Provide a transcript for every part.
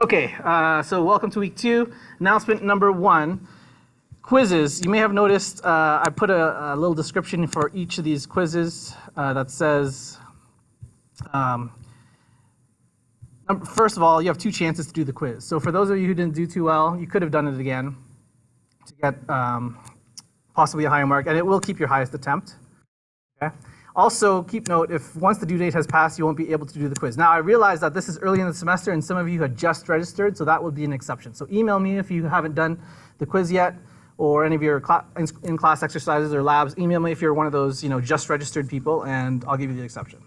Okay, so welcome to week 2. Announcement number 1, quizzes. You may have noticed I put a little description for each of these quizzes that says, first of all, you have 2 chances to do the quiz. So for those of you who didn't do too well, you could have done it again to get possibly a higher mark, and it will keep your highest attempt. Okay? Also, keep note, if once the due date has passed, you won't be able to do the quiz. Now, I realize that this is early in the semester, and some of you had just registered, so that would be an exception. So email me if you haven't done the quiz yet, or any of your in-class exercises or labs. Email me if you're one of those just registered people, and I'll give you the exception.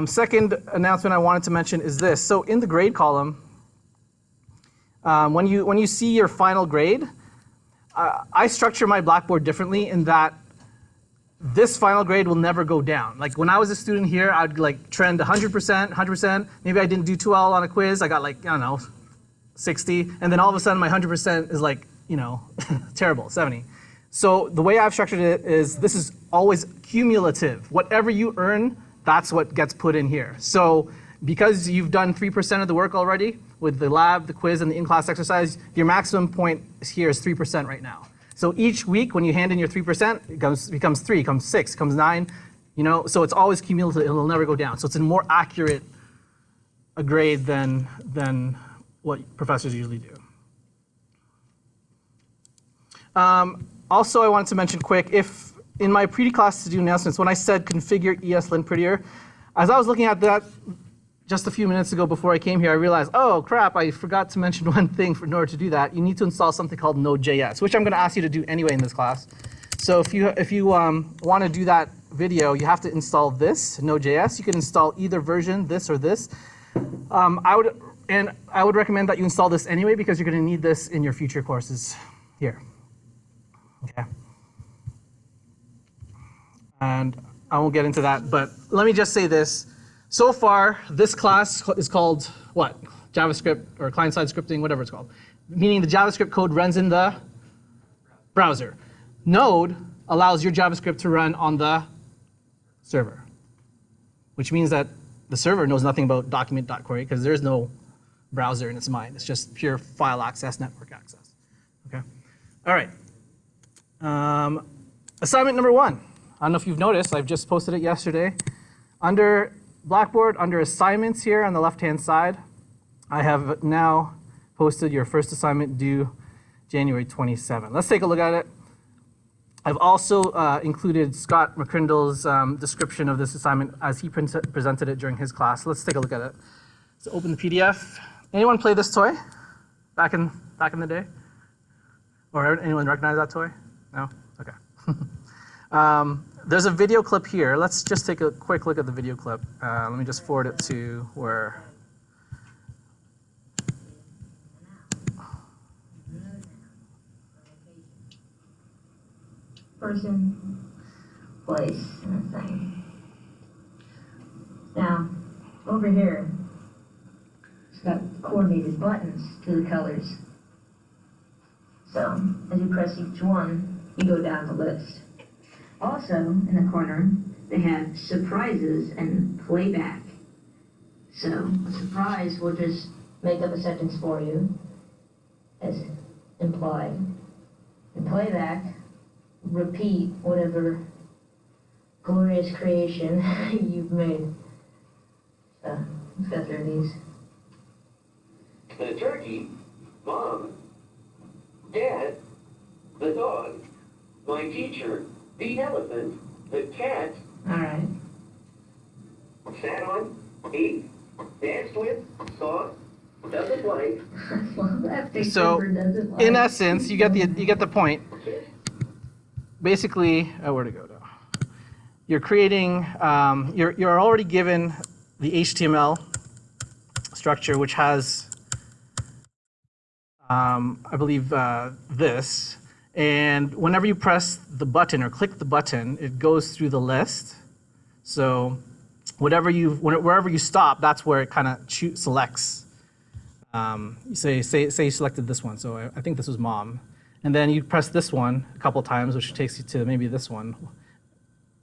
Second announcement I wanted to mention is this. So in the grade column, when you see your final grade, I structure my Blackboard differently in that this final grade will never go down. Like when I was a student here, I'd like trend 100%, 100%. Maybe I didn't do too well on a quiz. I got like, I don't know, 60. And then all of a sudden my 100% is like, terrible, 70. So the way I've structured it is this is always cumulative. Whatever you earn, that's what gets put in here. So because you've done 3% of the work already with the lab, the quiz, and the in-class exercise, your maximum point here is 3% right now. So each week, when you hand in your 3%, it becomes 3, becomes 6, becomes 9. So it's always cumulative. It'll never go down. So it's a more accurate a grade than what professors usually do. Also, I wanted to mention quick, if in my pre-class to do announcements, when I said configure ESLint prettier, as I was looking at that just a few minutes ago before I came here, I realized, oh crap, I forgot to mention one thing in order to do that. You need to install something called Node.js, which I'm going to ask you to do anyway in this class. So if you want to do that video, you have to install this, Node.js. You can install either version, this or this. I would recommend that you install this anyway because you're going to need this in your future courses here. Okay. And I won't get into that, but let me just say this. So far, this class is called what? JavaScript or client-side scripting, whatever it's called. Meaning the JavaScript code runs in the browser. Node allows your JavaScript to run on the server, which means that the server knows nothing about document.query because there's no browser in its mind. It's just pure file access, network access. Okay. All right. Assignment number 1. I don't know if you've noticed. I've just posted it yesterday. Under Blackboard, under assignments here on the left-hand side, I have now posted your first assignment due January 27. Let's take a look at it. I've also included Scott McCrindle's description of this assignment as he presented it during his class. Let's take a look at it. So open the PDF. Anyone play this toy back in the day? Or anyone recognize that toy? No? Okay. There's a video clip here. Let's just take a quick look at the video clip. Let me just forward it to where. Person, place, and a thing. Now, over here, it's got coordinated buttons to the colors. So, as you press each one, you go down the list. Also, in the corner, they have surprises and playback. So, a surprise will just make up a sentence for you, as implied. And playback, repeat whatever glorious creation you've made. So, let's go through these. The turkey, Mom, Dad, the dog, my teacher, the elephant, the cat. All right. Sat on, ate, danced with, saw, doesn't like. Well, that So, doesn't like. in essence, you get the point. Basically, where'd it go now? You're creating. You're already given the HTML structure, which has, I believe, this. And whenever you press the button or click the button, it goes through the list. So wherever you stop, that's where it kind of selects. Say you selected this one. So I think this was Mom. And then you press this one a couple times, which takes you to maybe this one.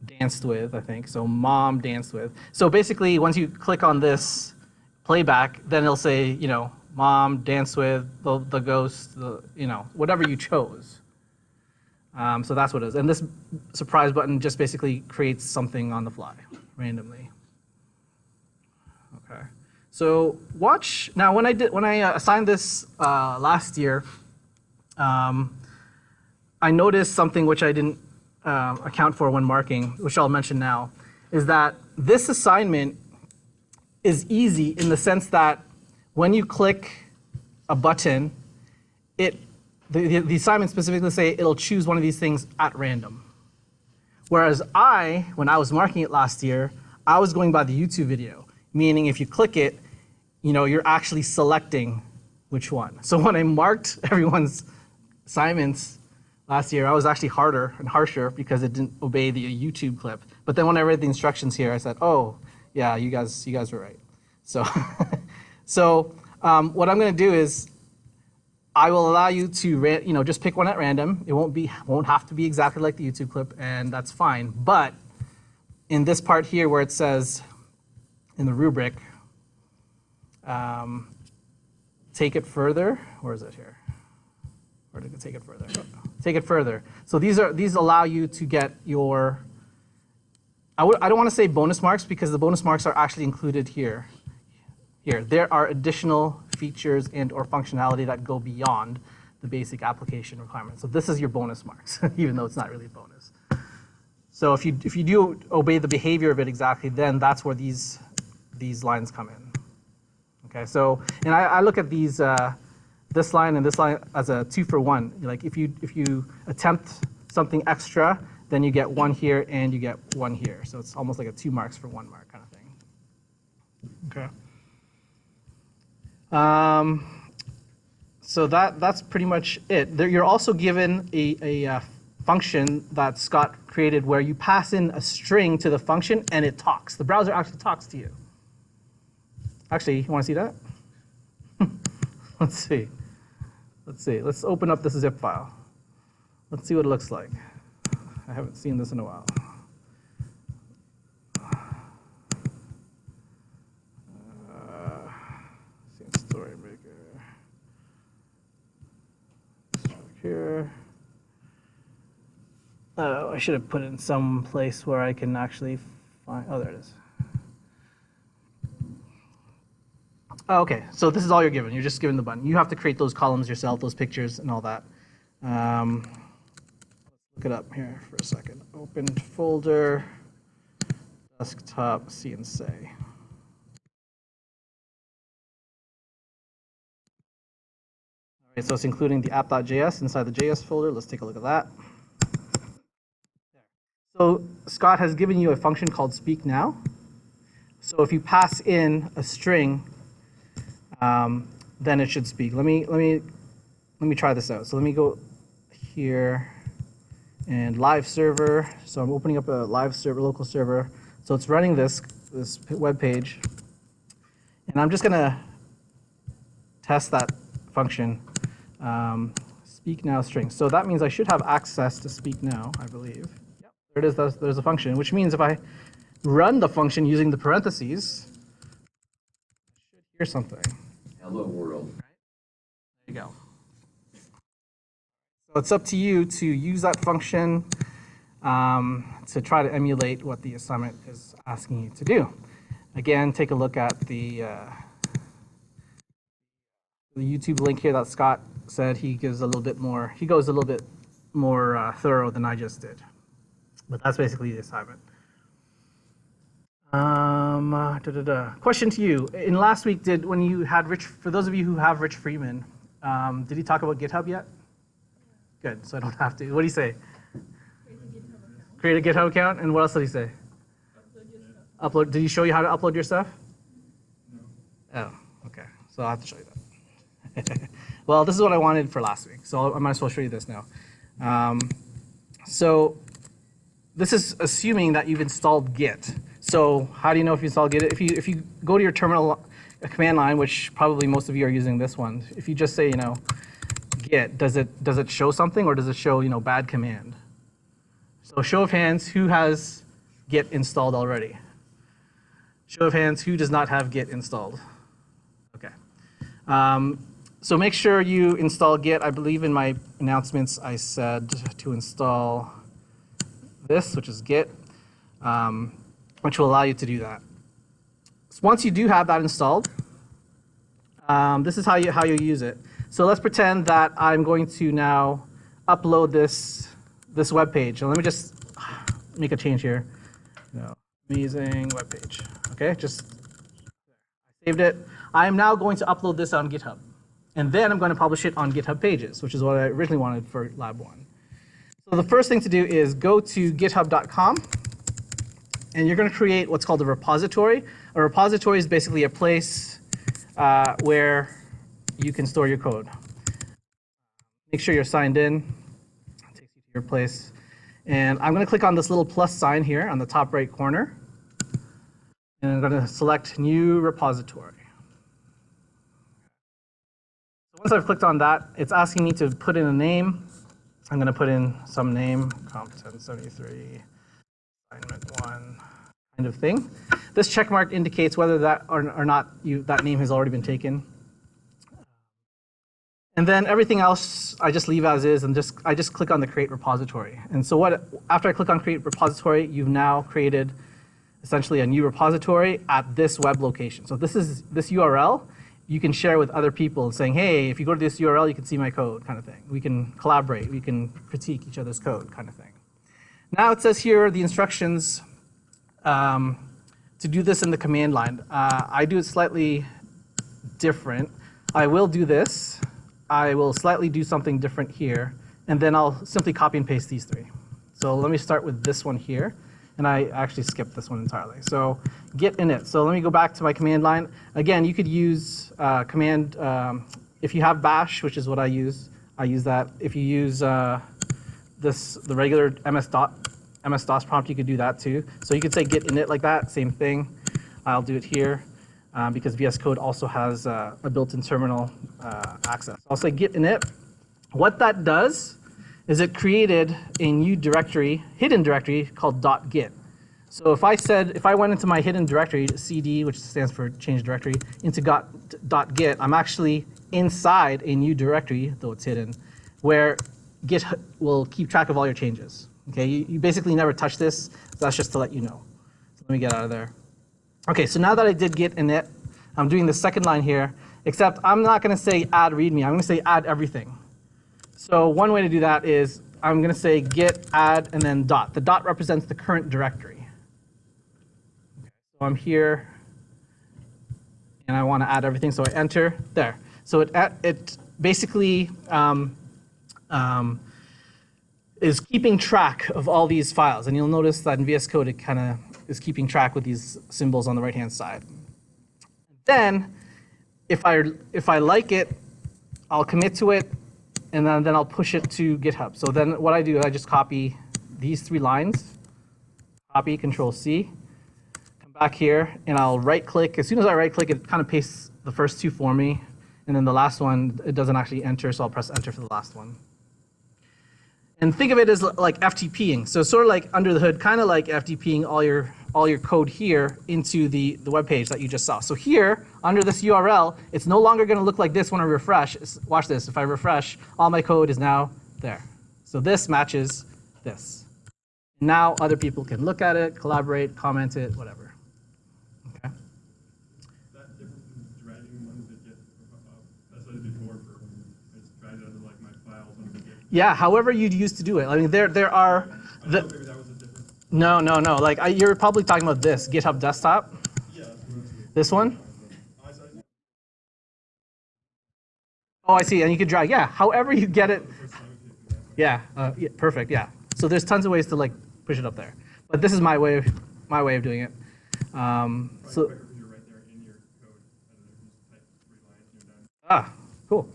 Danced with, I think. So Mom danced with. So basically, once you click on this, playback, then it'll say, you know, mom, dance with, the ghost, you know, whatever you chose. So that's what it is. And this surprise button just basically creates something on the fly, randomly. Okay. So watch, now when I assigned this last year, I noticed something which I didn't account for when marking, which I'll mention now, is that this assignment is easy in the sense that when you click a button, the assignment specifically say it'll choose one of these things at random. Whereas when I was marking it last year, I was going by the YouTube video, meaning if you click it, you know, you're actually selecting which one. So when I marked everyone's assignments last year, I was actually harder and harsher because it didn't obey the YouTube clip. But then when I read the instructions here, I said, oh, yeah, you guys were right. So, what I'm going to do is I will allow you to just pick one at random. It won't have to be exactly like the YouTube clip, and that's fine. But in this part here where it says in the rubric, take it further. Where is it here? Where did it take it further? Take it further. So these allow you to get your, I don't want to say bonus marks because the bonus marks are actually included here. There are additional features and or functionality that go beyond the basic application requirements. So this is your bonus marks, even though it's not really a bonus. So if you do obey the behavior of it exactly, then that's where these lines come in. Okay, so, and I look at these, this line and this line as a 2-for-1. Like if you attempt something extra, then you get 1 here and you get 1 here. So it's almost like a 2 marks for 1 mark kind of thing. Okay. So that's pretty much it. You're also given a function that Scott created where you pass in a string to the function and it talks. The browser actually talks to you. Actually, you want to see that? Let's see. Let's open up this zip file. Let's see what it looks like. I haven't seen this in a while. Story breaker. Here. Oh, I should have put it in some place where I can actually find. Oh, there it is. Oh, okay, so this is all you're given. You're just given the button. You have to create those columns yourself, those pictures and all that. Let's look it up here for a second. Open folder, desktop, see and say. All right, so it's including the app.js inside the JS folder. Let's take a look at that. So Scott has given you a function called speak now. So if you pass in a string, then it should speak. Let me try this out. So let me go here and live server. So I'm opening up a live server, local server. So it's running this web page, and I'm just gonna test that function. Speak now string. So that means I should have access to speak now, I believe. Yep, there it is. There's a function, which means if I run the function using the parentheses, I should hear something. Hello world. There you go. So it's up to you to use that function to try to emulate what the assignment is asking you to do. Again, take a look at the YouTube link here that Scott said. He goes a little bit more thorough than I just did. But that's basically the assignment. Question to you. In last week, when you had for those of you who have Rich Freeman, did he talk about GitHub yet? Good, so I don't have to. What did he say? Create a GitHub account, and what else did he say? Upload. Did he show you how to upload your stuff? No. Oh, okay. So I'll have to show you that. Well, this is what I wanted for last week, so I might as well show you this now. So this is assuming that you've installed Git. So how do you know if you installed Git? If you go to your terminal command line, which probably most of you are using this one, if you just say, Git, does it show something, or does it show, bad command? So show of hands, who has Git installed already? Show of hands, who does not have Git installed? So make sure you install Git. I believe in my announcements I said to install this, which is Git, which will allow you to do that. So once you do have that installed, this is how you use it. So let's pretend that I'm going to now upload this web page. And let me just make a change here. Amazing web page. Okay, just I saved it. I am now going to upload this on GitHub. And then I'm going to publish it on GitHub Pages, which is what I originally wanted for Lab 1. So the first thing to do is go to github.com, and you're going to create what's called a repository. A repository is basically a place where you can store your code. Make sure you're signed in. It takes you to your place. And I'm going to click on this little plus sign here on the top right corner. And I'm going to select New Repository. Once I've clicked on that, it's asking me to put in a name. I'm going to put in some name, comp1073, assignment 1, kind of thing. This check mark indicates whether that or not that name has already been taken. And then everything else I just leave as is, and I just click on the Create Repository. And so after I click on Create Repository, you've now created essentially a new repository at this web location. So this URL. You can share with other people saying, hey, if you go to this URL, you can see my code, kind of thing. We can collaborate. We can critique each other's code, kind of thing. Now it says here the instructions to do this in the command line. I do it slightly different. I will do this. I will slightly do something different here. And then I'll simply copy and paste these three. So let me start with this one here. And I actually skipped this one entirely. So git init. So let me go back to my command line. Again, you could use command, if you have bash, which is what I use that. If you use the regular MS-DOS prompt, you could do that too. So you could say git init like that, same thing. I'll do it here because VS Code also has a built-in terminal access. I'll say git init. What that does is it created a new directory, hidden directory called .git. So if I went into my hidden directory, CD, which stands for change directory, into .git, I'm actually inside a new directory, though it's hidden, where Git will keep track of all your changes. Okay, you basically never touch this. So that's just to let you know. So let me get out of there. Okay, so now that I did git init, I'm doing the second line here, except I'm not going to say add readme. I'm going to say add everything. So one way to do that is I'm going to say git add and then dot. The dot represents the current directory. So I'm here, and I want to add everything, so I enter there. So it basically is keeping track of all these files. And you'll notice that in VS Code, it kind of is keeping track with these symbols on the right-hand side. Then, if I like it, I'll commit to it, and then I'll push it to GitHub. So then what I do is I just copy these 3 lines, copy, Control-C, come back here, and I'll right-click. As soon as I right-click, it kind of pastes the first 2 for me. And then the last one, it doesn't actually enter, so I'll press enter for the last one. And think of it as like FTPing. So sort of like under the hood, kind of like FTPing all your code here into the web page that you just saw. So here, under this URL, it's no longer going to look like this when I refresh. Watch this. If I refresh, all my code is now there. So this matches this. Now other people can look at it, collaborate, comment it, whatever. Okay. That difference in dragging ones that get, that's what I did before for, I just dragged it under like my files under the Git. Yeah, however you'd used to do it. I mean, there are. I thought maybe that was a difference. No. Like you're probably talking about this GitHub desktop. Yeah. This one. I said, Oh, I see. And you could drag. Yeah. However you get it. Yeah. Yeah. Perfect. Yeah. So there's tons of ways to like push it up there, but this is my way of doing it. So. quicker because you're right there in your code. And then you just type 3 lines and you're done. Cool.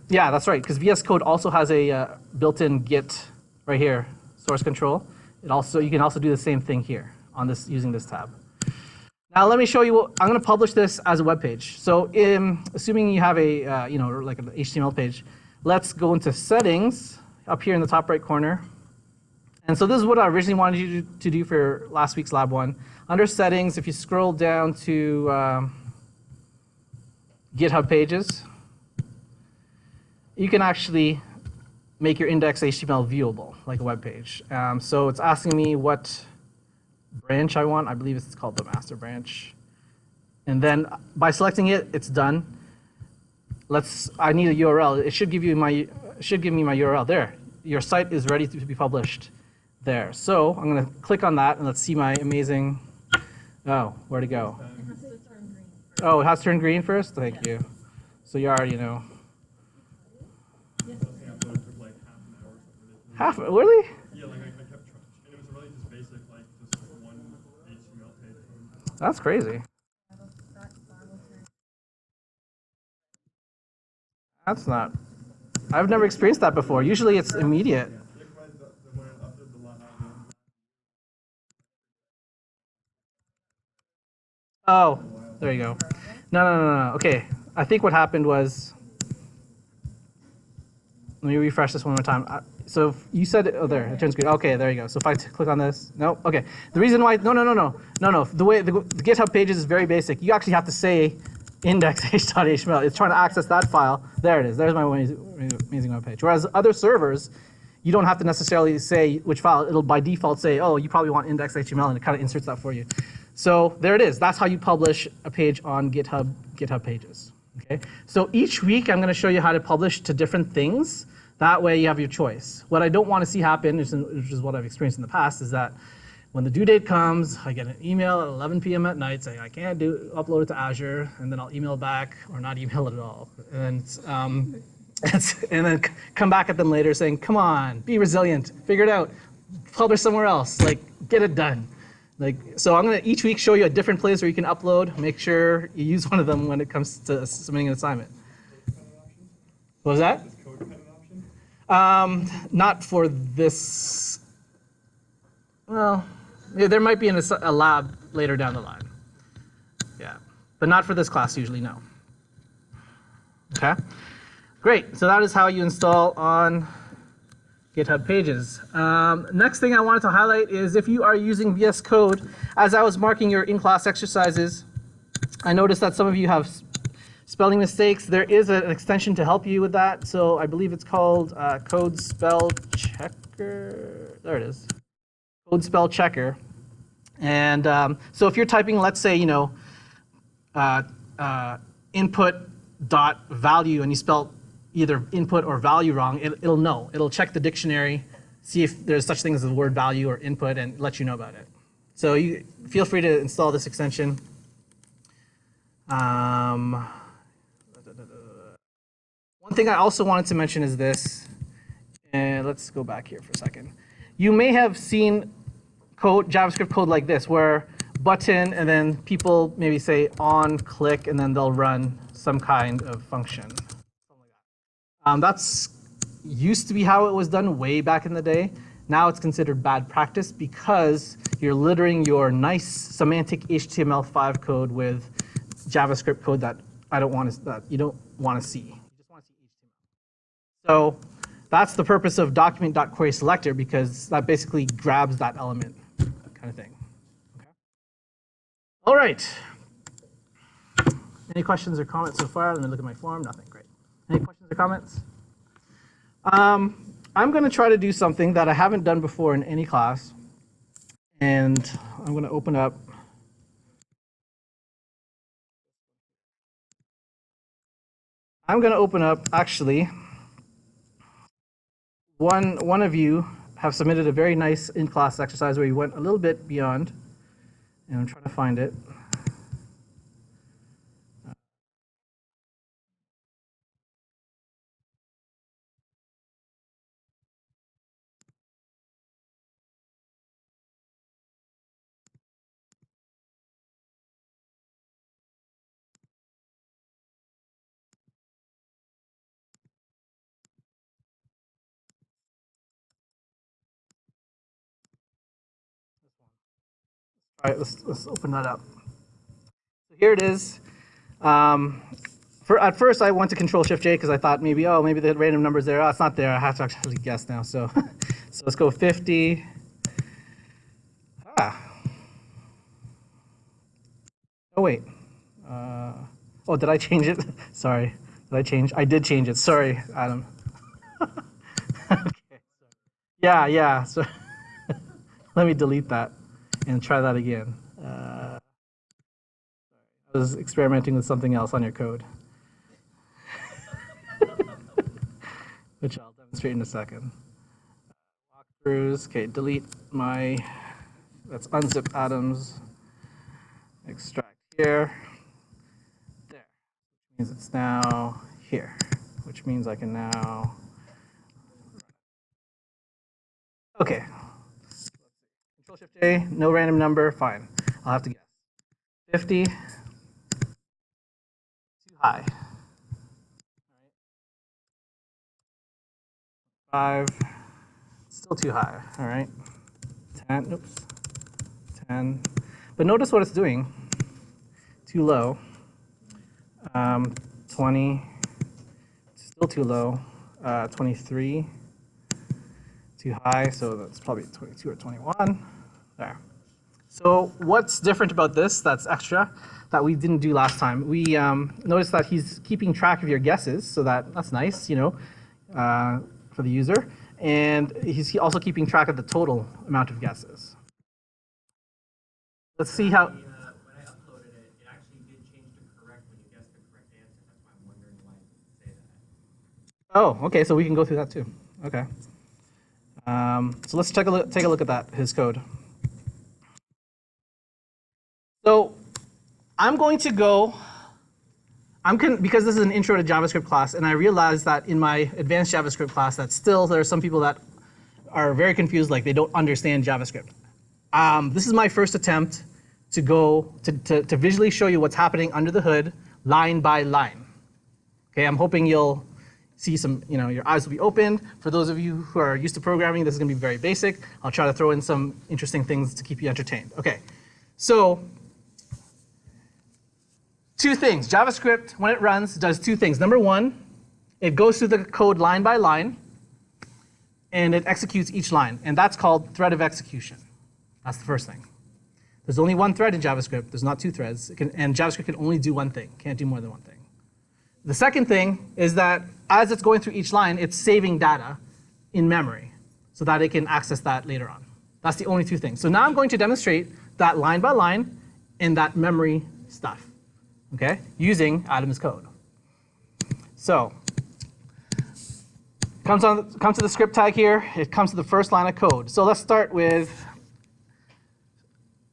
Yeah, that's right. Because VS Code also has a built-in Git right here, source control. You can also do the same thing here on this using this tab. Now let me show you. I'm going to publish this as a web page. So, assuming you have a like an HTML page, let's go into settings up here in the top right corner. And so this is what I originally wanted you to do for last week's Lab 1. Under settings, if you scroll down to GitHub pages, you can actually make your index HTML viewable, like a web page. So it's asking me what branch I want. I believe it's called the master branch. And then by selecting it, it's done. I need a URL. It should give me my URL. There, your site is ready to be published. There. So I'm going to click on that, and let's see my amazing. Oh, where'd it go? Oh, it has to turn green first? Thank you. So you already know. Half, really? Yeah, like I kept trying, and it was really just basic, like just one HTML page. That's crazy. That's not. I've never experienced that before. Usually it's immediate. Oh, there you go. No. Okay, I think what happened was. Let me refresh this one more time. So you said, oh, there, it turns green. Okay, there you go. So if I click on this, no, okay. The reason why, no. The way the GitHub pages is very basic. You actually have to say index.html. It's trying to access that file. There it is. There's my amazing web page. Whereas other servers, you don't have to necessarily say which file. It'll by default say, oh, you probably want index.html, and it kind of inserts that for you. So there it is. That's how you publish a page on GitHub pages. Okay. So each week, I'm going to show you how to publish to different things. That way you have your choice. What I don't want to see happen, which is what I've experienced in the past, is that when the due date comes, I get an email at 11 p.m. at night saying I can't upload it to Azure, and then I'll email it back or not email it at all. And then come back at them later saying, come on, be resilient, figure it out, publish somewhere else, like get it done. So I'm going to each week show you a different place where you can upload. Make sure you use one of them when it comes to submitting an assignment. What was that? Not for this. Well, yeah, there might be a lab later down the line. Yeah, but not for this class usually, no. Okay, great. So that is how you install on GitHub pages. Next thing I wanted to highlight is if you are using VS Code, as I was marking your in-class exercises, I noticed that some of you have spelling mistakes. There is an extension to help you with that. So I believe it's called Code Spell Checker. There it is. Code Spell Checker. And so if you're typing, let's say, input dot value, and you spell either input or value wrong, it'll know. It'll check the dictionary, see if there's such thing as the word value or input, and let you know about it. So you feel free to install this extension. One thing I also wanted to mention is this, and let's go back here for a second. You may have seen JavaScript code like this, where button, and then people maybe say on, click, and then they'll run some kind of function. That's used to be how it was done way back in the day. Now it's considered bad practice because you're littering your nice semantic HTML5 code with JavaScript code that you don't want to see. You just want to see HTML. So that's the purpose of document.querySelector, because that basically grabs that element kind of thing. Okay. All right. Any questions or comments so far? Let me look at my form. Nothing. Great. Any questions or comments? I'm going to try to do something that I haven't done before in any class. And I'm going to open up actually, one of you have submitted a very nice in-class exercise where you went a little bit beyond, and I'm trying to find it. All right, let's open that up. So here it is. At first, I went to Control-Shift-J because I thought maybe the random number's there. Oh, it's not there. I have to actually guess now. So, so let's go 50. Oh wait. Oh, did I change it? Sorry. Did I change? I did change it. Sorry, Adam. Okay. Yeah. So let me delete that and try that again. I was experimenting with something else on your code, which I'll demonstrate in a second. Walkthroughs. Okay, delete my. Let's unzip Adam's. Extract here. There. Which means it's now here. Which means I can now. Okay. Control Shift J. No random number. Fine. I'll have to guess. 50. Too high. 5. Still too high. All right. 10. Oops. 10. But notice what it's doing. Too low. 20. Still too low. 23. Too high. So that's probably 22 or 21. There. So what's different about this that's extra that we didn't do last time? We noticed that he's keeping track of your guesses, so that's nice, for the user. And he's also keeping track of the total amount of guesses. Let's see how. When I uploaded it, it actually did change to correct when you guessed the correct answer. That's why I'm wondering why it didn't say that. Oh, okay, so we can go through that too. Okay. So let's take a look at that, his code. So I'm going to go, because this is an intro to JavaScript class, and I realized that in my advanced JavaScript class that still there are some people that are very confused, like they don't understand JavaScript. This is my first attempt to go to visually show you what's happening under the hood, line by line. Okay, I'm hoping you'll see some, your eyes will be opened. For those of you who are used to programming, this is going to be very basic. I'll try to throw in some interesting things to keep you entertained. Okay, so two things. JavaScript, when it runs, does two things. Number one, it goes through the code line by line, and it executes each line. And that's called thread of execution. That's the first thing. There's only one thread in JavaScript. There's not two threads. And JavaScript can only do one thing. Can't do more than one thing. The second thing is that as it's going through each line, it's saving data in memory so that it can access that later on. That's the only two things. So now I'm going to demonstrate that line by line and that memory stuff, okay, using Adam's code. So comes to the script tag here. It comes to the first line of code. So let's start with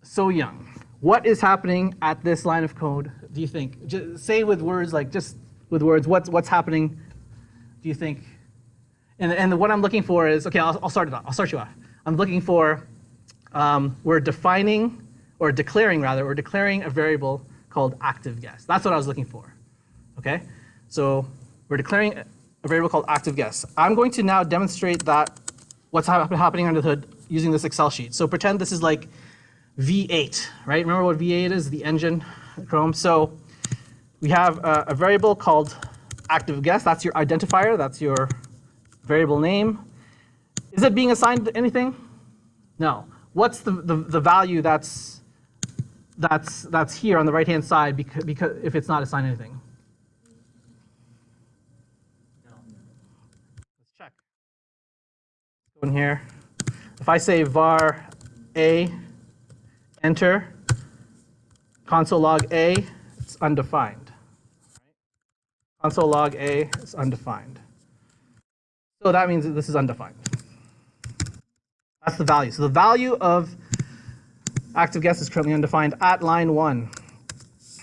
so young. What is happening at this line of code, do you think? Just say with words, like just with words, what's happening, do you think? And what I'm looking for is, okay, I'll start it off. I'll start you off. I'm looking for, we're declaring a variable called active guess. That's what I was looking for, okay? So we're declaring a variable called active guess. I'm going to now demonstrate that what's happening under the hood using this Excel sheet. So pretend this is like V8, right? Remember what V8 is, the engine, Chrome. So we have a variable called active guess. That's your identifier. That's your variable name. Is it being assigned to anything? No. What's the value that's here on the right-hand side because if it's not assigned anything? No. Let's check. Go in here. If I say var a, enter, console log a, it's undefined. Console log a is undefined. So that means that this is undefined. That's the value. So the value of active guess is currently undefined at line 1.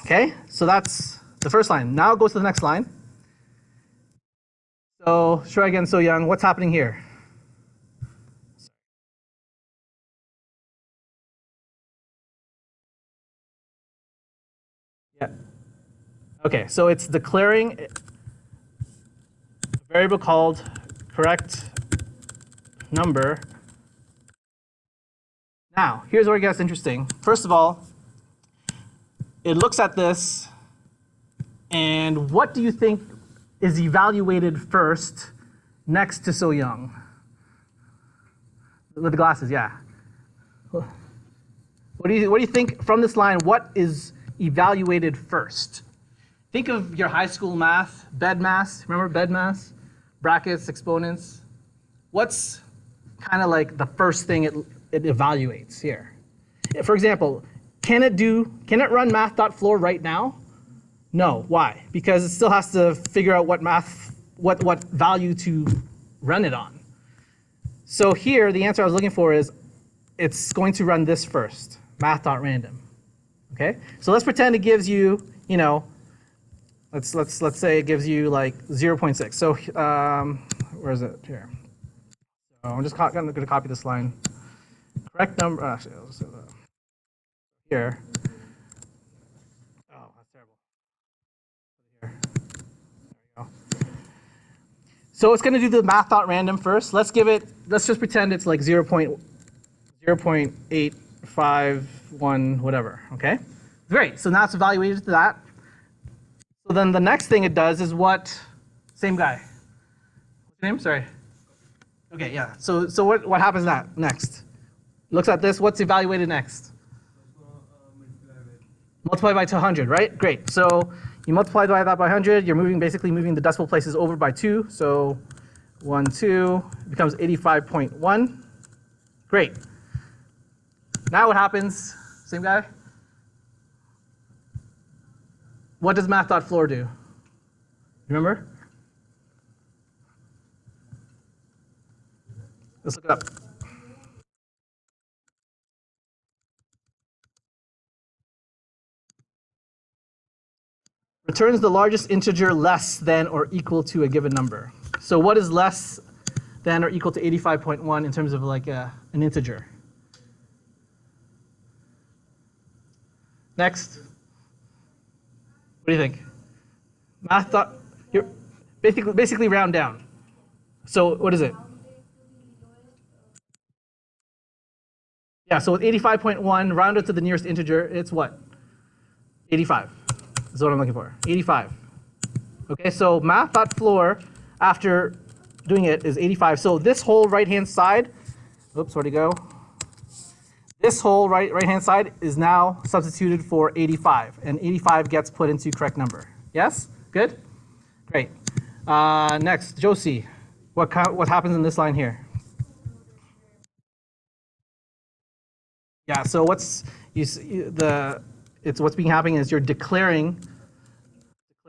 Okay, so that's the first line. Now it goes to the next line. So try again, so young. What's happening here? Yeah. Okay, so it's declaring a variable called correct number. Now, here's where it gets interesting. First of all, it looks at this, and what do you think is evaluated first next to so young? With the glasses, yeah. What do you think from this line, what is evaluated first? think of your high school math, BEDMAS. Remember BEDMAS? Brackets, exponents. What's kind of like the first thing it evaluates here? For example, can it run math.floor right now? No. Why? Because it still has to figure out what value to run it on. So here, the answer I was looking for is it's going to run this first, math.random. Okay? So let's pretend it gives you, you know, let's say it gives you like 0.6. So where is it? Here. So I'm just going to copy this line. Correct number. Actually, I'll just say that. Here. Oh, that's terrible. Here. There you go. So it's going to do the math.random first. Let's just pretend it's like 0.851, whatever. Okay? Great. So now it's evaluated to that. So then the next thing it does is what? Same guy. What's his name? Sorry. Okay, yeah. So what happens next? Looks at this. What's evaluated next? Multiply by 200, right? Great. So you multiply that by 100. You're basically moving the decimal places over by 2. So 1, 2 becomes 85.1. Great. Now what happens? Same guy? What does math.floor do? Remember? Let's look it up. Returns the largest integer less than or equal to a given number. So what is less than or equal to 85.1 in terms of like an integer? Next. What do you think? You're basically round down. So what is it? Yeah, so with 85.1 rounded to the nearest integer, it's what? 85 is what I'm looking for. 85. Okay, so math.floor after doing it is 85. So this whole right-hand side, oops, where'd it go? This whole right-hand side is now substituted for 85, and 85 gets put into correct number. Yes? Good? Great. Next, Josie, what happens in this line here? Yeah, so what's being happening is you're declaring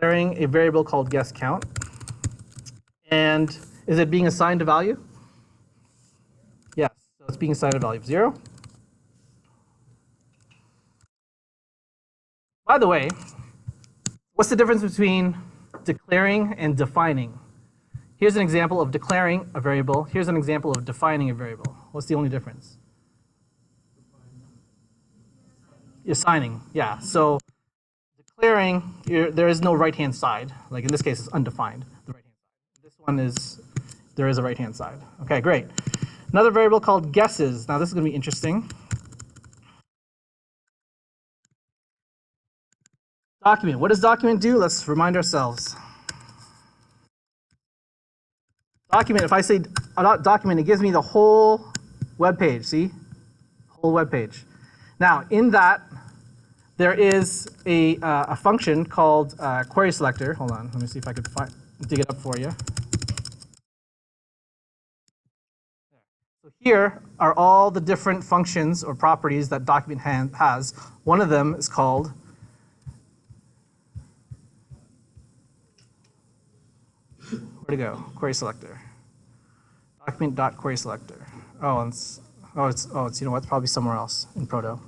a variable called guess count. And is it being assigned a value? Yes, so it's being assigned a value of 0. By the way, what's the difference between declaring and defining? Here's an example of declaring a variable. Here's an example of defining a variable. What's the only difference? Assigning, yeah. So declaring, there is no right-hand side. Like in this case, it's undefined, the right-hand side. This one there is a right-hand side. Okay, great. Another variable called guesses. Now this is going to be interesting. Document. What does document do? Let's remind ourselves. Document, if I say document, it gives me the whole web page, see? Whole web page. Now, in that, there is a function called query selector. Hold on, let me see if I could dig it up for you. So here are all the different functions or properties that document has. One of them is called where'd it go? Query selector. Document.querySelector. It's you know what? It's probably somewhere else in Proto.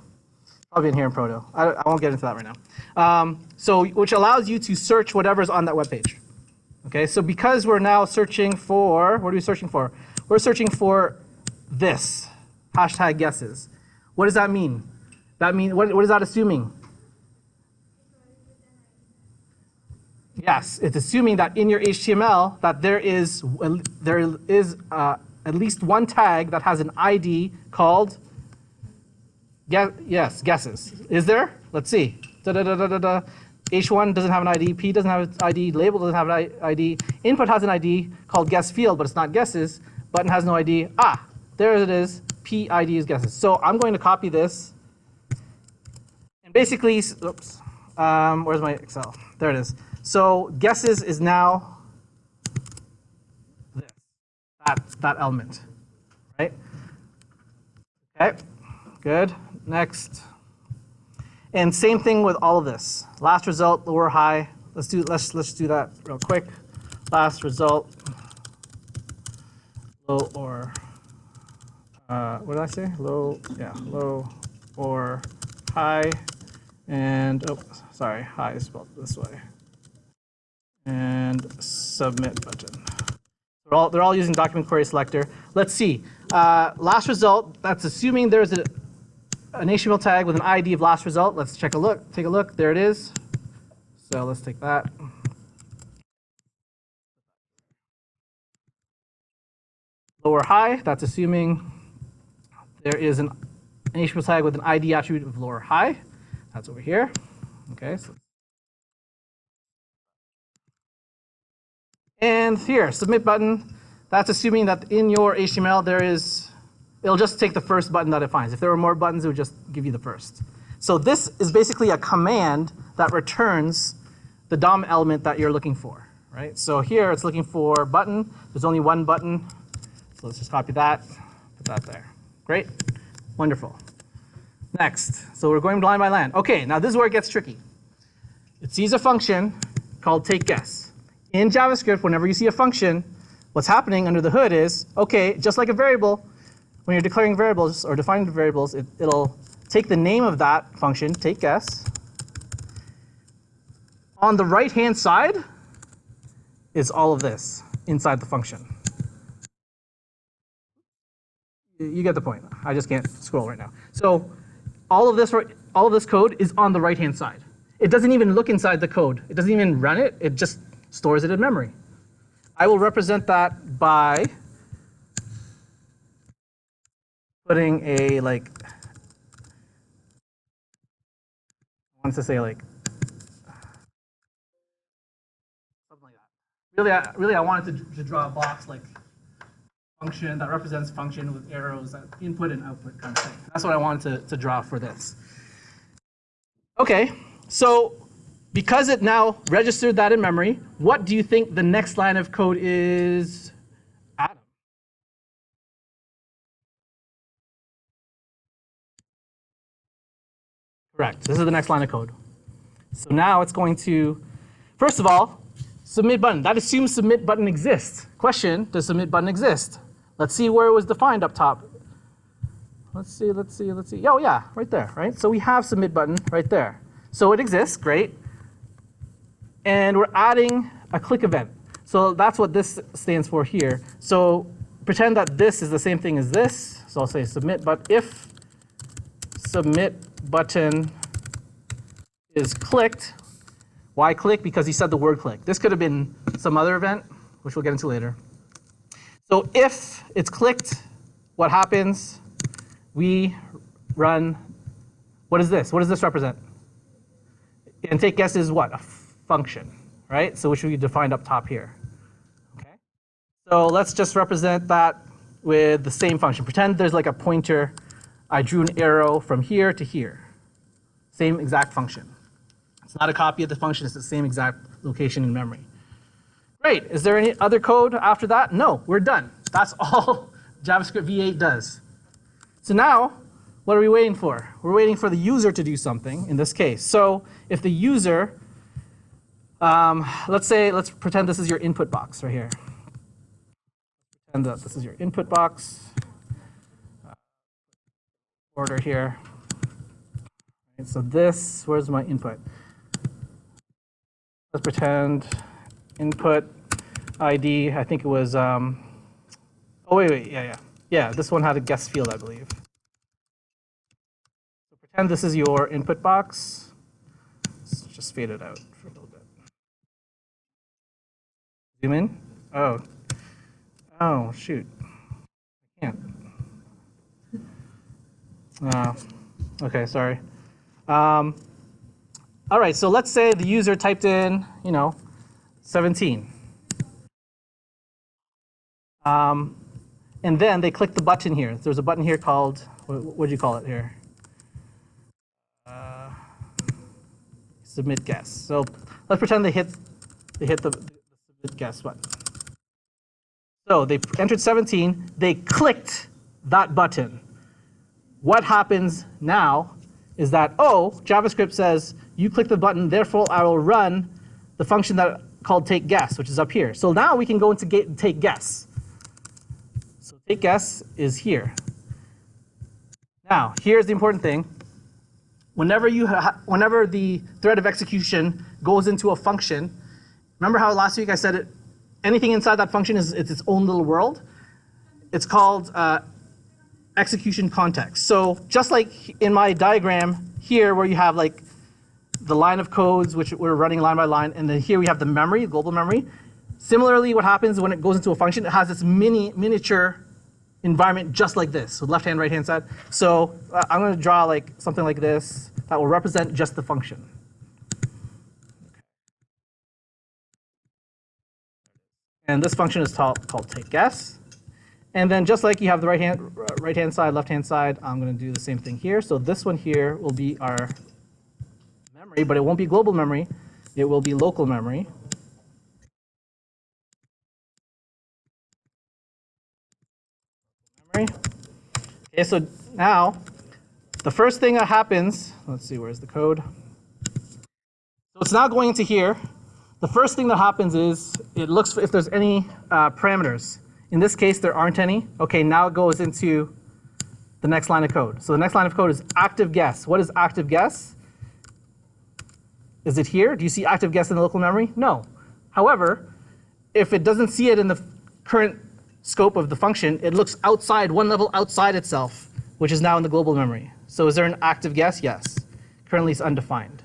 Probably in here in Proto. I won't get into that right now. Which allows you to search whatever's on that web page. Okay, so because we're now searching for, what are we searching for? We're searching for this, hashtag guesses. What does that mean? What is that assuming? Yes, it's assuming that in your HTML that there is at least one tag that has an ID called guesses. Is there? Let's see. H1 doesn't have an ID, P doesn't have an ID, label doesn't have an ID, input has an ID called guess field, but it's not guesses, button has no ID. There it is, P ID is guesses. So I'm going to copy this and basically, oops, where's my Excel? There it is. So guesses is now this, that element, right? Okay, good. Next. And same thing with all of this. Last result, low or high. Let's do that real quick. Last result, low or what did I say? Low, yeah, low or high. And oh, sorry, high is spelled this way. And submit button. They're all using document query selector. Let's see. Last result. That's assuming there's an HTML tag with an ID of last result. Let's take a look. There it is. So let's take that. Low or high. That's assuming there is an HTML tag with an ID attribute of low or high. That's over here. Okay. So. And here, submit button. That's assuming that in your HTML there is, it'll just take the first button that it finds. If there were more buttons, it would just give you the first. So this is basically a command that returns the DOM element that you're looking for, right? So here it's looking for button. There's only one button. So let's just copy that, put that there. Great, wonderful. Next, so we're going line by line. Okay, now this is where it gets tricky. It sees a function called takeGuess. In JavaScript, whenever you see a function, what's happening under the hood is, okay, just like a variable, when you're declaring variables or defining variables, it'll take the name of that function, takeGuess. On the right-hand side is all of this inside the function. You get the point. I just can't scroll right now. So all of this code is on the right-hand side. It doesn't even look inside the code. It doesn't even run it. It just stores it in memory. I will represent that by putting a I want to say something like that. Really, I wanted to draw a box like function that represents function with arrows that input and output kind of thing. That's what I wanted to draw for this. Okay, so because it now registered that in memory, what do you think the next line of code is, Adam? Correct. This is the next line of code. So now it's going to, first of all, submit button. That assumes submit button exists. Question, does submit button exist? Let's see where it was defined up top. Let's see. Oh yeah, right there, right? So we have submit button right there. So it exists, great. And we're adding a click event. So that's what this stands for here. So pretend that this is the same thing as this. So I'll say submit, but if submit button is clicked, why click? Because he said the word click. This could have been some other event, which we'll get into later. So if it's clicked, what happens? We run, what is this? What does this represent? And takeGuess is what? A function, right? So which we defined up top here. Okay. So let's just represent that with the same function. Pretend there's like a pointer. I drew an arrow from here to here. Same exact function. It's not a copy of the function. It's the same exact location in memory. Great. Is there any other code after that? No, we're done. That's all JavaScript V8 does. So now, what are we waiting for? We're waiting for the user to do something in this case. So if the user, let's pretend this is your input box right here. Pretend that this is your input box. Order here. Right, so this, where's my input? Let's pretend input ID, I think it was, oh wait, yeah, this one had a guest field, I believe. So pretend this is your input box. Let's just fade it out for a little bit. Zoom in. Oh, shoot. I can't. Okay, sorry. All right, so let's say the user typed in, 17. And then they click the button here. There's a button here called, what do you call it here? Submit guess. So let's pretend they hit they hit the submit guess button. So they entered 17, they clicked that button. What happens now is that, oh, JavaScript says, you click the button, therefore I will run the function that called take guess, which is up here. So now we can go into take guess. So take guess is here. Now, here's the important thing. Whenever the thread of execution goes into a function, remember how last week I said anything inside that function is its own little world? It's called execution context. So just like in my diagram here where you have like the line of codes, which we're running line by line, and then here we have the memory, global memory. Similarly, what happens when it goes into a function, it has this miniature environment just like this, so left hand, right hand side. So I'm going to draw like something like this that will represent just the function. And this function is called take guess. And then just like you have the right hand side, left hand side, I'm going to do the same thing here. So this one here will be our memory, but it won't be global memory. It will be local memory. Okay, so now the first thing that happens, let's see, where's the code? So it's now going into here. The first thing that happens is it looks for if there's any parameters. In this case, there aren't any. Okay, now it goes into the next line of code. So the next line of code is active guess. What is active guess? Is it here? Do you see active guess in the local memory? No. However, if it doesn't see it in the current scope of the function, it looks outside, one level outside itself, which is now in the global memory. So is there an active guess? Yes. Currently it's undefined.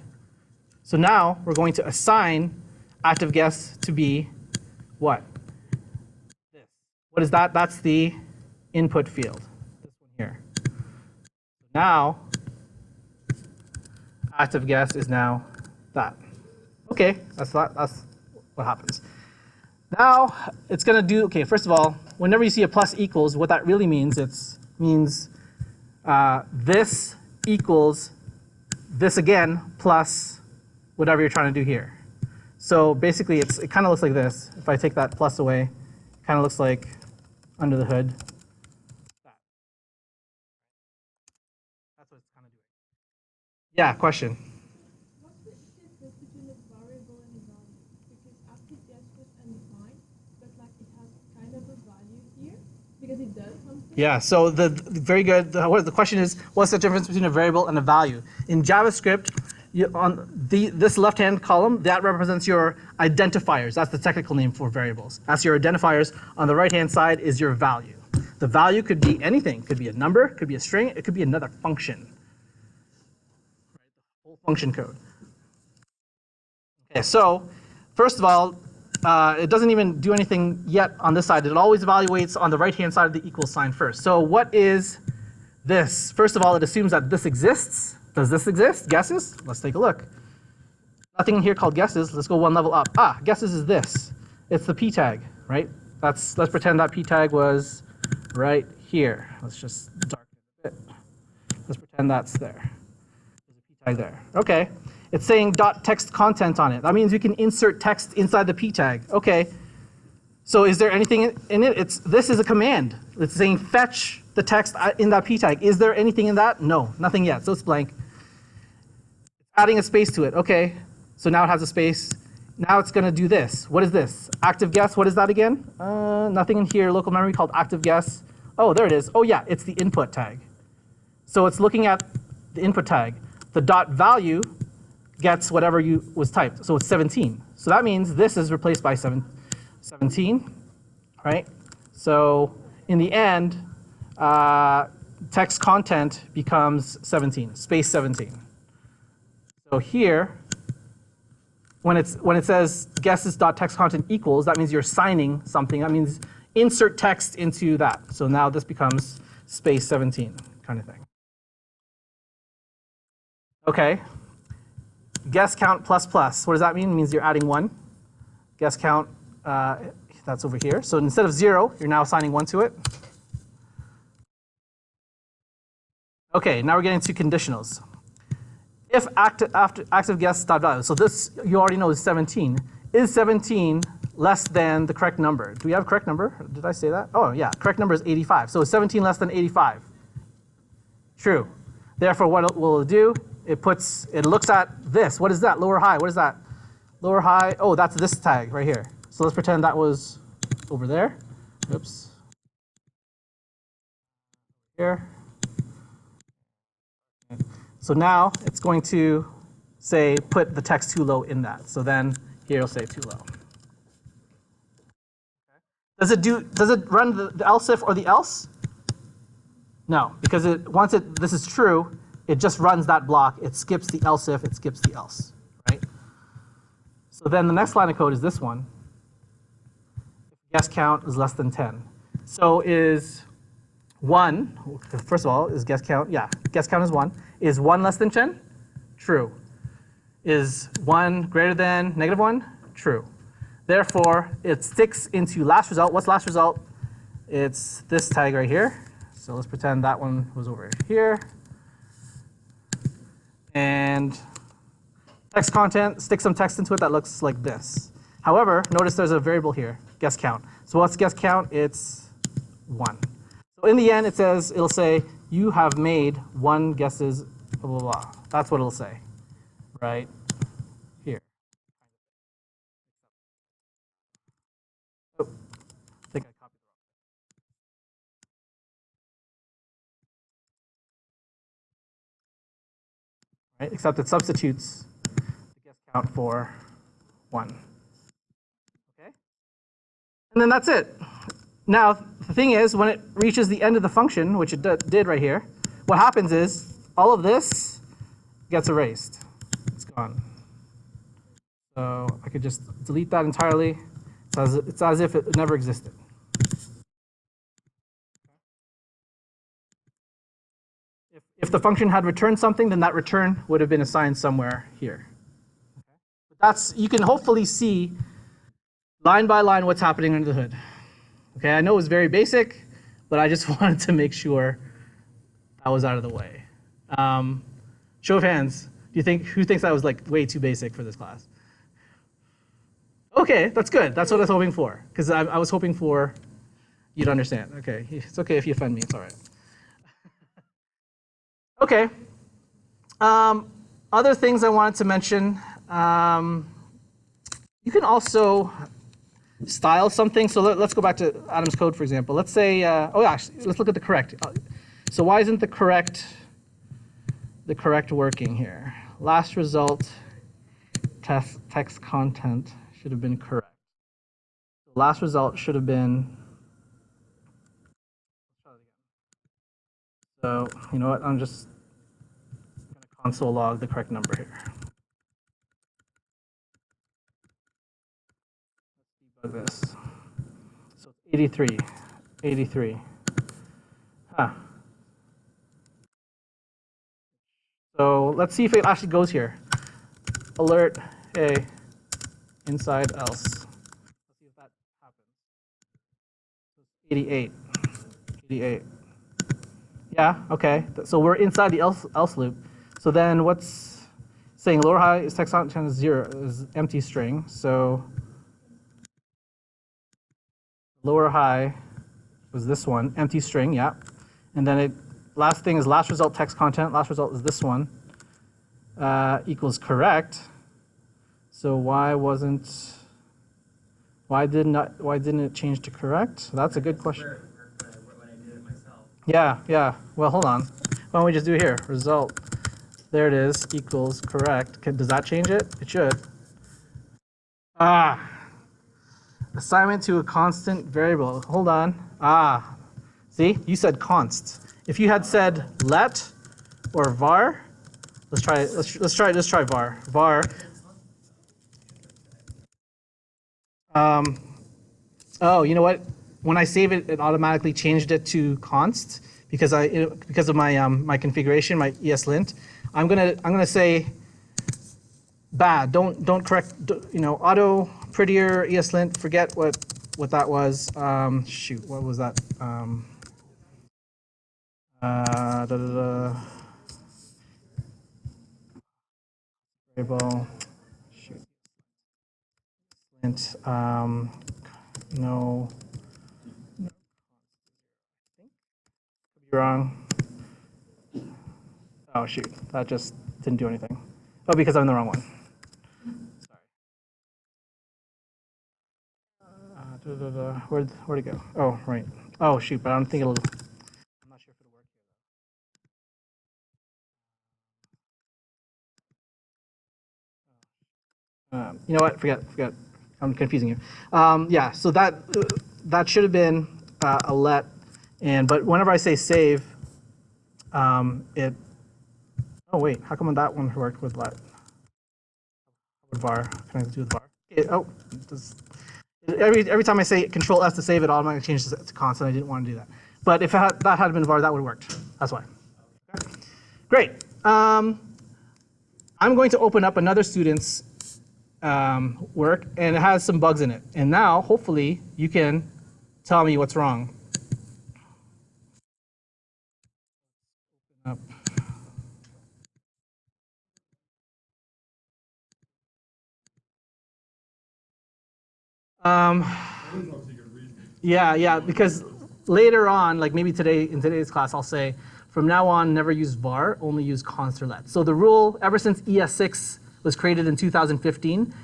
So now we're going to assign active guess to be what? This. What is that? That's the input field. This one here. Now, active guess is now that. Okay, that's what happens. Now it's going to do, okay, first of all, whenever you see a plus equals, what that really means, it means this equals this again plus whatever you're trying to do here. So basically, it kind of looks like this. If I take that plus away, it kind of looks like under the hood. That's what it's kind of doing. Yeah, question. What's the difference between a variable and a value? Because active guess was undefined, but like it has kind of a value here because it does something. Yeah, so very good. The question is, what's the difference between a variable and a value? In JavaScript, on this left-hand column, that represents your identifiers. That's the technical name for variables. That's your identifiers. On the right-hand side is your value. The value could be anything. It could be a number, it could be a string, it could be another function. Right, the whole function code. Okay, so first of all, it doesn't even do anything yet on this side. It always evaluates on the right-hand side of the equal sign first. So what is this? First of all, it assumes that this exists. Does this exist? Guesses? Let's take a look. Nothing in here called guesses. Let's go one level up. Guesses is this. It's the p tag, right? Let's pretend that p tag was right here. Let's just darken it a bit. Let's pretend that's there. There's a p tag there. Okay. It's saying .text content on it. That means we can insert text inside the p tag. Okay. So is there anything in it? This is a command. It's saying fetch the text in that p tag. Is there anything in that? No, nothing yet. So it's blank. Adding a space to it. Okay. So now it has a space. Now it's going to do this. What is this? Active guess. What is that again? Nothing in here. Local memory called active guess. Oh, there it is. Oh, yeah. It's the input tag. So it's looking at the input tag. The dot value gets whatever was typed. So it's 17. So that means this is replaced by 17, right? So in the end, text content becomes 17, space 17. So here, when it says guesses.textContent equals, that means you're assigning something. That means insert text into that. So now this becomes space 17 kind of thing. Okay. Guess count plus plus. What does that mean? It means you're adding 1. Guess count, that's over here. So instead of 0, you're now assigning 1 to it. Okay, now we're getting to conditionals. If active guess.value, so this you already know is 17. is 17 less than the correct number? Do we have a correct number? Did I say that? Oh, yeah, correct number is 85. So is 17 less than 85? True. Therefore, what will it do? It looks at this. What is that? Lower high. What is that? Lower high. Oh, that's this tag right here. So let's pretend that was over there. Oops. Here. So now it's going to say put the text too low in that. So then here it'll say too low. Does it run the else if or the else? No, because once this is true, it just runs that block. It skips the else if, it skips the else, right? So then the next line of code is this one. Guess count is less than 10. So is 1, first of all, is guess count, yeah, guess count is 1. Is 1 less than 10? True. Is 1 greater than -1? True. Therefore, it sticks into last result. What's last result? It's this tag right here. So let's pretend that one was over here. And text content, stick some text into it that looks like this. However, notice there's a variable here, guess count. So what's guess count? It's 1. So in the end, it'll say, you have made 1 guesses, blah, blah, blah. That's what it'll say, right here. Oh, I think I copied it wrong. Right? Except it substitutes the guess count for 1. Okay? And then that's it. Now, the thing is, when it reaches the end of the function, which it did right here, what happens is all of this gets erased. It's gone. So I could just delete that entirely. It's as if it never existed. If the function had returned something, then that return would have been assigned somewhere here. But you can hopefully see line by line what's happening under the hood. Okay, I know it was very basic, but I just wanted to make sure that was out of the way. Show of hands. Who thinks that was like way too basic for this class? Okay, that's good. That's what I was hoping for, because I was hoping for you to understand. Okay, it's okay if you offend me. It's all right. Okay. Other things I wanted to mention. You can also style something. So let's go back to Adam's code, for example. Let's say, actually, let's look at the correct. So why isn't the correct working here? Last result text content should have been correct. The last result should have been. So you know what? I'm just going to console log the correct number here. Let's debug this. So it's 83. 83. Huh. So let's see if it actually goes here. Alert, hey, inside else. Let's see if that happens. 88. 88. Yeah, okay. So we're inside the else loop. So then what's saying lower high is text content is 0, is empty string. So lower high was this one, empty string, yeah. And then last thing is last result text content. Last result is this one, equals correct. So why didn't it change to correct? That's a good question. When I did it myself. Yeah. Well, hold on. Why don't we just do it here? Result. There it is, equals correct. Does that change it? It should. Assignment to a constant variable. Hold on. See, you said const. If you had said let or var, let's try var. Var. Oh, you know what? When I save it, it automatically changed it to const because of my my configuration, my ESLint. I'm gonna say bad. Don't correct. Auto prettier ESLint. Forget what that was. Shoot, what was that? Variable. Shoot. And, no, I think, could be wrong. Oh shoot, that just didn't do anything. Oh, because I'm in the wrong one. Sorry. Where'd it go? Oh, right. Oh shoot, but I don't think it'll, I'm not sure if it'll work here. You know what, forget. I'm confusing you. Yeah, so that should have been a let, but whenever I say save, it, oh wait, how come that one worked with let? With var, can I do with var? Every time I say Control S to save, it automatically changes to constant. I didn't want to do that. But if that had been var, that would have worked. That's why. Okay. Great. I'm going to open up another student's work, and it has some bugs in it. And now, hopefully, you can tell me what's wrong. Open up. Yeah, because later on, like maybe in today's class, I'll say, from now on, never use var, only use const or let. So the rule, ever since ES6 was created in 2015,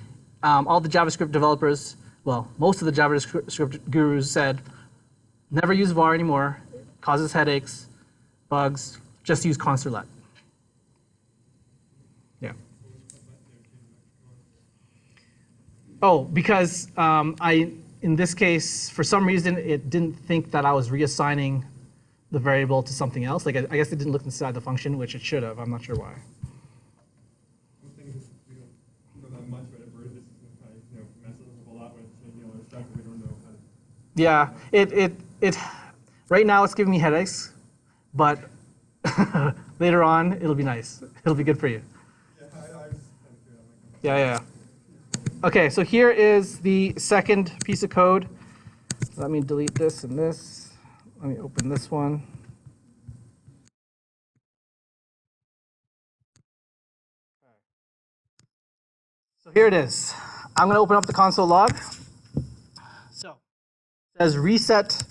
all the JavaScript developers, well, most of the JavaScript gurus said, never use var anymore, causes headaches, bugs, just use const or let. Yeah. Oh, because in this case, for some reason, it didn't think that I was reassigning the variable to something else. Like I guess it didn't look inside the function, which it should have. I'm not sure why. One thing is we don't know that much about it, but this kind of messes us up a lot when it's changing all our stuff. We don't know how to. Yeah, it right now it's giving me headaches, but later on it'll be nice. It'll be good for you. Yeah, I just kind of figured out. Yeah. Okay, so here is the second piece of code. Let me delete this and this. Let me open this one. So here it is. I'm going to open up the console log. So it says reset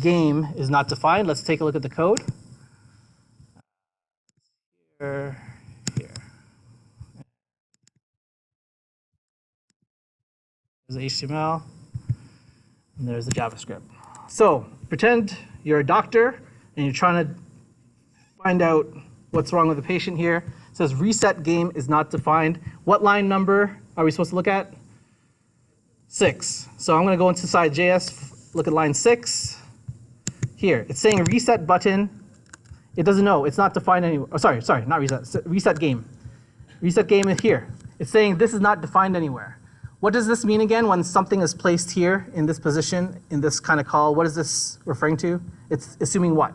game is not defined. Let's take a look at the code. Here. There's the HTML, and there's the JavaScript. So pretend you're a doctor, and you're trying to find out what's wrong with the patient here. It says reset game is not defined. What line number are we supposed to look at? 6. So I'm going to go into side.js, look at line 6. Here, it's saying reset button. It doesn't know. It's not defined anywhere. Oh, sorry, not reset. Reset game. Reset game is here. It's saying this is not defined anywhere. What does this mean again when something is placed here in this position, in this kind of call? What is this referring to? It's assuming what?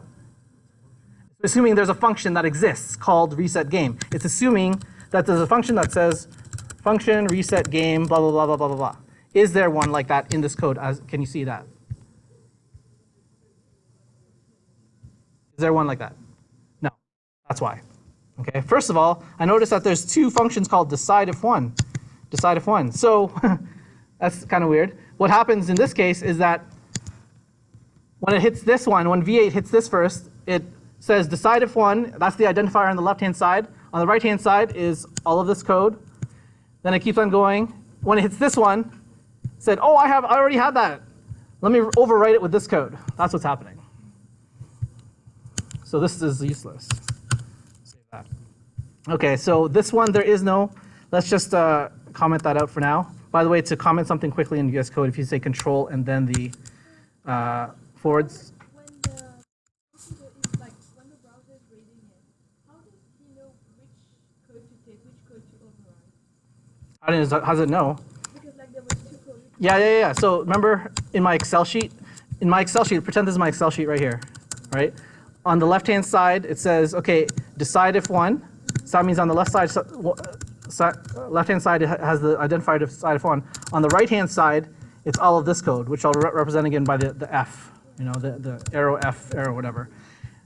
Assuming there's a function that exists called reset game. It's assuming that there's a function that says function reset game, blah, blah, blah, blah, blah, blah, blah. Is there one like that in this code? Can you see that? Is there one like that? No. That's why. Okay. First of all, I noticed that there's two functions called decide if one. Decide if one. So that's kind of weird. What happens in this case is that when it hits this one, when V8 hits this first, it says decide if one. That's the identifier on the left-hand side. On the right-hand side is all of this code. Then it keeps on going. When it hits this one, it said, oh, I already had that. Let me overwrite it with this code. That's what's happening. So this is useless. Save that. Okay, so this one, there is no. Let's just comment that out for now. By the way, to comment something quickly in VS Code, if you say control and then the forwards. When the computer is like, when the browser is reading it, how does he know which code to take, which code to override? How does it know? Because like there was two codes. Yeah. So remember in my Excel sheet, pretend this is my Excel sheet right here, right? On the left-hand side, it says, okay, decide if one. So that means on the left-hand side, it has the identifier decide if one. On the right-hand side, it's all of this code, which I'll represent again by the F, the arrow F, arrow whatever.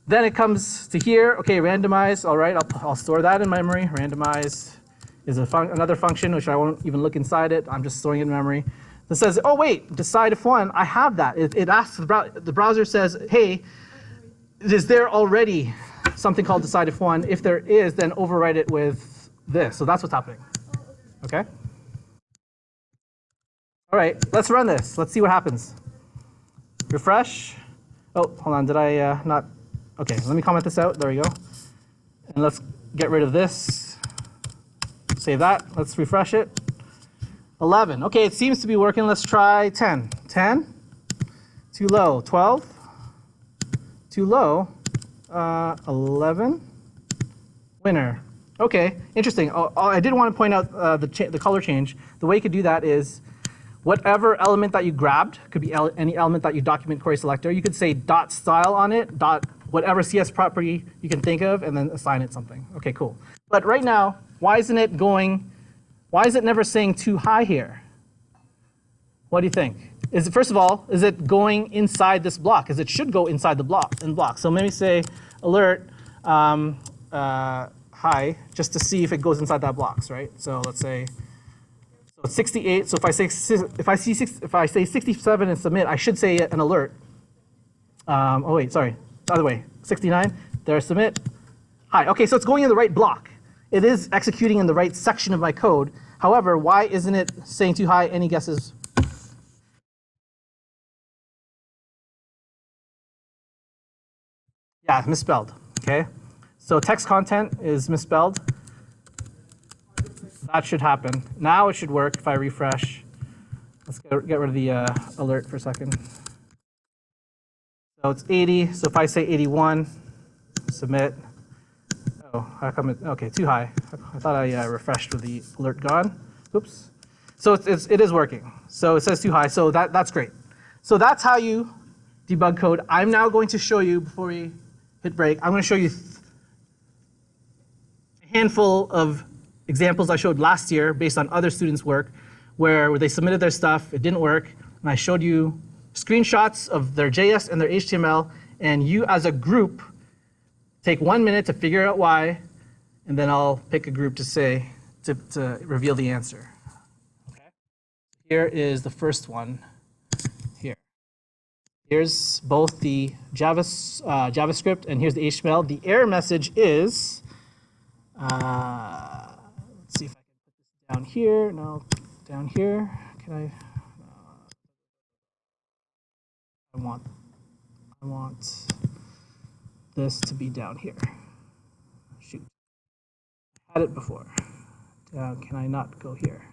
Then it comes to here, okay, randomize, all right, I'll store that in memory, randomize is another function, which I won't even look inside it. I'm just storing it in memory. That says, oh wait, decide if one, I have that. It asks, the browser says, hey, is there already something called decide if one? If there is, then overwrite it with this. So that's what's happening. Okay? All right, let's run this. Let's see what happens. Refresh. Oh, hold on, did I not? Okay, let me comment this out. There we go. And let's get rid of this. Save that. Let's refresh it. 11. Okay, it seems to be working. Let's try 10. 10. Too low. 12. Too low. 11. Winner. Okay, interesting. I did want to point out the color change. The way you could do that is whatever element that you grabbed, could be any element that you document query selector, you could say dot style on it, dot whatever CS property you can think of, and then assign it something. Okay, cool. But right now, why isn't it never saying too high here? What do you think? First of all, is it going inside this block? Because it should go inside the block. So maybe say alert high, just to see if it goes inside that blocks, right? So let's say, so it's 68. So if I say 67 and submit, I should say an alert. Oh wait, sorry, the other way. 69. There, submit. High. Okay, so it's going in the right block. It is executing in the right section of my code. However, why isn't it saying too high? Any guesses? Yeah, misspelled. Okay, so text content is misspelled. That should happen. Now it should work if I refresh. Let's get rid of the alert for a second. So it's 80. So if I say 81, submit. Oh, how come it? Okay, too high. I thought I refreshed with the alert gone. Oops. So it is working. So it says too high. So that's great. So that's how you debug code. I'm now going to show you, before we hit break, I'm going to show you a handful of examples I showed last year based on other students' work, where they submitted their stuff, it didn't work, and I showed you screenshots of their JS and their HTML, and you as a group take 1 minute to figure out why, and then I'll pick a group to reveal the answer. Okay. Here is the first one. Here. Here's both the JavaScript and here's the HTML. The error message is, let's see if I can put this down here. No, down here. Can I? I want this to be down here. Shoot. I had it before. Can I not go here?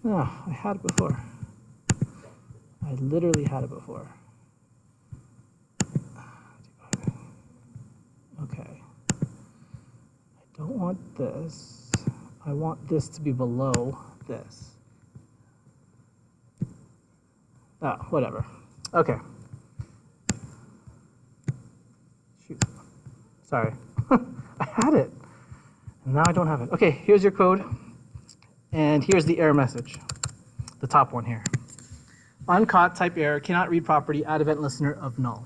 No, I had it before. I literally had it before. Okay. I don't want this. I want this to be below this. Ah, whatever. Okay. Shoot. Sorry. I had it. And now I don't have it. Okay, here's your code. And here's the error message, the top one here. Uncaught type error, cannot read property, add event listener of null.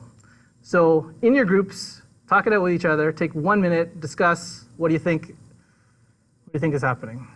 So in your groups, talk it out with each other, take 1 minute, discuss what do you think is happening.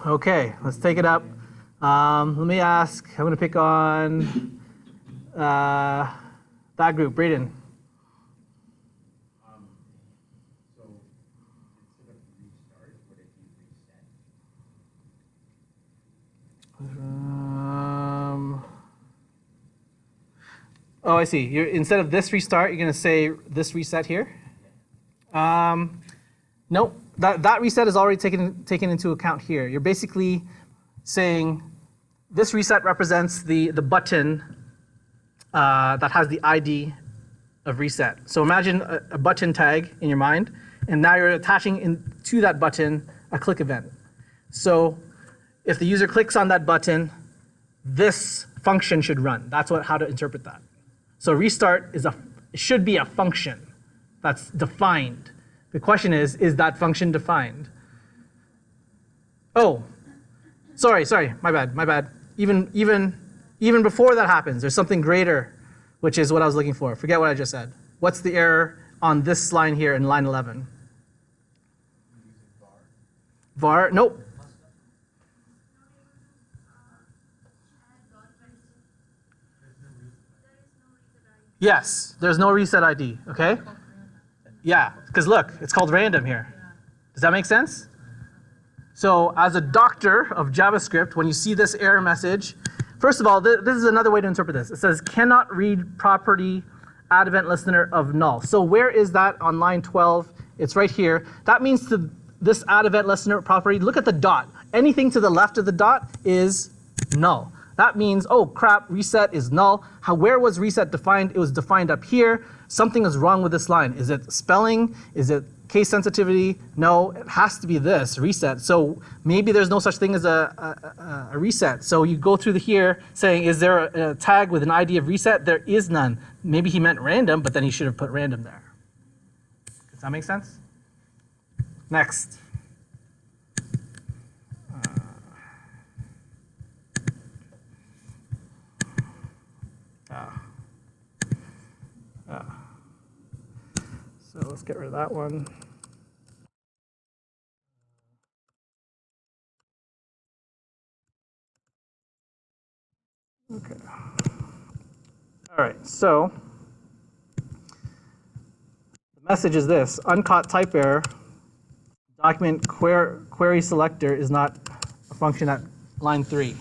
Okay, let's take it up. Let me ask, I'm going to pick on That group, Braden. So instead of restart, would it be reset? Oh, I see. Instead of this restart, you're going to say this reset here. Nope. That reset is already taken into account here. You're basically saying this reset represents the button that has the ID of reset. So imagine a button tag in your mind, and now you're attaching to that button a click event. So if the user clicks on that button, this function should run. That's how to interpret that. So restart should be a function that's defined. The question is that function defined? Oh, sorry, my bad. Even before that happens, there's something greater, which is what I was looking for. Forget what I just said. What's the error on this line here in line 11? Var? Nope. Yes, there's no reset ID, okay? Yeah, because look, it's called random here. Does that make sense? So as a doctor of JavaScript, when you see this error message, first of all, this is another way to interpret this. It says cannot read property add event listener of null. So where is that on line 12? It's right here. That means to this add event listener property, look at the dot. Anything to the left of the dot is null. That means, oh crap, reset is null. Where was reset defined? It was defined up here. Something is wrong with this line. Is it spelling? Is it case sensitivity? No, it has to be this, reset. So maybe there's no such thing as a reset. So you go through here saying, is there a tag with an ID of reset? There is none. Maybe he meant random, but then he should have put random there. Does that make sense? Next. So let's get rid of that one. Okay. All right, so the message is this: uncaught type error. Document query selector is not a function at line 3.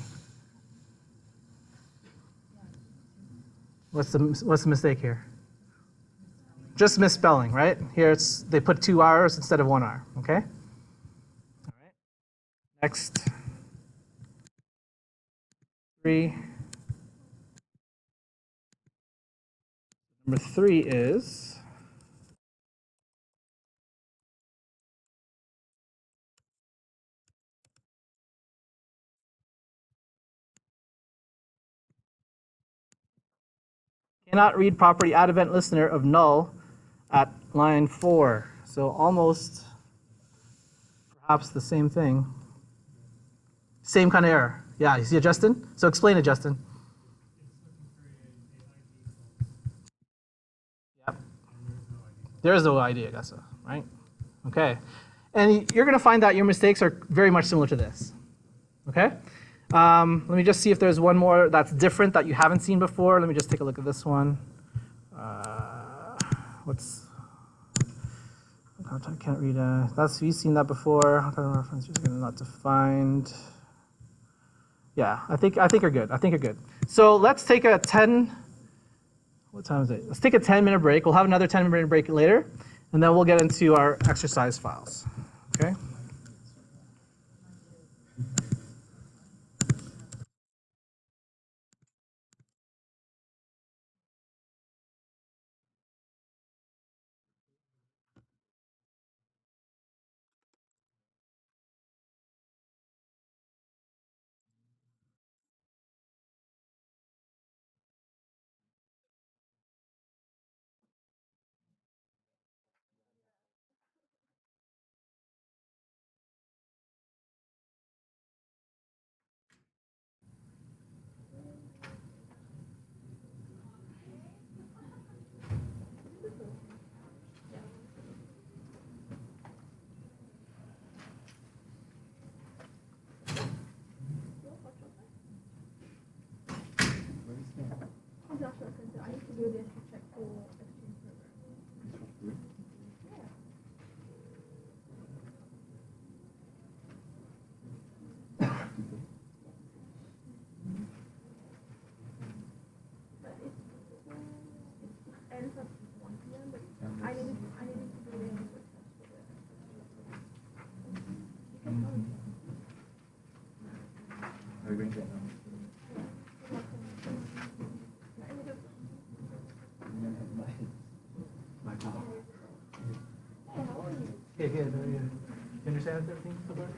What's the mistake here? Just misspelling, right? Here they put 2 R's instead of 1 R. Okay. All right. Next. 3. Number 3 is cannot read property add event listener of null at line 4. So almost perhaps the same thing. Same kind of error. Yeah, you see it, Justin? So explain it, Justin. Yep. There is no ID, I guess so, right? Okay. And you're going to find that your mistakes are very much similar to this. Okay? Let me just see if there's one more that's different that you haven't seen before. Let me just take a look at this one. I can't read. You've seen that before. Reference is not defined. Yeah, I think you're good. I think you're good. So let's take a 10. What time is it? Let's take a 10-minute break. We'll have another 10-minute break later, and then we'll get into our exercise files. Okay. Yeah, good. You understand everything so far?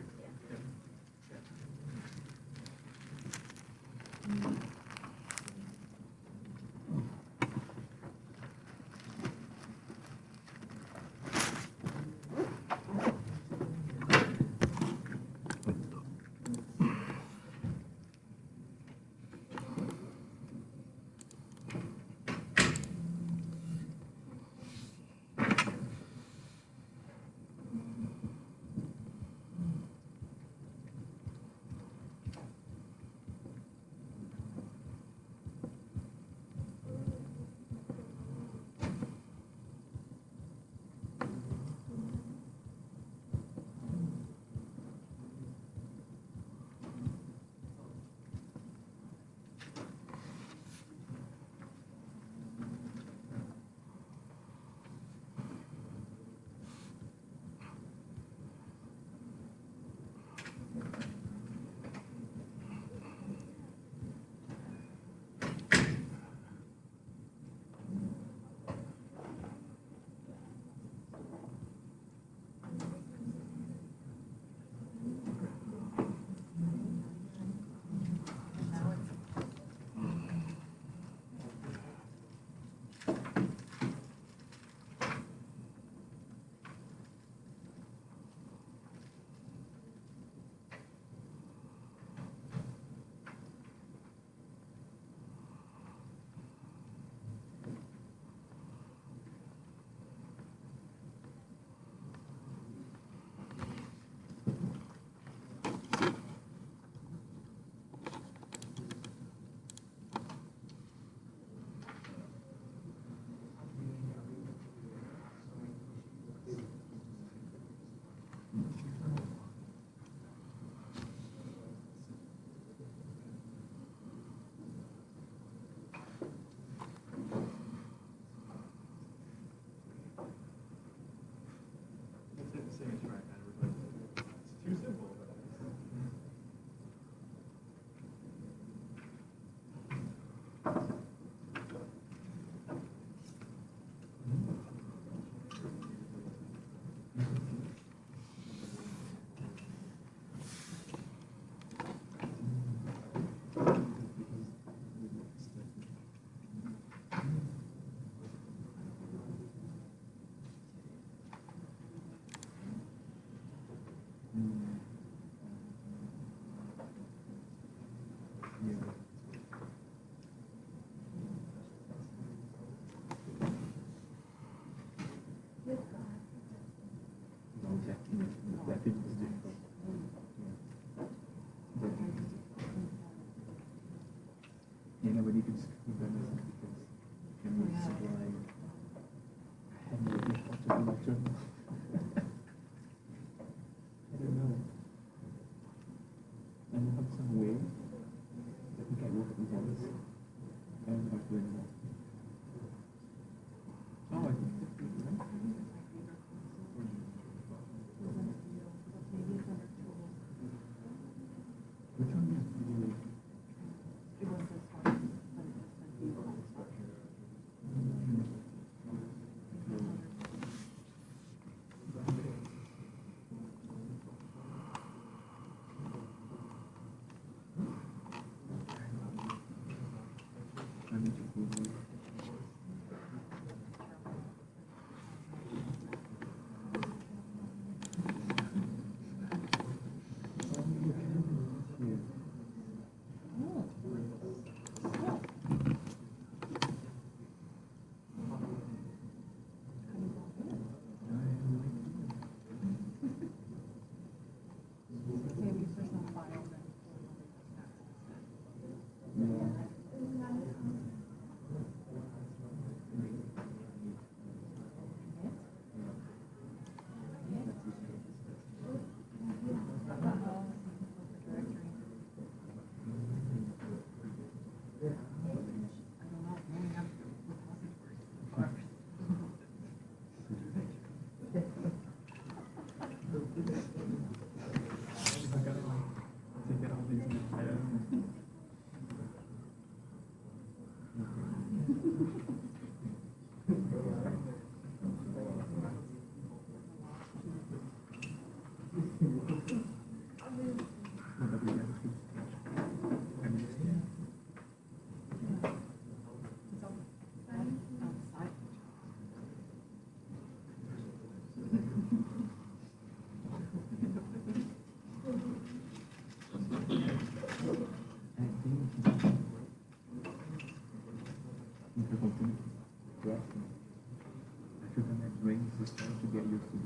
get used to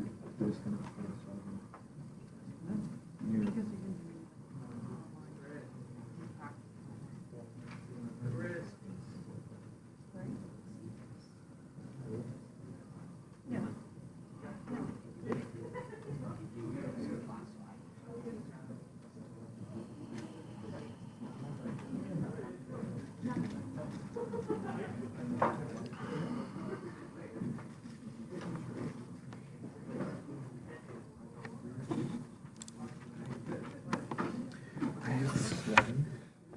those kind of things.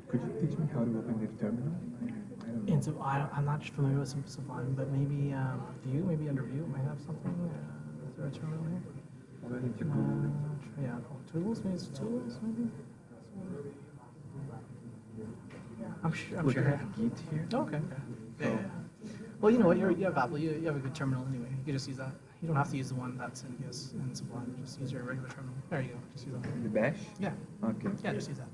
Could you teach me how to open the terminal? I don't know. And so I'm not familiar with Sublime, but maybe View, maybe under View, it might have something. Is there a terminal here? Why don't you Google it? Yeah, tools, maybe it's tools, maybe. I'm sure. Look, I have Git here. Oh, okay. Yeah. Well, you know what? You have Apple. You have a good terminal anyway. You can just use that. You don't have to use the one that's in Sublime. Just use your regular terminal. There you go. Just use that. The bash? Yeah. Okay. Yeah, just use that.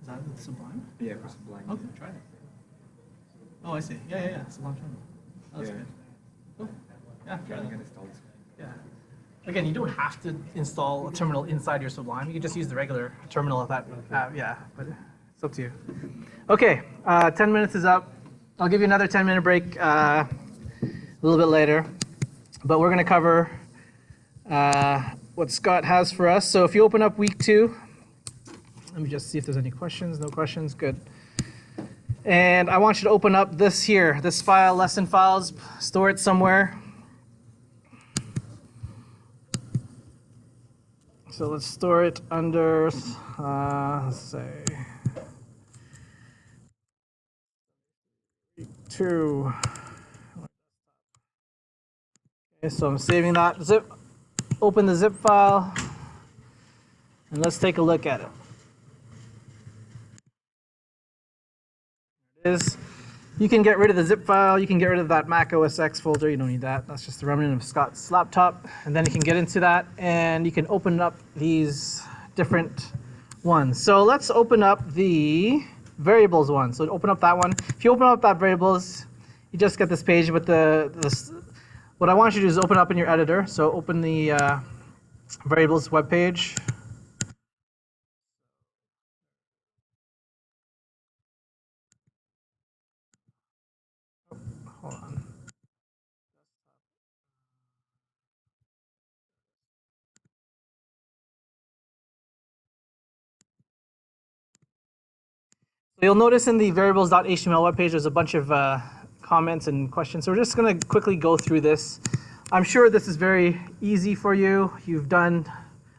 Is that with Sublime? Yeah, for Sublime. Okay, try it. Oh, I see. Yeah. Sublime terminal. Oh, that's Yeah. good. Cool. Yeah, try I'm that. gonna install this. Yeah. Again, you don't have to install a terminal inside your Sublime. You can just use the regular terminal of that. Yeah, but it's up to you. Okay, 10 minutes is up. I'll give you another 10-minute break a little bit later. But we're going to cover what Scott has for us. So if you open up week 2, let me just see if there's any questions. No questions. Good. And I want you to open up this here, this file, lesson files, store it somewhere. So let's store it under, let's say, 2. Okay, so I'm saving that zip. Open the zip file, and let's take a look at it. There it is. You can get rid of the zip file. You can get rid of that Mac OS X folder. You don't need that. That's just the remnant of Scott's laptop. And then you can get into that, and you can open up these different ones. So let's open up the variables one. So open up that one. If you open up that variables, you just get this page. But what I want you to do is open up in your editor. So open the variables web page. Hold on. So you'll notice in the variables.html webpage, there's a bunch of comments and questions. So we're just going to quickly go through this. I'm sure this is very easy for you. You've done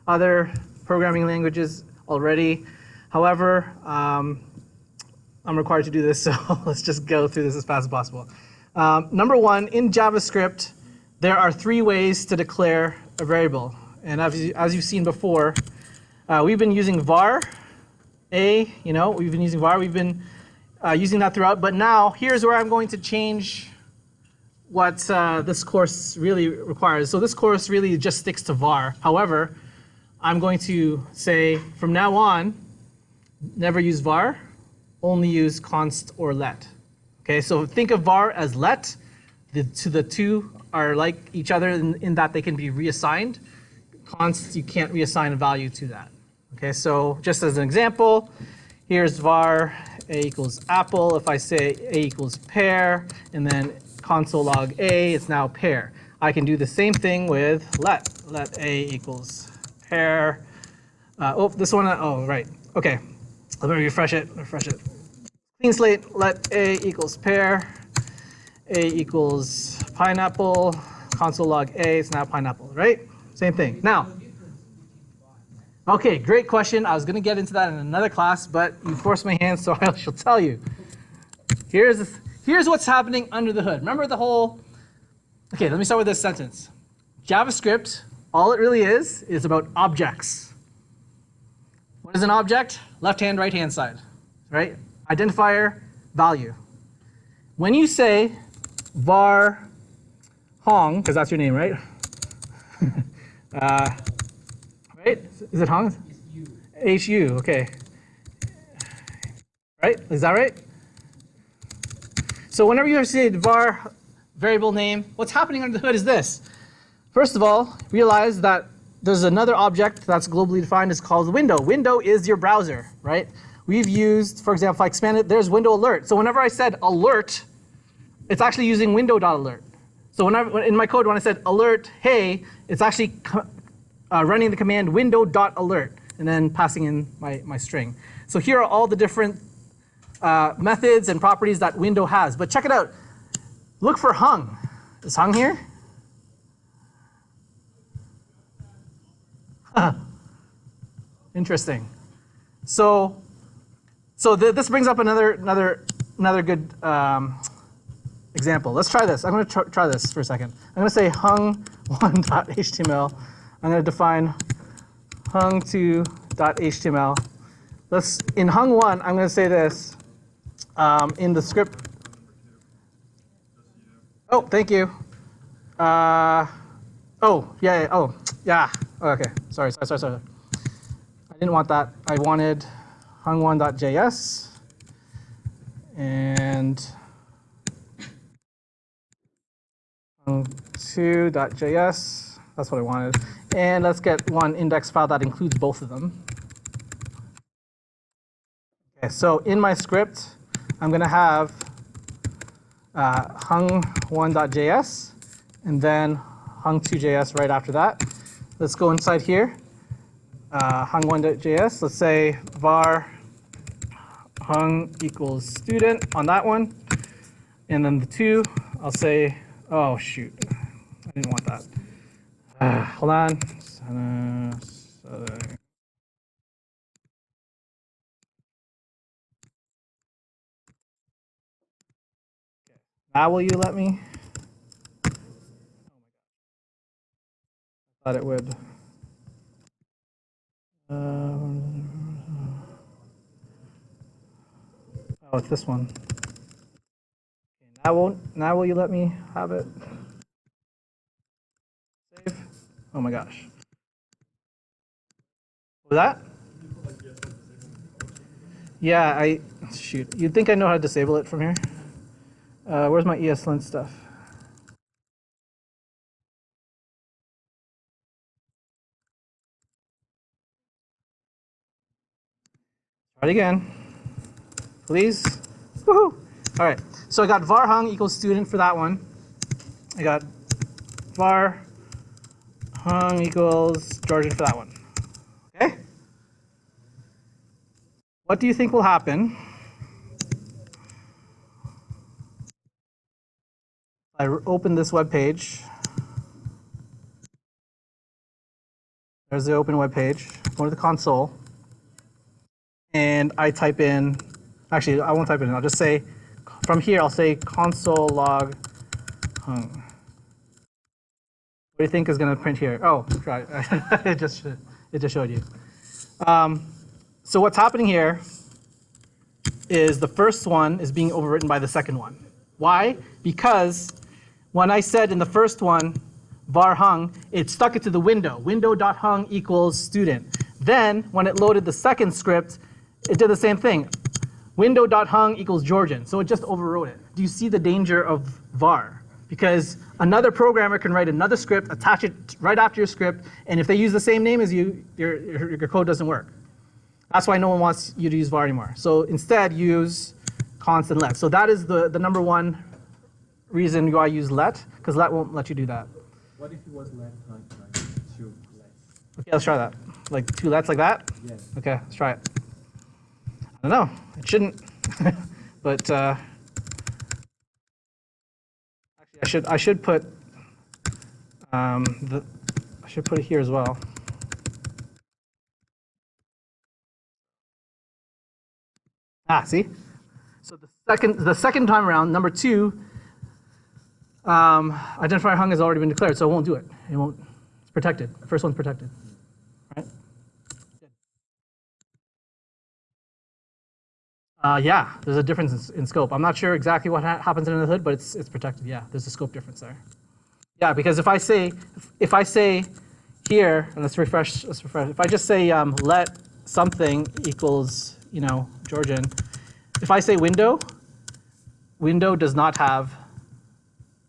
other programming languages already. However, I'm required to do this, so let's just go through this as fast as possible. Number one, in JavaScript, there are 3 ways to declare a variable. And as you've seen before, we've been using var, we've been using var, we've been using that throughout. But now, here's where I'm going to change what this course really requires. So this course really just sticks to var. However, I'm going to say, from now on, never use var, only use const or let. Okay, so think of var as let. The two are like each other in that they can be reassigned. Const, you can't reassign a value to that. Okay, so just as an example, here's var a equals apple. If I say a equals pear, and then console log a, it's now pear. I can do the same thing with let. Let a equals pear. This one, right. Okay, let me refresh it. Clean slate, let a equals pear, a equals pineapple, console log a, it's now pineapple, right? Same thing. Now, okay, great question. I was going to get into that in another class, but you forced my hand, so I shall tell you. Here's what's happening under the hood. Remember the whole, okay, let me start with this sentence. JavaScript, all it really is about objects. What is an object? Left hand, right hand side, right? Identifier, value. When you say var Hong, because that's your name, right? Right? Is it Hong? HU, okay. Right? Is that right? So whenever you say var variable name, what's happening under the hood is this. First of all, realize that there's another object that's globally defined. It's called window. Window is your browser, right? We've used, for example, if I expand it, there's window alert. So whenever I said alert, it's actually using window.alert. So whenever in my code, when I said alert, hey, it's actually running the command window.alert and then passing in my string. So here are all the different methods and properties that window has. But check it out. Look for hung. Is hung here? Interesting. So this brings up another good example. Let's try this. I'm going to try this for a second. I'm going to say hung1.html. I'm going to define hung2.html. In hung1, I'm going to say this in the script. Oh, thank you. Yeah. Okay. Sorry. I didn't want that. I wanted hung1.js and hung2.js. That's what I wanted. And let's get one index file that includes both of them. Okay, so in my script, I'm going to have hung1.js and then hung2.js right after that. Let's go inside here. Hung1.js. Let's say var hung equals student on that one. And then the 2, I'll say, oh, shoot. I didn't want that. Hold on. Now will you let me? I thought it would. Oh, it's this one. Okay, now will you let me have it? Save. Oh my gosh. Was that? Yeah, shoot. You'd think I know how to disable it from here. Where's my ESLint stuff? Try it again. Please. Woohoo! All right. So I got var hung equals student for that one. I got var hung equals Georgian for that one. Okay? What do you think will happen if I open this web page? There's the open web page. Go to the console. And I type in Actually, I won't type it in. I'll just say, from here, I'll say console log hung. What do you think is going to print here? Oh, right. it just showed you. So what's happening here is the first one is being overwritten by the second one. Why? Because when I said in the first one, var hung, it stuck it to the window. Window.hung equals student. Then when it loaded the second script, it did the same thing. Window.hung equals Georgian. So it just overwrote it. Do you see the danger of var? Because another programmer can write another script, attach it right after your script, and if they use the same name as you, your code doesn't work. That's why no one wants you to use var anymore. So instead, use const and let. So that is the number one reason why I use let, because let won't let you do that. What if it was let like 2 lets? Okay, let's try that. Like 2 lets like that? Yes. Okay, let's try it. I don't know. It shouldn't. But actually, I should put I should put it here as well. Ah, see? So the second time around, number 2, identifier hung has already been declared, so it won't do it. It won't. It's protected. The first one's protected. Right? Yeah, there's a difference in scope. I'm not sure exactly what happens under the hood, but it's protected. Yeah, there's a scope difference there. Yeah, because if I say here, and let's refresh. If I just say let something equals, Georgian. If I say window does not have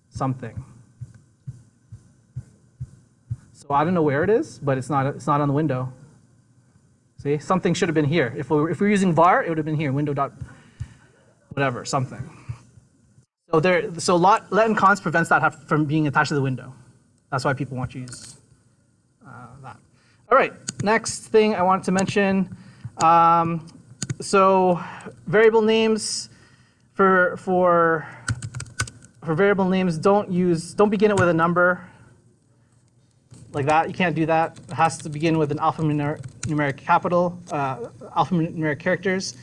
something. So I don't know where it is, but it's not on the window. See, something should have been here. If we're using var, it would have been here, window dot whatever, something. So let and const prevents that from being attached to the window. That's why people want to use that. All right, next thing I wanted to mention. So variable names for variable names, don't begin it with a number like that. You can't do that. It has to begin with an alphanumeric capital, alphanumeric characters.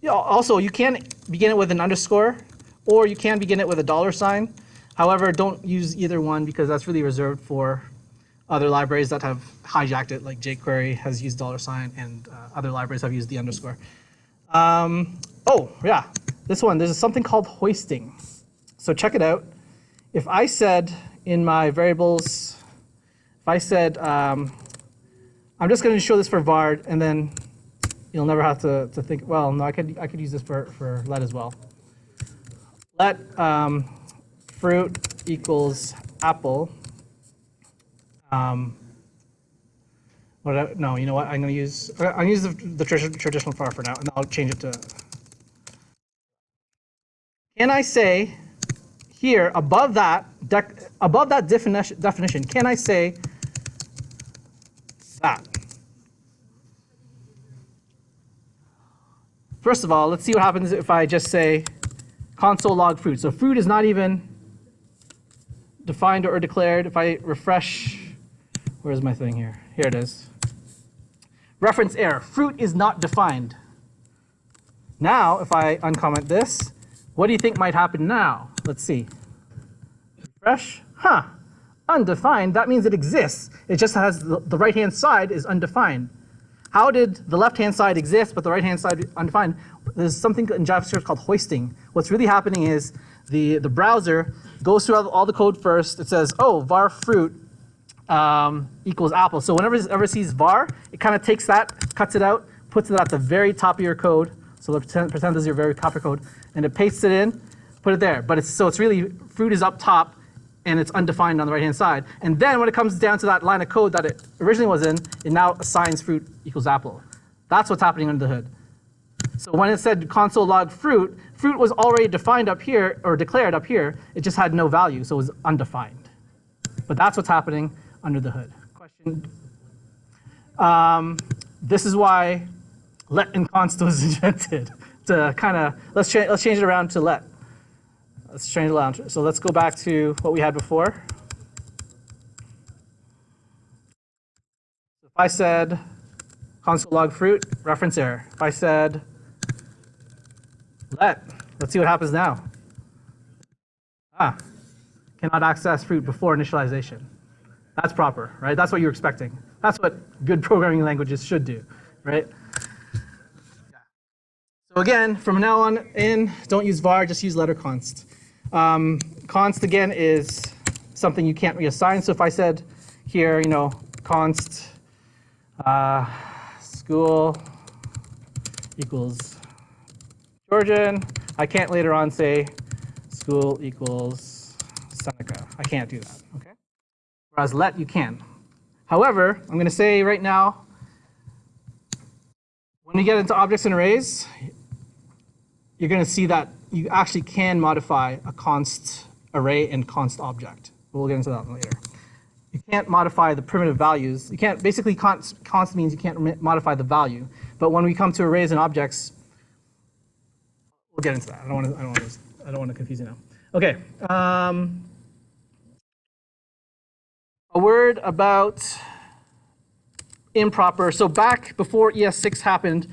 Also, you can begin it with an underscore, or you can begin it with a $sign. However, don't use either one because that's really reserved for other libraries that have hijacked it, like jQuery has used $sign, and other libraries have used the underscore. Oh, yeah, this one, there's something called hoisting. So check it out. If I said in my variables, if I said, I'm just going to show this for var, and then you'll never have to think, well, no, I could use this for let as well. Let fruit equals apple. No, you know what? I'm going to use the traditional var for now, and I'll change it to. Can I say here above that definition? Can I say that? First of all, let's see what happens if I just say console log fruit. So fruit is not even defined or declared. If I refresh, where's my thing here? Here it is. Reference error. Fruit is not defined. Now, if I uncomment this, what do you think might happen now? Let's see. Refresh. Huh. Undefined. That means it exists. It just has the right-hand side is undefined. How did the left-hand side exist, but the right-hand side undefined? There's something in JavaScript called hoisting. What's really happening is the browser goes through all the code first. It says, oh, var fruit equals apple. So whenever it ever sees var, it kind of takes that, cuts it out, puts it at the very top of your code. So pretend this is your very top of your code, and it pastes it in, put it there. But it's really fruit is up top, and it's undefined on the right-hand side. And then when it comes down to that line of code that it originally was in, it now assigns fruit equals apple. That's what's happening under the hood. So when it said console log fruit, fruit was already defined up here, or declared up here. It just had no value, so it was undefined. But that's what's happening under the hood. Question. This is why let and const was invented. To kind of, let's change it around to let. Let's change it around. So let's go back to what we had before. If I said console log fruit, reference error. If I said let's see what happens now. Cannot access fruit before initialization. That's proper, right? That's what you're expecting. That's what good programming languages should do, right? So again, from now on in, don't use var, just use letter const. Const again is something you can't reassign. So if I said here, const school equals Georgian, I can't later on say school equals Seneca. I can't do that, okay? Whereas let you can. However, I'm going to say right now, when you get into objects and arrays, you're going to see that you actually can modify a const array and const object. We'll get into that later. You can't modify the primitive values. You can't, basically const means you can't modify the value. But when we come to arrays and objects, we'll get into that. I don't want to confuse you now. Okay. A word about improper. So back before ES6 happened,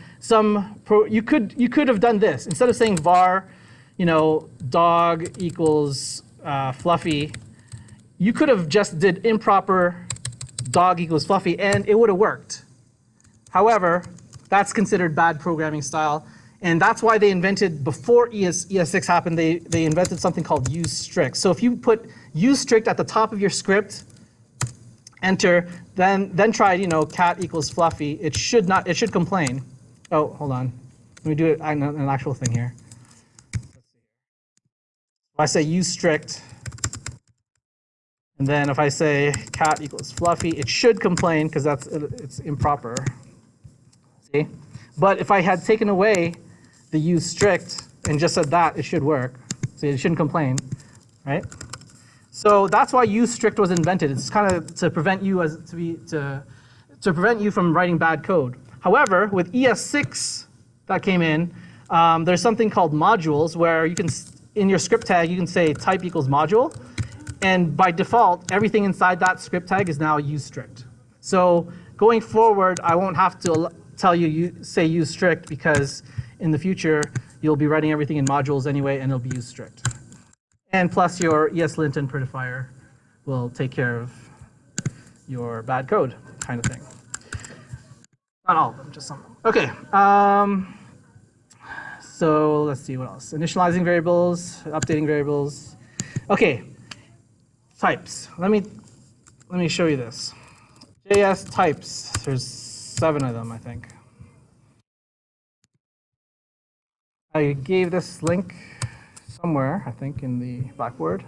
you could have done this instead of saying var, dog equals Fluffy. You could have just did improper dog equals Fluffy, and it would have worked. However, that's considered bad programming style, and that's why they invented, before ES6 happened, they invented something called use strict. So if you put use strict at the top of your script, enter, then try, cat equals Fluffy, it should complain. Oh, hold on. Let me do an actual thing here. If I say use strict, and then if I say cat equals Fluffy, it should complain because it's improper. See? But if I had taken away the use strict and just said that, it should work. See, it shouldn't complain, right? So that's why use strict was invented. It's kind of to prevent you to prevent you from writing bad code. However, with ES6 that came in, there's something called modules where you can, in your script tag, you can say type equals module. And by default, everything inside that script tag is now use strict. So going forward, I won't have to tell you say use strict, because in the future, you'll be writing everything in modules anyway, and it'll be use strict. And plus, your ESLint and prettifier will take care of your bad code kind of thing. Not all of them, just some of them. OK. So let's see what else. Initializing variables, updating variables. OK. Types. Let me show you this. JS types. There's 7 of them, I think. I gave this link somewhere, I think, in the Blackboard.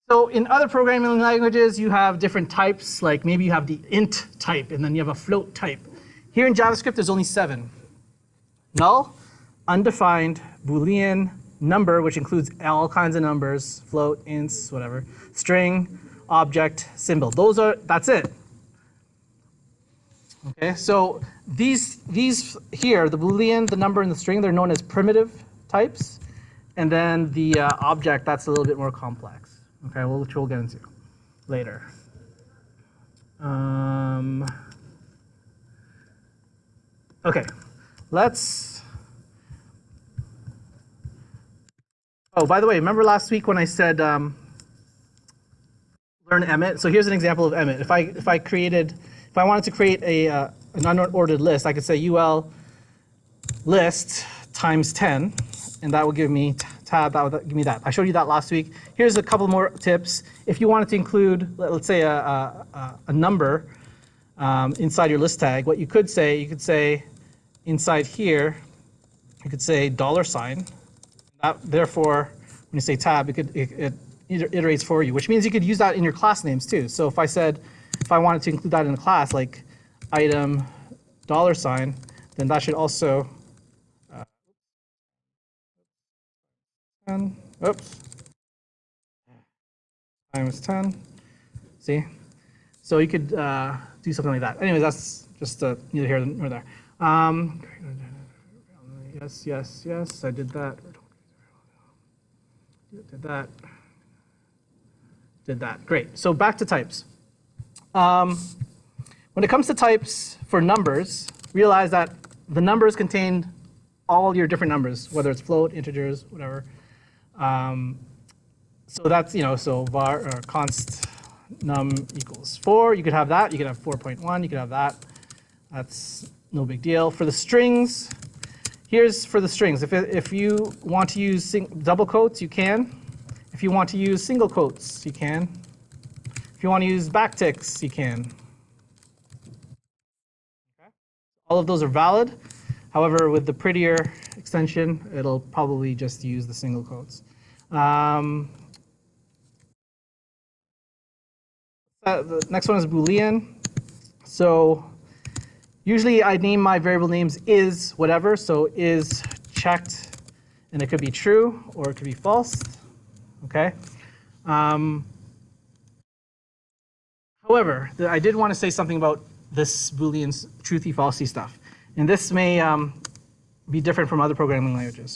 So in other programming languages, you have different types. Like maybe you have the int type, and then you have a float type. Here in JavaScript, there's only 7. Null, undefined, Boolean, number, which includes all kinds of numbers, float, ints, whatever, string, object, symbol. That's it. Okay, so these here, the Boolean, the number, and the string, they're known as primitive types. And then the object, that's a little bit more complex. Okay, which we'll get into later. Okay, let's. Oh, by the way, remember last week when I said learn Emmet? So here's an example of Emmet. If I wanted to create an unordered list, I could say ul list times 10, and that would give me tab. That would give me that. I showed you that last week. Here's a couple more tips. If you wanted to include, let's say, a number inside your list tag, what you could say inside here, you could say $. Therefore, when you say tab, it iterates for you, which means you could use that in your class names too. So if I wanted to include that in a class, like item $, then that should also, times 10, see? So you could do something like that. Anyways, that's just neither here nor there. Yes, I did that. Did that. Great. So back to types. When it comes to types for numbers, realize that the numbers contain all your different numbers, whether it's float, integers, whatever. So that's, so var or const num equals 4. You could have that. You could have 4.1. You could have that. That's no big deal. For the strings, here's for the strings. If you want to use double quotes, you can. If you want to use single quotes, you can. If you want to use backticks, you can. Okay. All of those are valid. However, with the prettier extension, it'll probably just use the single quotes. The next one is Boolean. So usually I name my variable names is whatever. So is checked, and it could be true or it could be false. Okay. However, I did want to say something about this Boolean's truthy falsy stuff. And this may be different from other programming languages.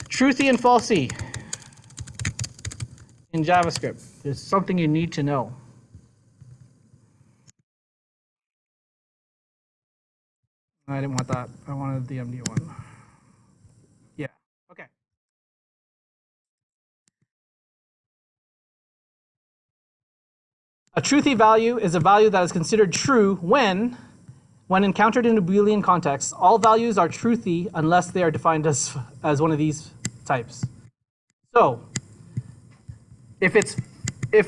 Truthy and falsy in JavaScript. There's something you need to know. I didn't want that. I wanted the MD one. Yeah. Okay. A truthy value is a value that is considered true when encountered in a Boolean context. All values are truthy unless they are defined as one of these types. So if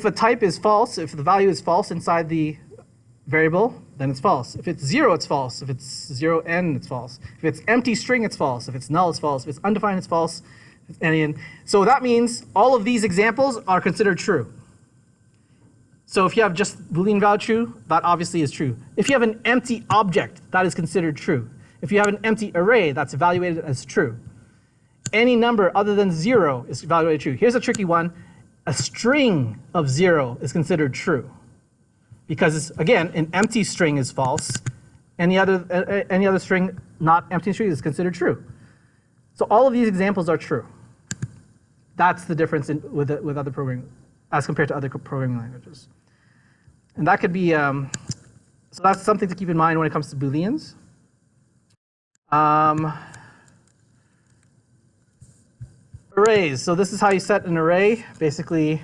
a type is false, if the value is false inside the variable, then it's false. If it's 0, it's false. If it's 0n, it's false. If it's empty string, it's false. If it's null, it's false. If it's undefined, it's false. If it's any. So that means all of these examples are considered true. So if you have just Boolean value true, that obviously is true. If you have an empty object, that is considered true. If you have an empty array, that's evaluated as true. Any number other than 0 is evaluated true. Here's a tricky one. A string of 0 is considered true. Because, again, an empty string is false. Any other string not empty string is considered true. So all of these examples are true. That's the difference with other programming, as compared to other programming languages. And that could be, so that's something to keep in mind when it comes to Booleans. Arrays. So this is how you set an array. Basically,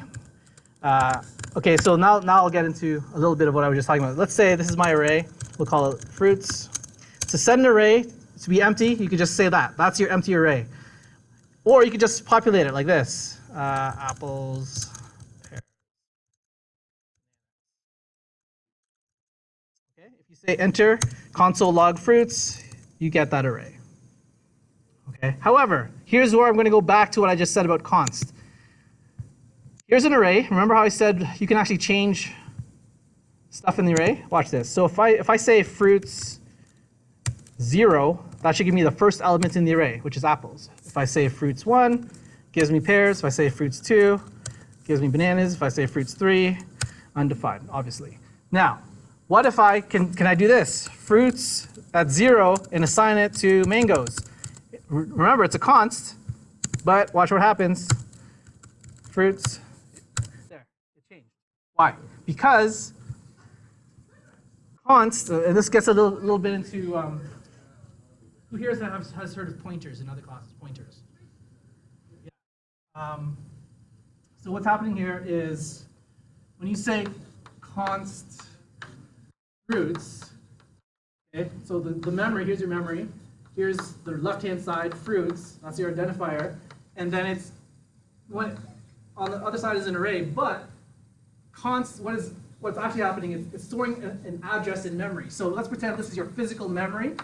okay, so now I'll get into a little bit of what I was just talking about. Let's say this is my array. We'll call it fruits. To set an array to be empty, you could just say that. That's your empty array. Or you could just populate it like this. Apples, pears. Okay, if you say enter console log fruits, you get that array. Okay. However, here's where I'm going to go back to what I just said about const. Here's an array. Remember how I said you can actually change stuff in the array? Watch this. So if I say fruits 0, that should give me the first element in the array, which is apples. If I say fruits 1, gives me pears. If I say fruits 2, gives me bananas. If I say fruits 3, undefined, obviously. Now, what if can I do this? Fruits at 0 and assign it to mangoes. Remember, it's a const, but watch what happens. Fruits, there, it changed. Why? Because const, and this gets a little bit into, who here has heard of pointers in other classes, pointers? Yeah. So what's happening here is when you say const fruits, okay, so the memory, here's your memory. Here's the left-hand side, fruits, that's your identifier. And then it's, on the other side is an array, but const, what's actually happening is it's storing an address in memory. So let's pretend this is your physical memory,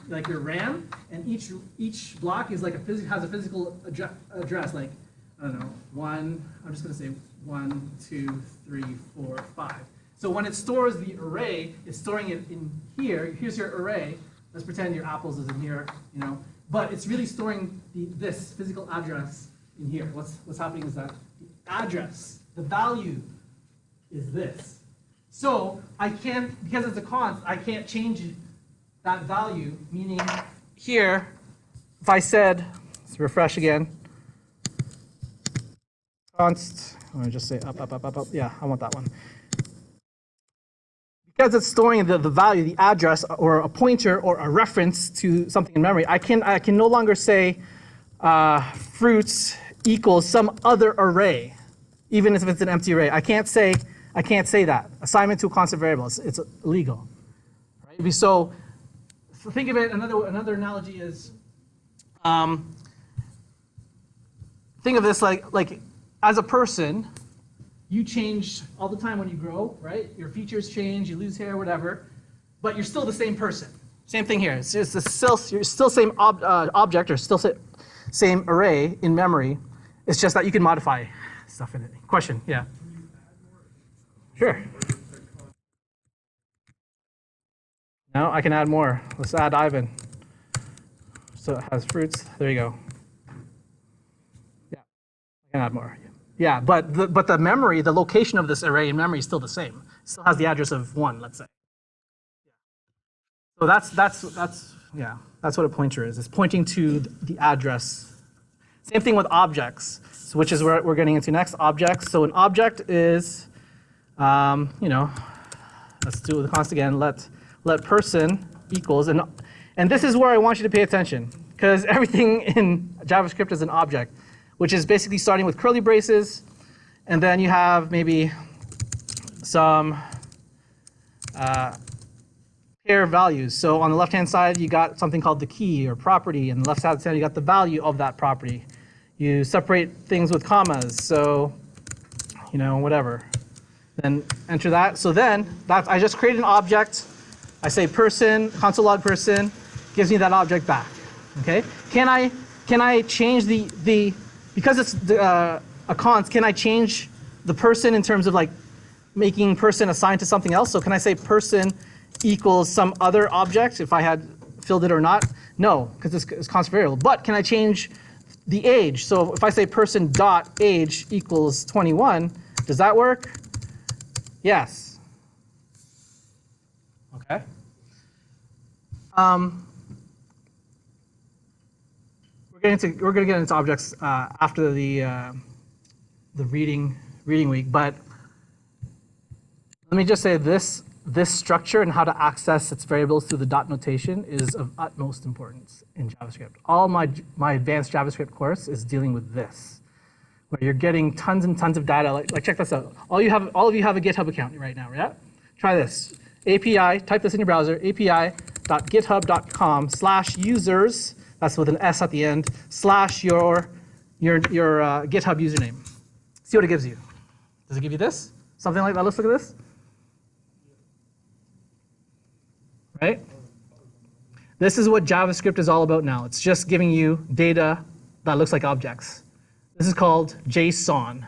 like your RAM, and each block is like has a physical address, like, I don't know, I'm just going to say 1, 2, 3, 4, 5. So when it stores the array, it's storing it in here. Here's your array. Let's pretend your apples is in here, but it's really storing this physical address in here. What's happening is that the address, the value, is this. So I can't, because it's a const, I can't change that value. Meaning, here, if I said, let's refresh again, const. I'm gonna just say up. Yeah, I want that one. because it's storing the value, the address, or a pointer, or a reference to something in memory, I can no longer say fruits equals some other array, even if it's an empty array. I can't say that. Assignment to a constant variable, it's illegal. Right? So think of it, another analogy is, think of this like as a person, you change all the time when you grow, right? Your features change, you lose hair, whatever, but you're still the same person. Same thing here. It's just you're still same object, or still same array in memory. It's just that you can modify stuff in it. Question? Yeah. Sure. No, I can add more. Let's add Ivan. So it has fruits. There you go. Yeah, I can add more. Yeah, but the memory, the location of this array in memory is still the same. It still has the address of 1, let's say. So that's what a pointer is. It's pointing to the address. Same thing with objects, which is where we're getting into next. Objects. So an object is, let's do the const again. Let person equals, and this is where I want you to pay attention, because everything in JavaScript is an object, which is basically starting with curly braces, and then you have maybe some pair values. So on the left-hand side, you got something called the key or property, and the left-hand side, you got the value of that property. You separate things with commas, so whatever. Then enter that. So then I just create an object. I say person, console log person, gives me that object back. Okay? Can I change the because it's a const, can I change the person in terms of like making person assigned to something else? So can I say person equals some other object if I had filled it or not? No, because it's constant variable. But can I change the age? So if I say person dot age equals 21, does that work? Yes. Okay. We're going to get into objects after the reading week, but let me just say this structure and how to access its variables through the dot notation is of utmost importance in JavaScript. All my advanced JavaScript course is dealing with this, where you're getting tons and tons of data. Like check this out. All of you have a GitHub account right now, yeah? Try this. API, type this in your browser, api.github.com/users, that's with an S at the end, / your GitHub username. See what it gives you. Does it give you this? Something like that. Let's look at this. Right? This is what JavaScript is all about now. It's just giving you data that looks like objects. This is called JSON.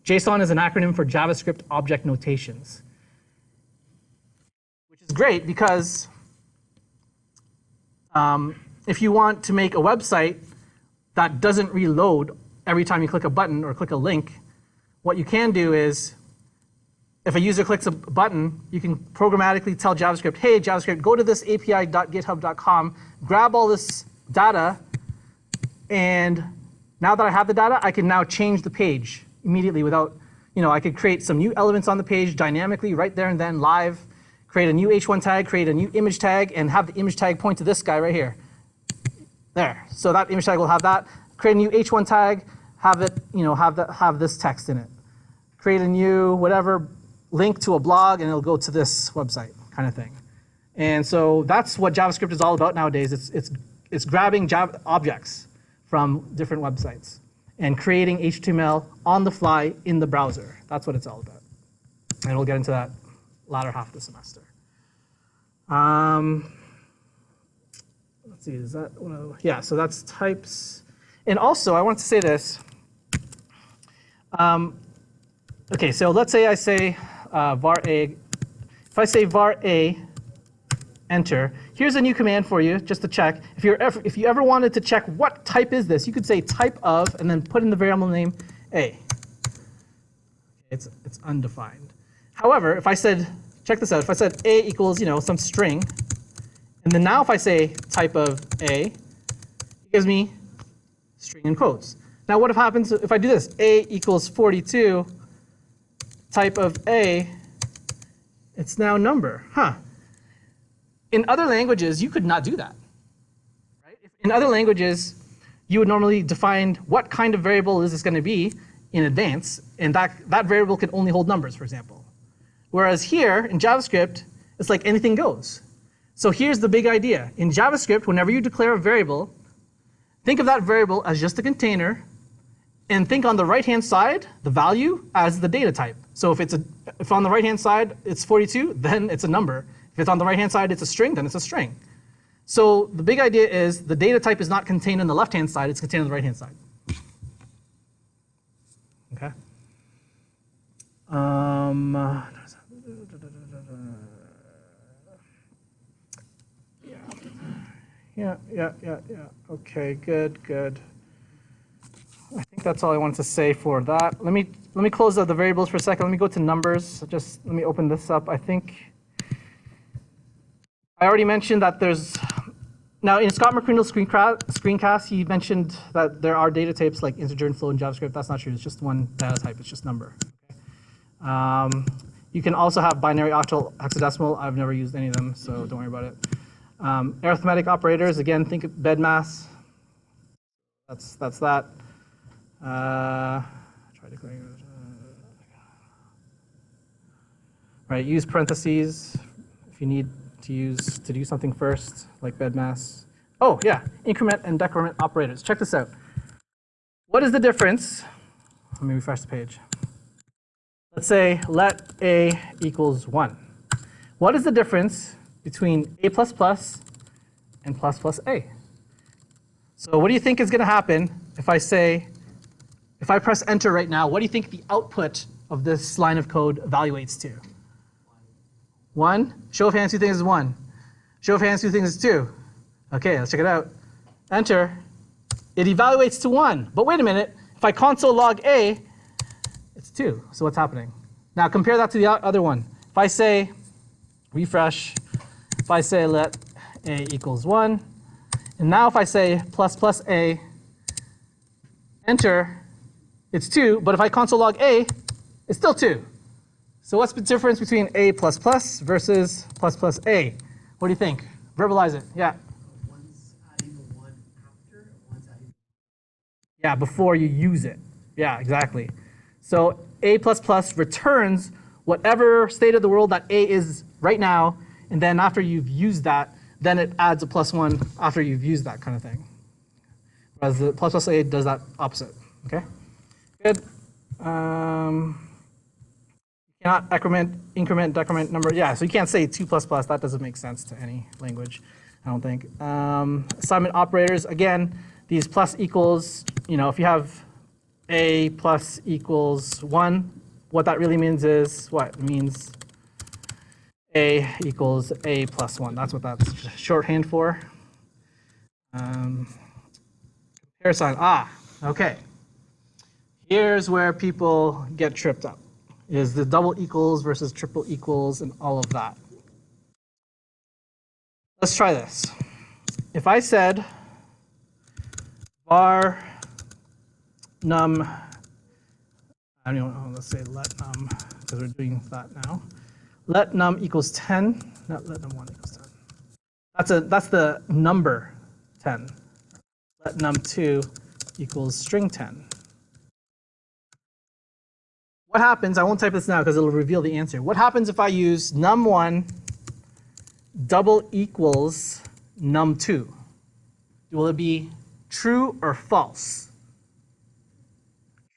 JSON is an acronym for JavaScript Object Notations, which is great because if you want to make a website that doesn't reload every time you click a button or click a link, what you can do is, if a user clicks a button, you can programmatically tell JavaScript, hey, JavaScript, go to this api.github.com, grab all this data, and now that I have the data, I can now change the page immediately without, I could create some new elements on the page dynamically right there and then live, create a new h1 tag, create a new image tag, and have the image tag point to this guy right here. There. So that image tag will have that. Create a new h1 tag, have it, have this text in it. Create a new whatever link to a blog, and it'll go to this website, kind of thing. And so that's what JavaScript is all about nowadays. It's grabbing objects from different websites and creating HTML on the fly in the browser. That's what it's all about. And we'll get into that latter half of the semester. Let's see, is that one of the, yeah, so that's types. And also, I want to say this. Okay, so let's say I say var a. If I say var a, enter. Here's a new command for you, just to check. If you ever wanted to check what type is this, you could say type of, and then put in the variable name a. It's undefined. However, if I said, check this out. If I said a equals, some string, and then now if I say type of a, it gives me string in quotes. Now what happens if I do this? A equals 42, type of a It's now number. Huh. In other languages, you could not do that. Right? In other languages, you would normally define what kind of variable is this going to be in advance, and that variable can only hold numbers, for example. Whereas here, in JavaScript, it's like anything goes. So here's the big idea. In JavaScript, whenever you declare a variable, think of that variable as just a container, and think on the right-hand side, the value as the data type. So if on the right-hand side it's 42, then it's a number. If it's on the right-hand side, it's a string, then it's a string. So the big idea is the data type is not contained on the left-hand side, it's contained on the right-hand side. Okay. Yeah. Okay, good. I think that's all I wanted to say for that. Let me close out the variables for a second. Let me go to numbers. Just let me open this up. I think I already mentioned that there's now in Scott McCrindle's screencast, he mentioned that there are data types like integer and float in JavaScript. That's not true. It's just one data type. It's just number. Okay? You can also have binary, octal, hexadecimal. I've never used any of them, so don't worry about it. Arithmetic operators, again, think of bed mass. That's that. Try declaring. Right, use parentheses if you need to do something first, like bed mass. Oh yeah, increment and decrement operators. Check this out. What is the difference? Let me refresh the page. Let's say let a equals 1. What is the difference between a++ and ++a? So what do you think is going to happen if I press enter right now? What do you think the output of this line of code evaluates to? 1? Show of hands who thinks it's 1. Show of hands who thinks it's 2. Okay, let's check it out. Enter. It evaluates to 1. But wait a minute. If I console log a, it's 2. So what's happening? Now compare that to the other one. If I say refresh, if I say let a equals 1, and now if I say ++a, enter, it's 2. But if I console log a, it's still 2. So what's the difference between a++ versus ++a? What do you think? Verbalize it. Yeah. One's adding the 1 after, one's adding. Yeah, before you use it. Yeah, exactly. So a++ returns whatever state of the world that a is right now, and then after you've used that, then it adds a +1 after you've used that kind of thing. Whereas the ++a does that opposite. Okay? Good. You cannot increment, decrement number. Yeah, so you can't say 2++. That doesn't make sense to any language, I don't think. Assignment operators, again, these plus equals, if you have a plus equals 1, what that really means is what? It means a equals a plus 1. That's what that's shorthand for. Compare sign. Okay. Here's where people get tripped up, is the double equals versus triple equals and all of that. Let's try this. If I said var num, I don't know, let's say let num, because we're doing that now. Let num equals 10, not let num1 equals 10. That's the number 10. Let num2 equals string 10. What happens, I won't type this now because it'll reveal the answer. What happens if I use num1 double equals num2? Will it be true or false?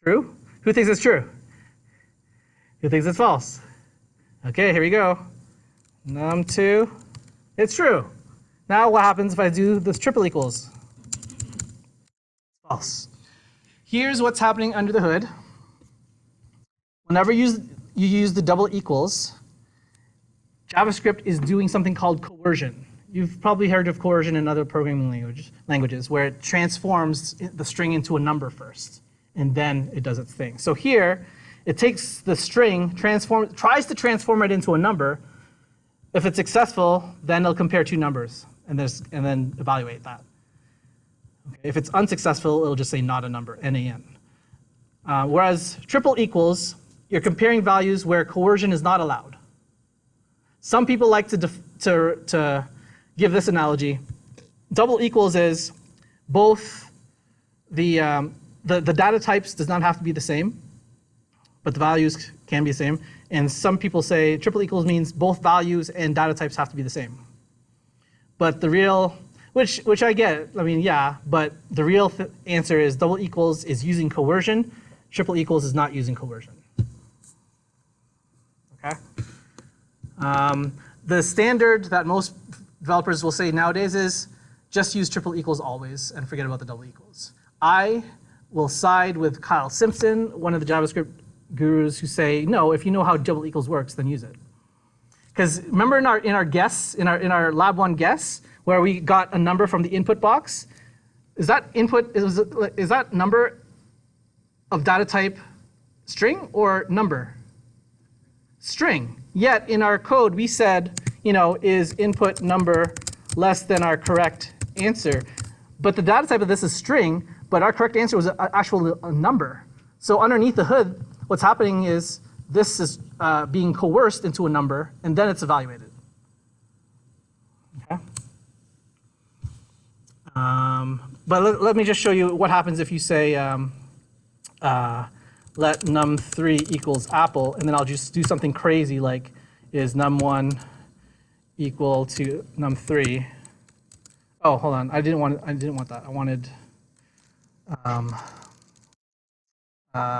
True? Who thinks it's true? Who thinks it's false? Okay, here we go. Num2, it's true. Now what happens if I do this triple equals? False. Here's what's happening under the hood. Whenever you use the double equals, JavaScript is doing something called coercion. You've probably heard of coercion in other programming languages where it transforms the string into a number first, and then it does its thing. So here, it takes the string, tries to transform it into a number. If it's successful, then it'll compare two numbers and then evaluate that. Okay. If it's unsuccessful, it'll just say not a number, NaN. Whereas triple equals, you're comparing values where coercion is not allowed. Some people like to give this analogy. Double equals is both the data types does not have to be the same, but the values can be the same. And some people say triple equals means both values and data types have to be the same. But the real, which I get, I mean, yeah, but the real answer is double equals is using coercion, triple equals is not using coercion. Okay? The standard that most developers will say nowadays is just use triple equals always and forget about the double equals. I will side with Kyle Simpson, one of the JavaScript gurus who say, no, if you know how double equals works, then use it. Because remember in our guess, in our lab 1 guess, where we got a number from the input box, is that number of data type string or number? String. Yet in our code we said, is input number less than our correct answer? But the data type of this is string, but our correct answer was actually a number. So underneath the hood, what's happening is this is being coerced into a number, and then it's evaluated. Okay. But let me just show you what happens if you say let num3 equals apple, and then I'll just do something crazy like is num1 equal to num3. Oh, hold on. I didn't want that. I wanted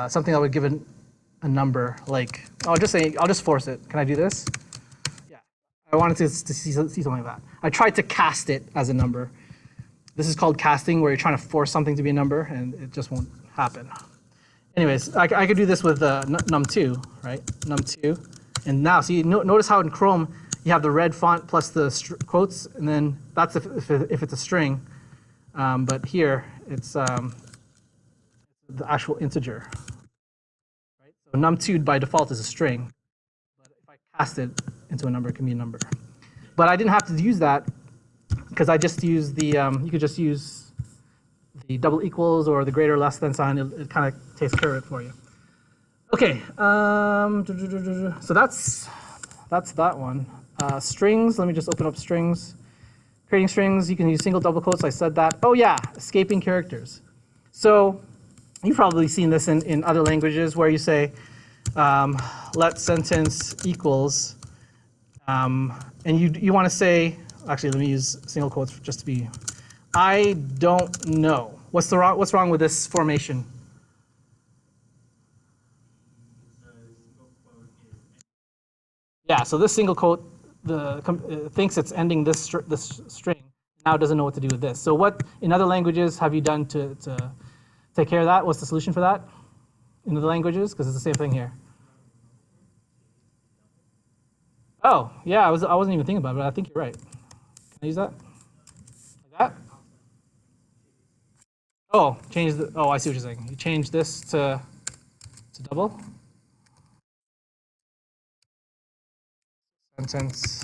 something that would give a number. Like I'll just force it. Can I do this? Yeah. I wanted to see something like that. I tried to cast it as a number. This is called casting, where you're trying to force something to be a number, and it just won't happen. Anyways, I could do this with num2, right? Num2, and now see, notice how in Chrome you have the red font plus the quotes, and then that's if it's a string. But here it's the actual integer. Right? So num2 by default is a string, but if I cast it into a number, it can be a number. But I didn't have to use that because I just used the. You could just use the double equals or the greater or less than sign. It kind of takes care of it for you. Okay. So that's that one. Strings, let me just open up strings. Creating strings, you can use single double quotes, I said that. Oh yeah, escaping characters. So you've probably seen this in other languages where you say, let sentence equals, and you want to say, actually let me use single quotes just to be, I don't know. What's wrong with this formation? Yeah, so this single quote thinks it's ending this string, now it doesn't know what to do with this. So what in other languages have you done to take care of that? What's the solution for that in other languages? Because it's the same thing here. Oh, yeah, I wasn't even thinking about it, but I think you're right. Can I use that? Like that? Oh, I see what you're saying. You change this to double. Sentence.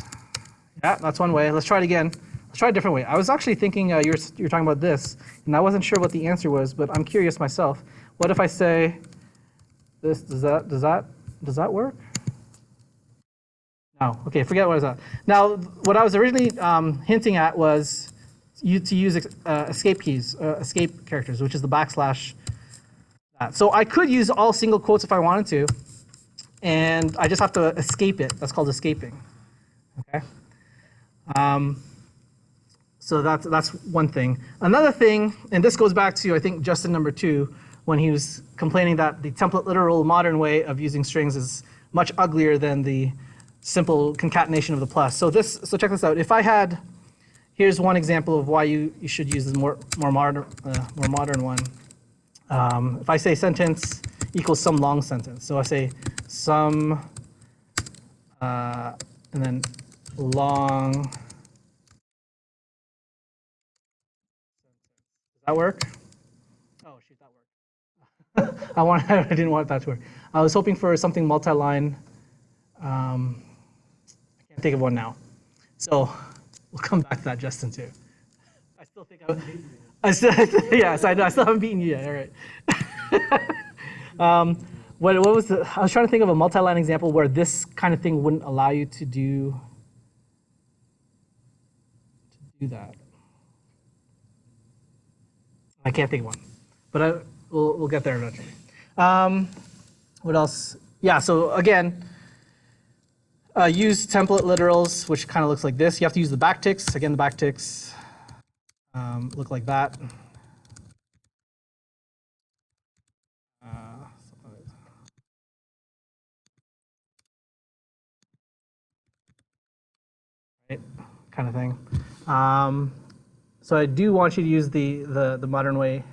Yeah, that's one way. Let's try it again. Let's try a different way. I was actually thinking you were talking about this, and I wasn't sure what the answer was, but I'm curious myself. What if I say this? Does that work? No. Okay, forget what I was at. Now, what I was originally hinting at was to use escape keys, escape characters, which is the backslash. So I could use all single quotes if I wanted to, and I just have to escape it. That's called escaping. Okay. So that's one thing. Another thing, and this goes back to I think Justin number 2, when he was complaining that the template literal modern way of using strings is much uglier than the simple concatenation of the plus. So check this out. If I had, here's one example of why you should use the more modern one. If I say sentence equals some long sentence, so I say some and then long. Does that work? Oh shoot, that worked. I didn't want that to work. I was hoping for something multi-line. I can't think of one now. So we'll come back to that, Justin, too. I still think yes, I know. I still haven't beaten you yet. All right. what was the? I was trying to think of a multi-line example where this kind of thing wouldn't allow you to do that. I can't think of one, but we'll get there eventually. What else? Yeah. So again, use template literals, which kind of looks like this. You have to use the backticks. Again, the backticks look like that. Right, kind of thing. So I do want you to use the modern way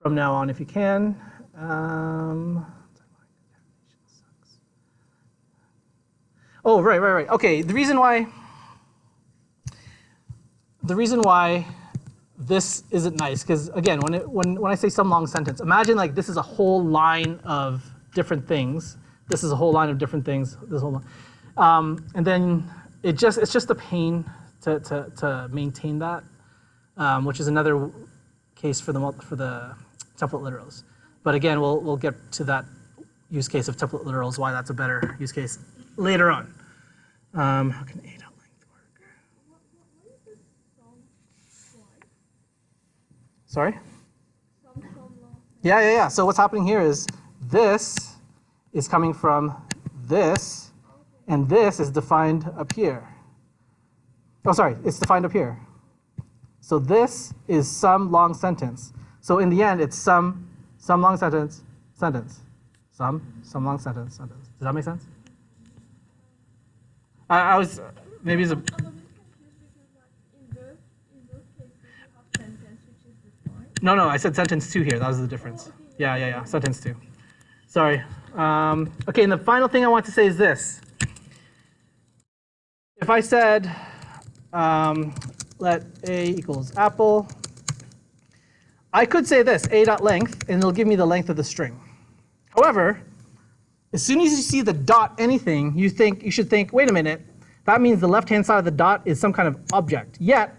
from now on if you can. Oh, right. Okay, the reason why this isn't nice, because again, when I say some long sentence, imagine like this is a whole line of different things. This is a whole line of different things. This whole line. And then it's just a pain to maintain that, which is another case for the template literals. But again, we'll get to that use case of template literals, why that's a better use case later on. How can a.length work? Sorry? Yeah. So what's happening here is this is coming from this, and this is defined up here. Oh, sorry, it's defined up here. So this is some long sentence. So in the end, it's some long sentence, some long sentence. Does that make sense? I was maybe it's a. I'm a bit confused because like in those cases you have sentence which is defined. No, I said sentence 2 here. That was the difference. Oh, okay. Yeah. Sentence 2. Sorry. Okay, and the final thing I want to say is this. If I said let a equals apple, I could say this, a.length, and it'll give me the length of the string. However, as soon as you see the dot anything, you should think, wait a minute, that means the left-hand side of the dot is some kind of object. Yet,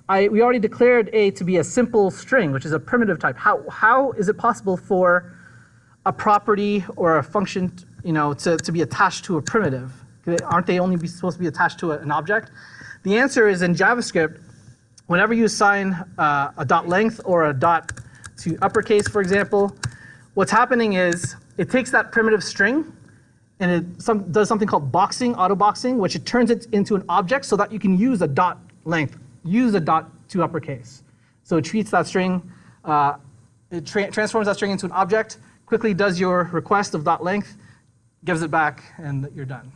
we already declared a to be a simple string, which is a primitive type. How is it possible for a property or a function, to be attached to a primitive? Aren't they only supposed to be attached to an object? The answer is in JavaScript, whenever you assign a dot length or a dot to uppercase, for example, what's happening is it takes that primitive string and it does something called boxing, auto boxing, which it turns it into an object so that you can use a dot length, use a dot to uppercase. So it treats that string, it transforms that string into an object, quickly does your request of dot length, gives it back, and you're done.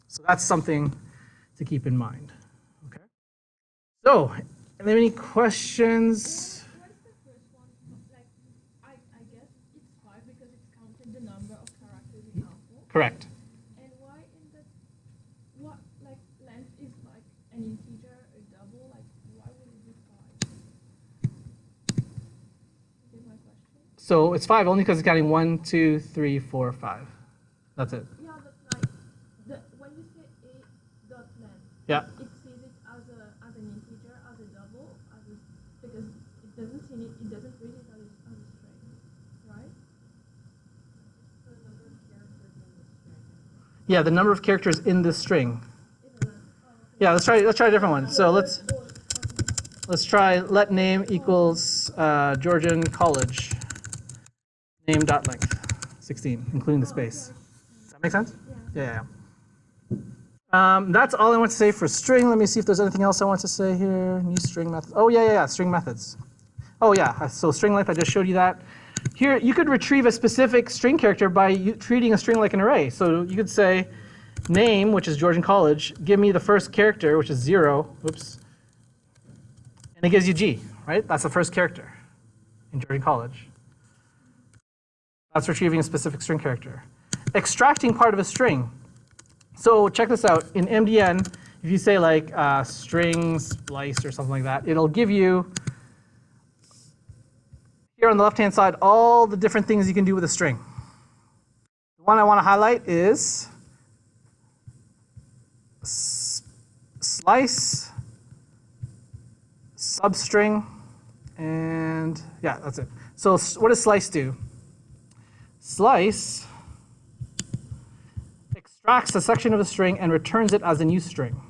So that's something to keep in mind. Okay. So, are there any questions? What is the first one? Like, I guess it's 5 because it's counting the number of characters in alpha. Correct. And why in the length is like an integer, a double? Like, why would it be 5? Is my question? So it's 5 only because it's counting 1, 2, 3, 4, 5. That's it. Yeah, but like when you say a dot length, Yeah. it sees it as an integer, as a double, because it doesn't see it. It doesn't read it as a string, right? So the number of characters in the string. Yeah, the number of characters in this string. Is a Yeah, let's try a different one. So let's try let name equals Georgian College. Name dot length 16, including the space. Does that make sense? Yeah. That's all I want to say for string. Let me see if there's anything else I want to say here. New string methods. Oh, yeah, string methods. Oh, yeah, so string length, I just showed you that. Here, you could retrieve a specific string character by treating a string like an array. So you could say name, which is Georgian College, give me the first character, which is 0. Whoops. And it gives you G, right? That's the first character in Georgian College. That's retrieving a specific string character. Extracting part of a string. So check this out. In MDN, if you say like string splice or something like that, it'll give you, here on the left-hand side, all the different things you can do with a string. The one I want to highlight is slice, substring, and yeah, that's it. So what does slice do? slice extracts a section of a string and returns it as a new string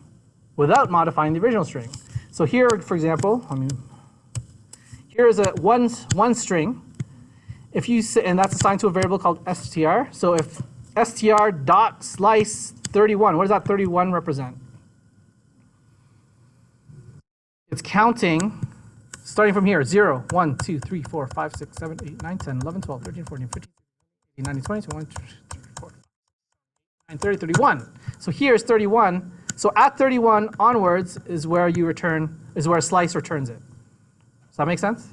without modifying the original string. So here, for example, here is a one string. If you say, and that's assigned to a variable called str. So if str dot slice 31, what does that 31 represent? It's counting, starting from here, 0, 1, 2, 3, 4, 5, 6, 7, 8, 9, 10, 11, 12, 13, 14, 15, 16, 19, 20, 21, 22, 23, 24, 30, 31. So here's 31. So at 31 onwards is where you return, is where slice returns it. Does that make sense?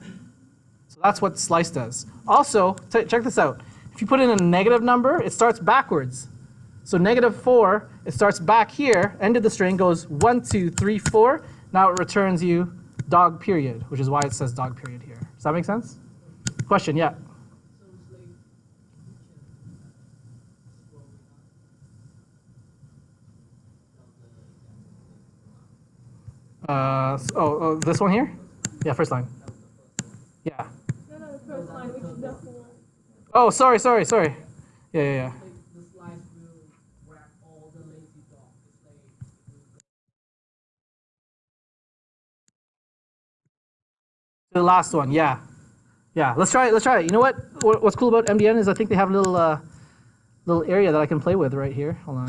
So that's what slice does. Also, check this out. If you put in a negative number, it starts backwards. So -4, it starts back here, end of the string goes 1, 2, 3, 4. Now it returns you dog period, which is why it says dog period here. Does that make sense? Question, yeah. This one here? Yeah, first line. Yeah. No, the first line, which is the whole. Oh, sorry. Yeah. The slice will wrap all the lazy dog. The last one, yeah. Let's try it. You know what? What's cool about MDN is I think they have a little area that I can play with right here. Hold on.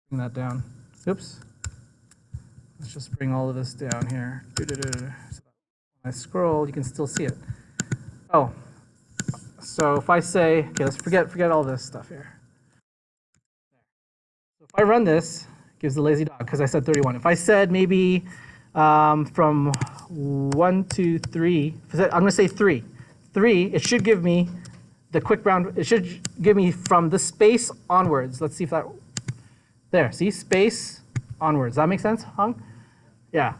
Bring that down. Oops. Let's just bring all of this down here. So when I scroll, you can still see it. Oh. So if I say, okay, let's forget all this stuff here. So if I run this, it gives the lazy dog because I said 31. If I said maybe from 1, 2, 3, I'm going to say 3. 3, it should give me the quick round, it should give me from the space onwards. Let's see if that, there, see, space onwards. Does that make sense, Hung? Yeah.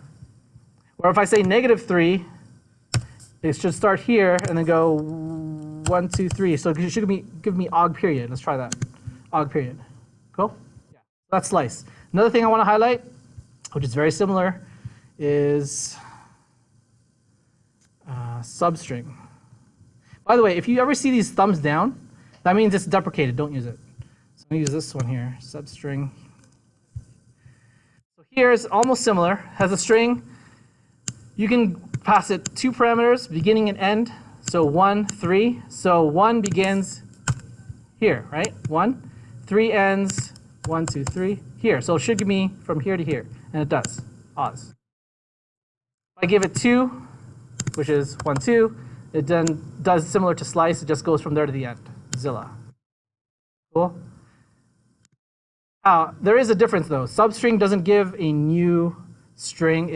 Or if I say -3, it should start here and then go 1, 2, 3. So it should give me og period. Let's try that. Og period. Cool? Yeah. That's slice. Another thing I want to highlight, which is very similar, is substring. By the way, if you ever see these thumbs down, that means it's deprecated. Don't use it. So I'm going to use this one here, substring. So here is almost similar. Has a string. You can pass it 2 parameters, beginning and end. So 1, 3. So 1 begins here, right? 1. 3 ends 1, 2, 3 here. So it should give me from here to here, and it does. Oz. If I give it 2, which is 1, 2, it then does similar to slice. It just goes from there to the end. Zilla. Cool. There is a difference though. Substring doesn't give a new string.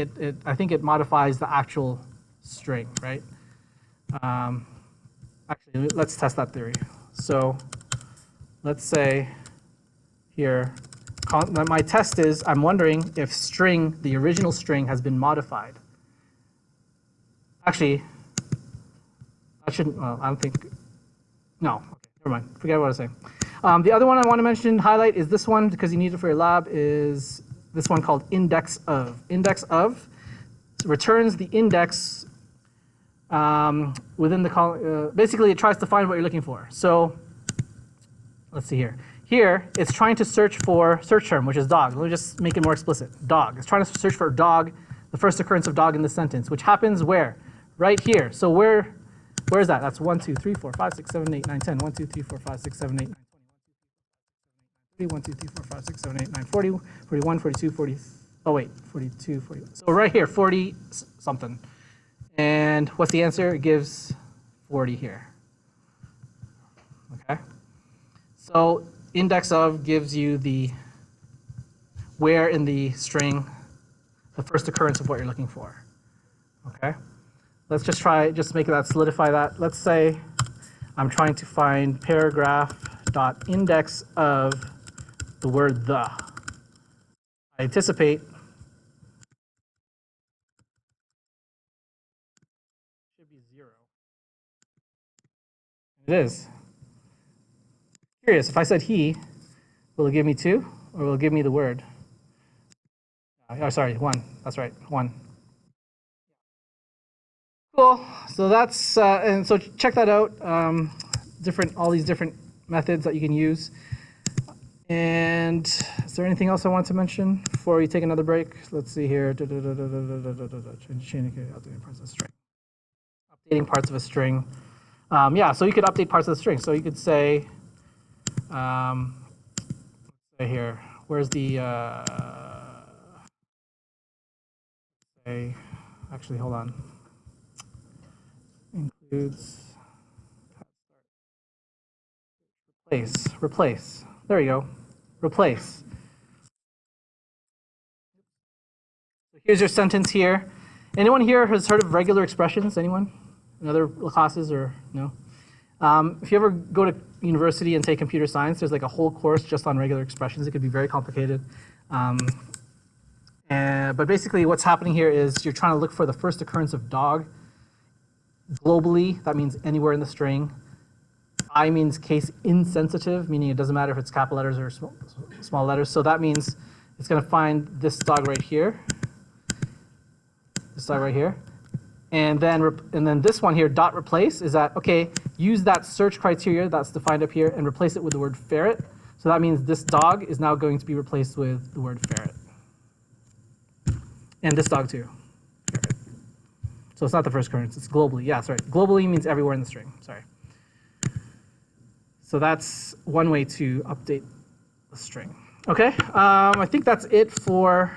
I think it modifies the actual string, right? Actually, let's test that theory. So let's say here, my test is I'm wondering if string, the original string, has been modified. Actually, I shouldn't, well, I don't think, no, okay, never mind, forget what I was saying. The other one I want to mention, highlight, is this one, because you need it for your lab, is this one called index of. Index of returns the index within the column. Basically, it tries to find what you're looking for. So let's see here. Here, it's trying to search for search term, which is dog. Let me just make it more explicit. Dog. It's trying to search for dog, the first occurrence of dog in the sentence, which happens where? Right here. So where is that? That's 1, 2, 3, 4, 5, 6, 7, 8, 9, 10. 1, 2, 3, 4, 5, 6, 7, 8, 9, 20. 1, 2, 3, 4, 5, 6, 7, 8, 9, 40, 41, 42, 40. Oh wait, 42, 41. So right here, 40 something. And what's the answer? It gives 40 here. Okay. So index of gives you the where in the string the first occurrence of what you're looking for. Okay. Let's just try, just make that, solidify that. Let's say I'm trying to find paragraph dot index of the word the. I anticipate should be 0. It is. Curious, if I said he, will it give me 2 or will it give me the word? Oh, sorry, 1. That's right, 1. Cool. So that's and so check that out. all these different methods that you can use. And is there anything else I want to mention before we take another break? Let's see here. Updating parts of a string. Updating parts of a string. Yeah, so you could update parts of the string. So you could say, say here, where's the, say, actually, hold on. Includes, replace. There you go, replace. So here's your sentence here. Anyone here has heard of regular expressions? Anyone? In other classes or no? If you ever go to university and take computer science, there's like a whole course just on regular expressions. It could be very complicated. But basically what's happening here is you're trying to look for the first occurrence of dog. Globally, that means anywhere in the string. I means case insensitive, meaning it doesn't matter if it's capital letters or small letters. So that means it's going to find this dog right here. This dog right here. And then this one here, dot replace, is that, okay, use that search criteria that's defined up here and replace it with the word ferret. So that means this dog is now going to be replaced with the word ferret. And this dog too, ferret. So it's not the first occurrence, it's globally. Yeah, sorry. Globally means everywhere in the string, sorry. So that's one way to update the string. Okay, I think that's it for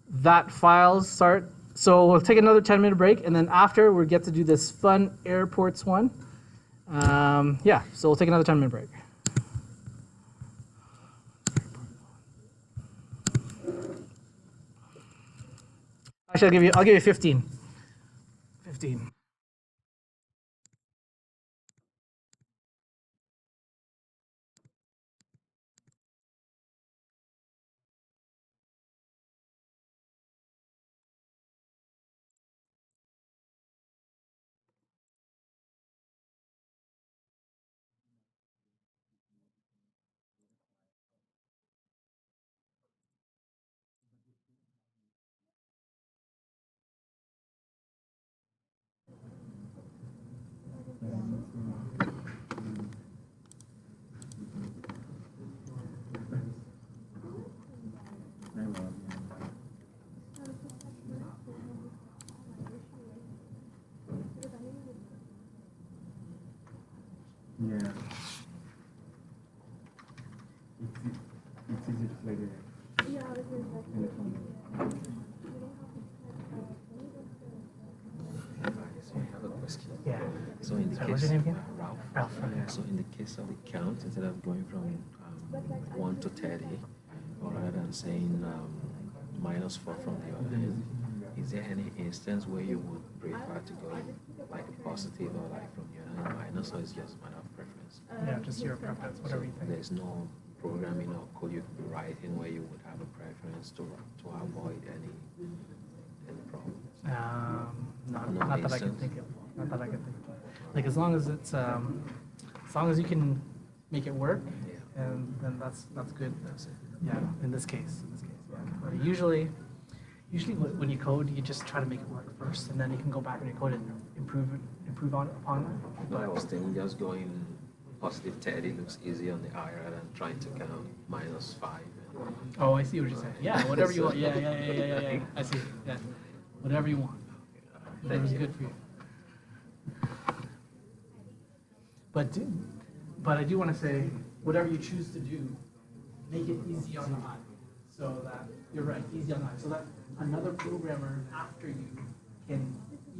that file start. So we'll take another 10-minute break, and then after we'll get to do this fun airports one. Yeah, so we'll take another 10-minute break. Actually, I'll give you 15. 15. Yeah. It's easy to play the So I have a question. Yeah. So in the Sorry, case, what's your name again? Ralph. Ralph. Yeah, so in the case of the count, instead of going from 1 to 30, or rather than saying -4 from the other end, is there any instance where you would prefer to go like positive or like from the other end minus, or it's just a matter of preference? Yeah, just your preference, whatever you think. There's no programming or code you could be writing where you would have a preference to avoid any problems. Not that I can think of. Not that I can think of. Like as long as it's as long as you can make it work, and then that's good. That's it. Yeah, in this case. Yeah. But usually when you code, you just try to make it work first, and then you can go back and you code and improve upon it. No, I was thinking just going positive 30 looks easy on the eye rather than trying to count -5. Oh, I see what you're saying. Yeah, whatever you want. Yeah. I see. Yeah, whatever you want. Whatever's good for you. But I do want to say, whatever you choose to do, make it easy on the eye, so that you're right, easy on the eye, so that another programmer after you can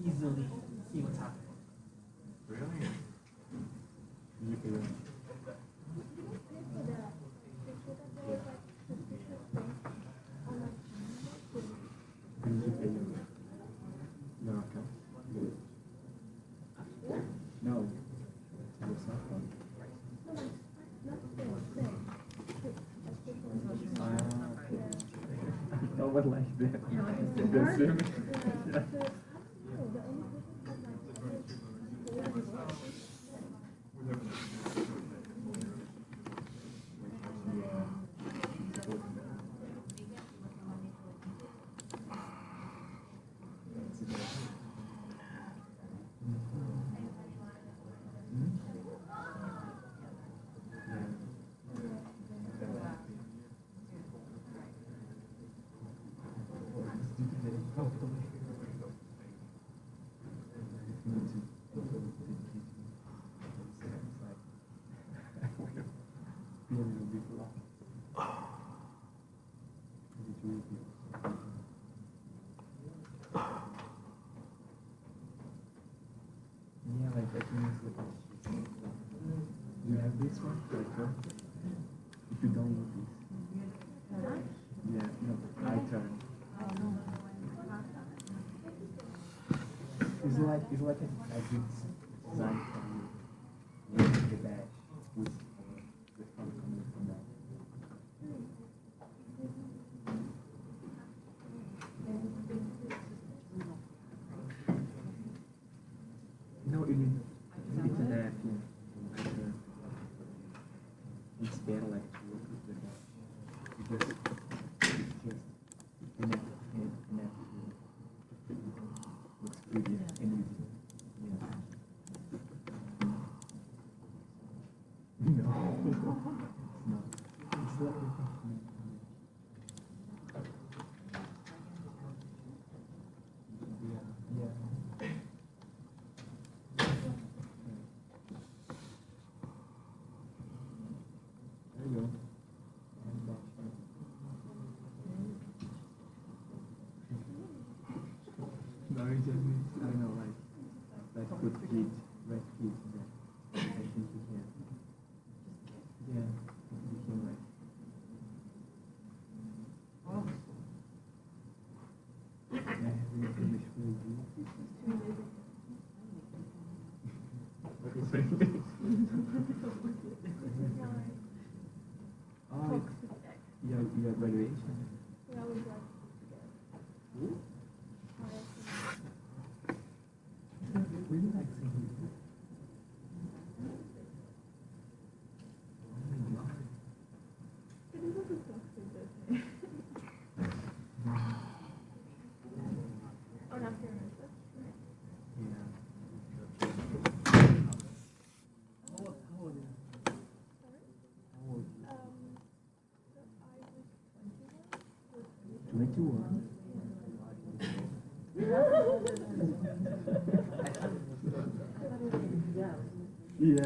easily see what's happening. Really? No. It's not fun. No one like that. That's him. That means you have this one, right? If you don't use this. Yeah, no, I turn. It's like a good design for you. With the dash, with the front coming from that. No, it's an app, yeah. I turn. It's better like to work with the dash. Because it's just an app looks pretty and easy. Yeah. No, it's not. It's like a yeah. There you go. No, it just means, I don't know, like put heat, red heat there. I think you can. Yeah, you can like. Yeah, we finish with you. What is it? Oh, your graduation. Yeah, we got Ooh. Really like singing. Oh my god. it is also toxic, okay? Oh, not here, that's right. Yeah. How old are you? Sorry? How old? So I was 21. Yeah.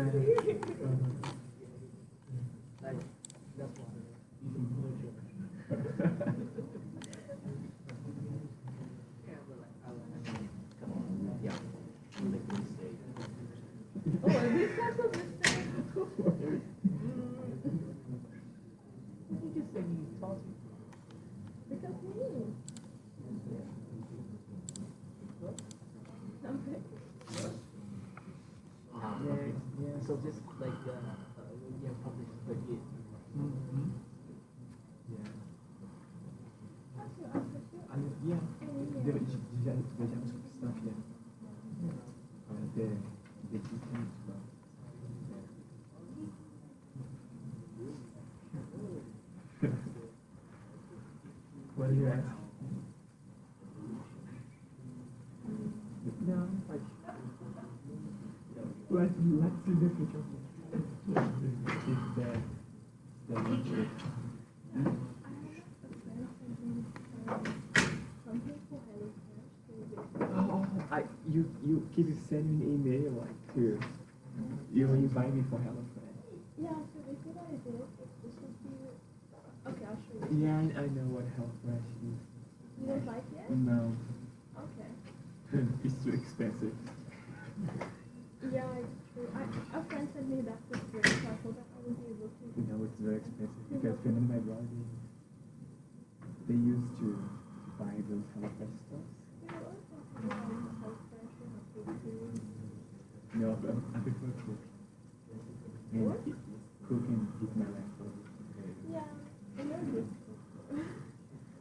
Oh, are these types of mistakes? You just said you tossed me. Because me. Something. Yeah, so just like, yeah, publish the gig. Yeah. Yeah, the JavaScript stuff, yeah. The GTM stuff. What do you ask? No, like, let's see the future. If the nature. Oh, you keep sending me email like to you invite me for HelloFresh. Yeah, so basically what I did is this would be okay, I'll show you. Yeah, I know what HelloFresh is. You don't like it? No, Okay. it's too expensive. Yeah, it's true. A friend sent me back this drink, so I thought that I would be able to. You know, it's very expensive because when my brother, they used to buy those HelloFresh stuff. You know, also health fresh and food too. No, but I prefer cook. And cook and eat my leftovers. Yeah, I know this.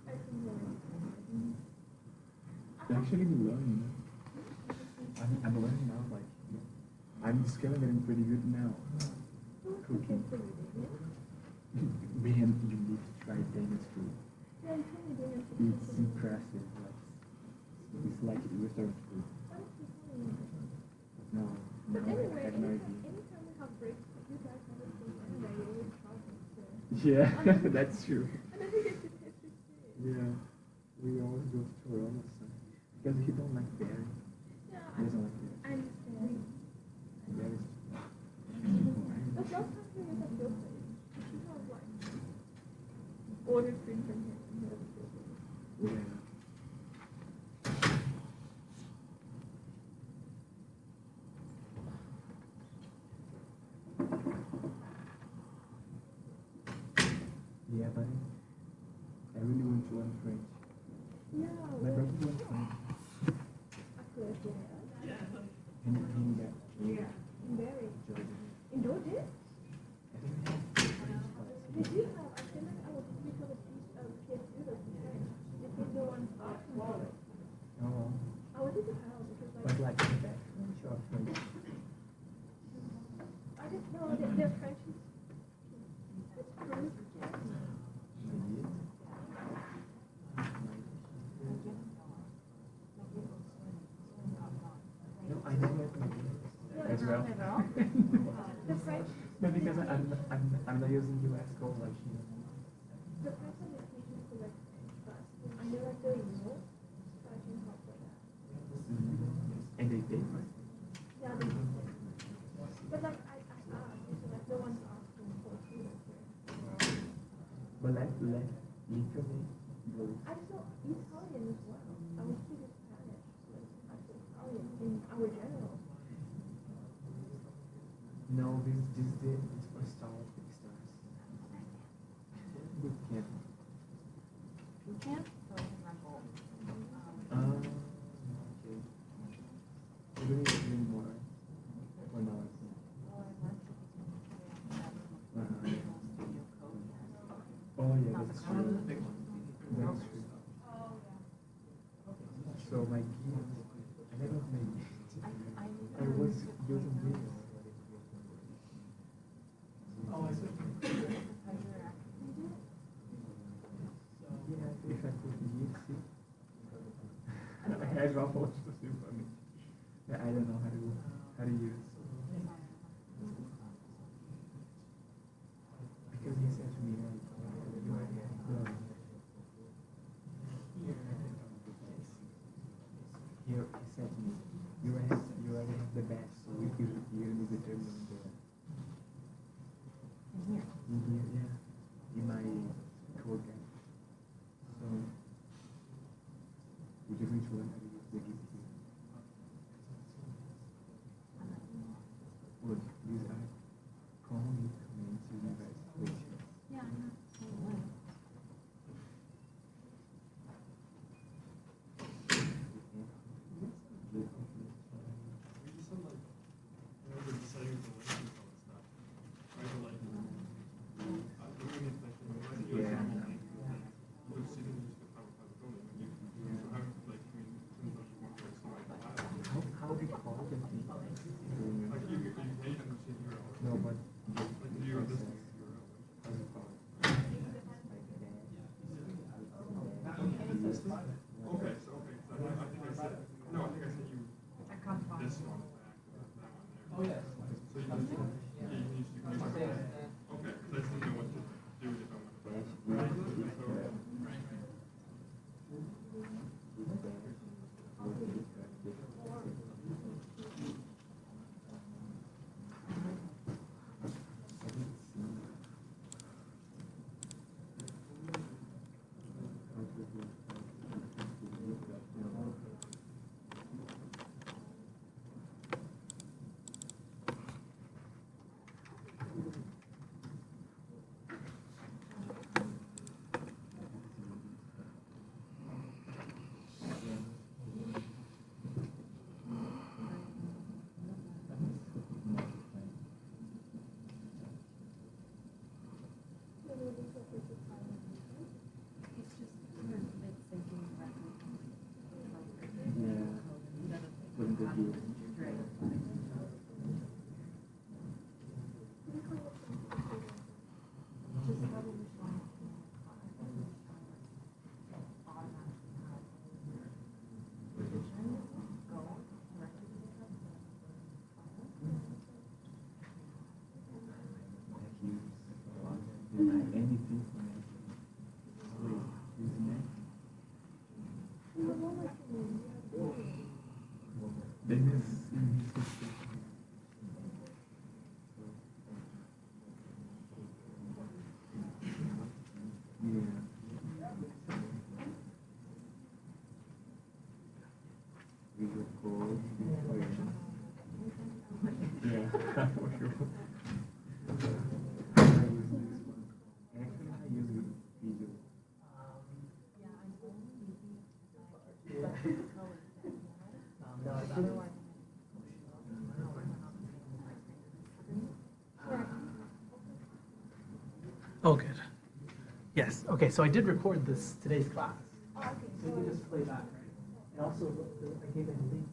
I can learn. Actually, we learn, you know. I'm learning now, like, I'm discovering that I'm pretty good now. Cooking. Man, you need to try Danish food. Yeah, I'm totally doing it. It's impressive. Like, it's like restaurant food. No, But no, anyway, I have no idea. anytime we have breaks, you guys have a food anyway, you always travel, so. Yeah, that's true. And then you get to taste your food. Yeah, we always go to Toronto, so. Because he don't like berry. Yeah, He doesn't like berry. I understand. Berries. But last time he was at your place, you should have like ordered food from him and he was at your place. Yeah. but I really want to learn French. Yeah. My brother wants French. And he got Very. Georgia. In Georgia? I think he has French class. They do have, I feel like our we have a piece of kids do this in French. They take the one off from it. Oh, I wanted to have because but like, like that French or French. I just know that their French is pretty. Maybe. No, I never have my as well. The French, No, because I'm not using US code like here. the French one is teaching to like French class. I know like the rules, so I can help with that. And they pay. Yeah, they do. But like I asked, so like no one's asking for students here. But literally, go. I saw Italian as well. I was speaking Spanish, so I saw Italian in our general. No, this day is for stars, big stars. Boot camp. Boot camp? Okay. We're doing more, right? 1 hour. Oh yeah, that's true. That's true. So my key, I never made it. I was using this. Oh, I see. Yeah, if I put the see. I have almost the same for me. Yeah, I don't know how to use. Because he said to me like, you are good. Here he said to me, you are the best, so if you need to turn on the in here, yeah, in my tour guide. So, which is which one I use the gift here. Look, these are common comments you guys which Yeah, I know. We just said like, we're deciding the list and all that stuff. Right, but like, I'm doing it like, Yeah. you could sit and just have a building, and you have like, I mean, sometimes you want to like, somebody to laugh. how we call the thing? Like, you pay them to sit here. No, but Like, you're listening to your own. how we call it? Okay, so, okay, so I think I said, no, I think I sent you this one back, that one there. Oh, yes. So you just, yeah, you need to, okay, because I just didn't know what to do if I wanted to. Right, so, right. Anything for me. Then we will go yeah, for sure. I use this one. Actually, I use it. Oh, good. Yes. Okay, so I did record today's class. Oh, okay. So you can just play that, right? And also, I gave a link.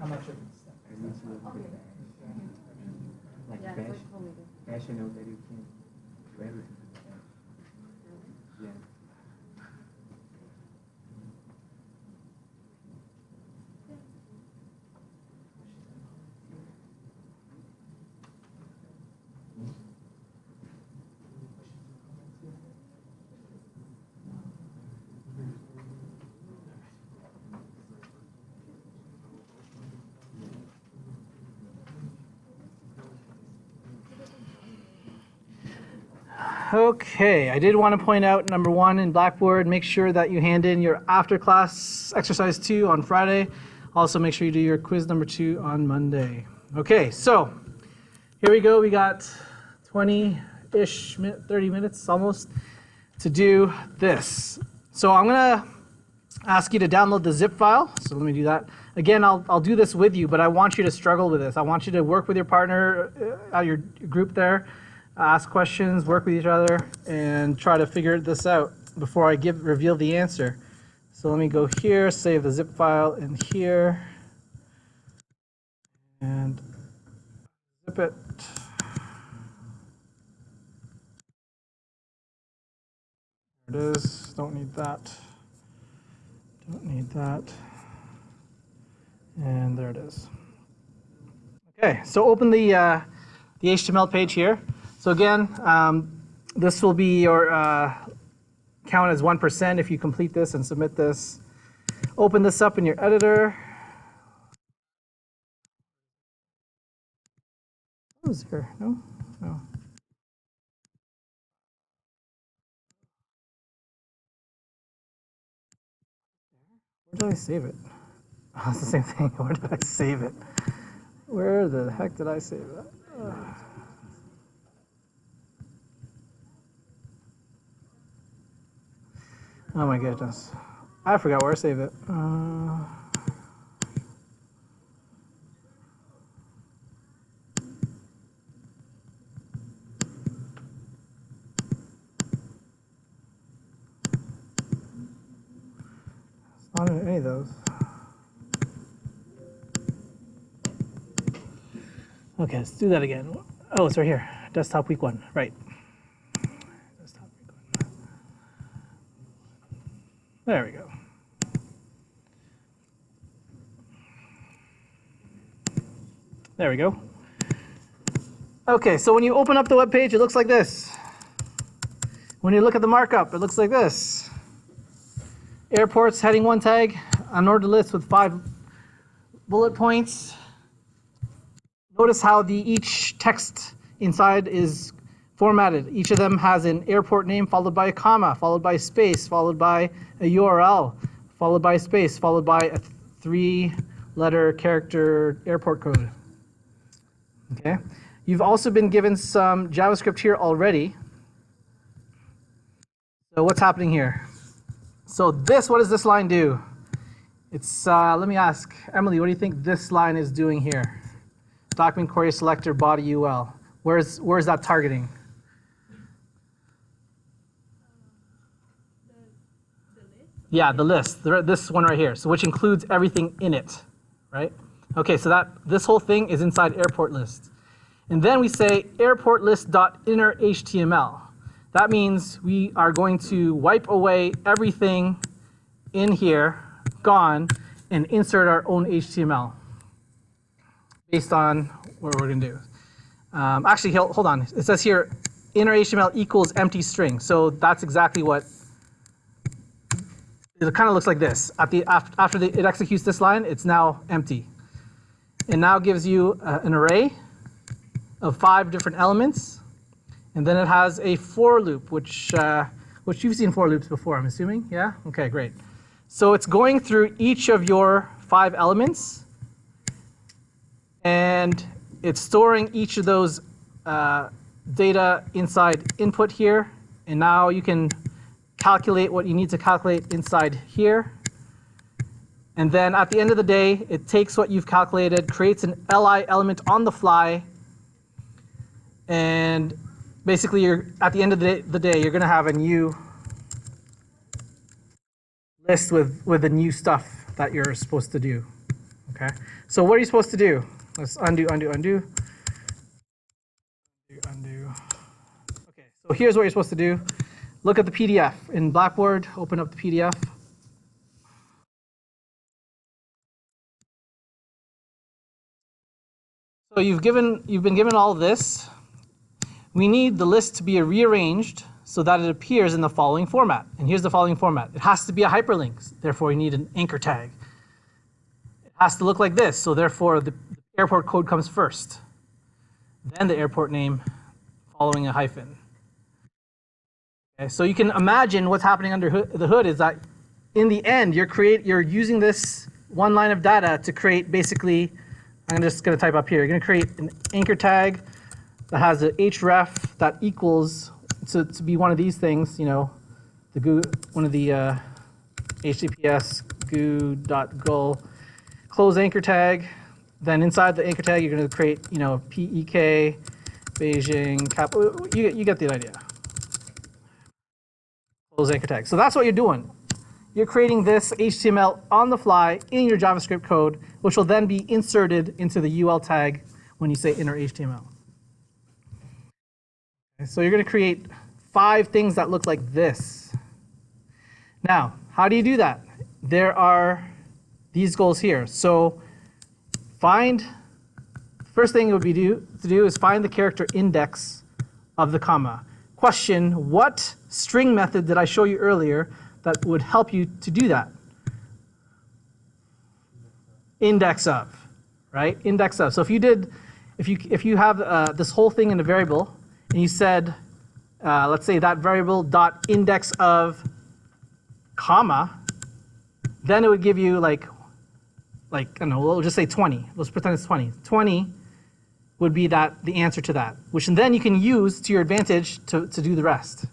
I'm not sure. I need to look at like fashion out that you can do everything. Yeah. Okay, I did want to point out number 1 in Blackboard, make sure that you hand in your after class exercise 2 on Friday. Also make sure you do your quiz number 2 on Monday. Okay, so here we go. We got 20-ish, 30 minutes almost to do this. So I'm gonna ask you to download the zip file. So let me do that. Again, I'll do this with you, but I want you to struggle with this. I want you to work with your partner at your group there. Ask questions, work with each other, and try to figure this out before I reveal the answer. So let me go here, save the zip file in here, and zip it. There it is. Don't need that. Don't need that. And there it is. Okay, so open the HTML page here. So again, this will be your count as 1% if you complete this and submit this. Open this up in your editor. Oh, is there? No? No. Where did I save it? Oh, it's the same thing. Where did I save it? Where the heck did I save that? Oh my goodness. I forgot where I saved it. It's not in any of those. Okay, let's do that again. Oh, it's right here. Desktop week 1. Right. Desktop week 1. There we go. There we go. Okay, so when you open up the web page, it looks like this. When you look at the markup, it looks like this. Airports, heading 1 tag, an ordered list with 5 bullet points. Notice how each text inside is formatted. Each of them has an airport name followed by a comma, followed by a space, followed by a URL, followed by a space, followed by a 3-letter character airport code. Okay. You've also been given some JavaScript here already. So what's happening here? So what does this line do? It's, let me ask, Emily, what do you think this line is doing here? Document query selector body UL. Where's that targeting? The list? Yeah, the list, this one right here. So which includes everything in it, right? Okay, so this whole thing is inside airport list. And then we say airport list.inner HTML. That means we are going to wipe away everything in here, gone, and insert our own HTML based on what we're going to do. Actually, hold on. It says here inner HTML equals empty string. So that's exactly what it kind of looks like this. After it executes this line, it's now empty. It now gives you an array of 5 different elements. And then it has a for loop, which you've seen for loops before, I'm assuming. Yeah? Okay, great. So it's going through each of your 5 elements. And it's storing each of those data inside input here And now you can calculate what you need to calculate inside here. And then at the end of the day, it takes what you've calculated, creates an li element on the fly, and basically at the end of the day, you're going to have a new list with the new stuff that you're supposed to do. Okay, so what are you supposed to do? Let's undo. Okay, so here's what you're supposed to do. Look at the PDF in Blackboard. Open up the PDF. So you've been given all this. We need the list to be rearranged so that it appears in the following format. And here's the following format. It has to be a hyperlink, therefore you need an anchor tag. It has to look like this, so therefore the airport code comes first. Then the airport name following a hyphen. Okay, so you can imagine what's happening under the hood is that in the end you're using this one line of data to create basically, I'm just going to type up here, you're going to create an anchor tag that has a href that equals to be one of these things, you know, one of the HTTPS goo.gul close anchor tag. Then inside the anchor tag, you're going to create, you know, PEK, Beijing, cap. You get the idea. Close anchor tag. So that's what you're doing. You're creating this HTML on the fly in your JavaScript code, which will then be inserted into the UL tag when you say inner HTML. Okay, so you're going to create 5 things that look like this. Now, how do you do that? There are these goals here. So first thing it would be to do is find the character index of the comma. Question, what string method did I show you earlier that would help you to do that? Index of, right? Index of. So if you have this whole thing in a variable and you said, let's say that variable dot index of comma, then it would give you like I don't know, we'll just say 20. Let's pretend it's 20. 20 would be the answer to that, which then you can use to your advantage to do the rest,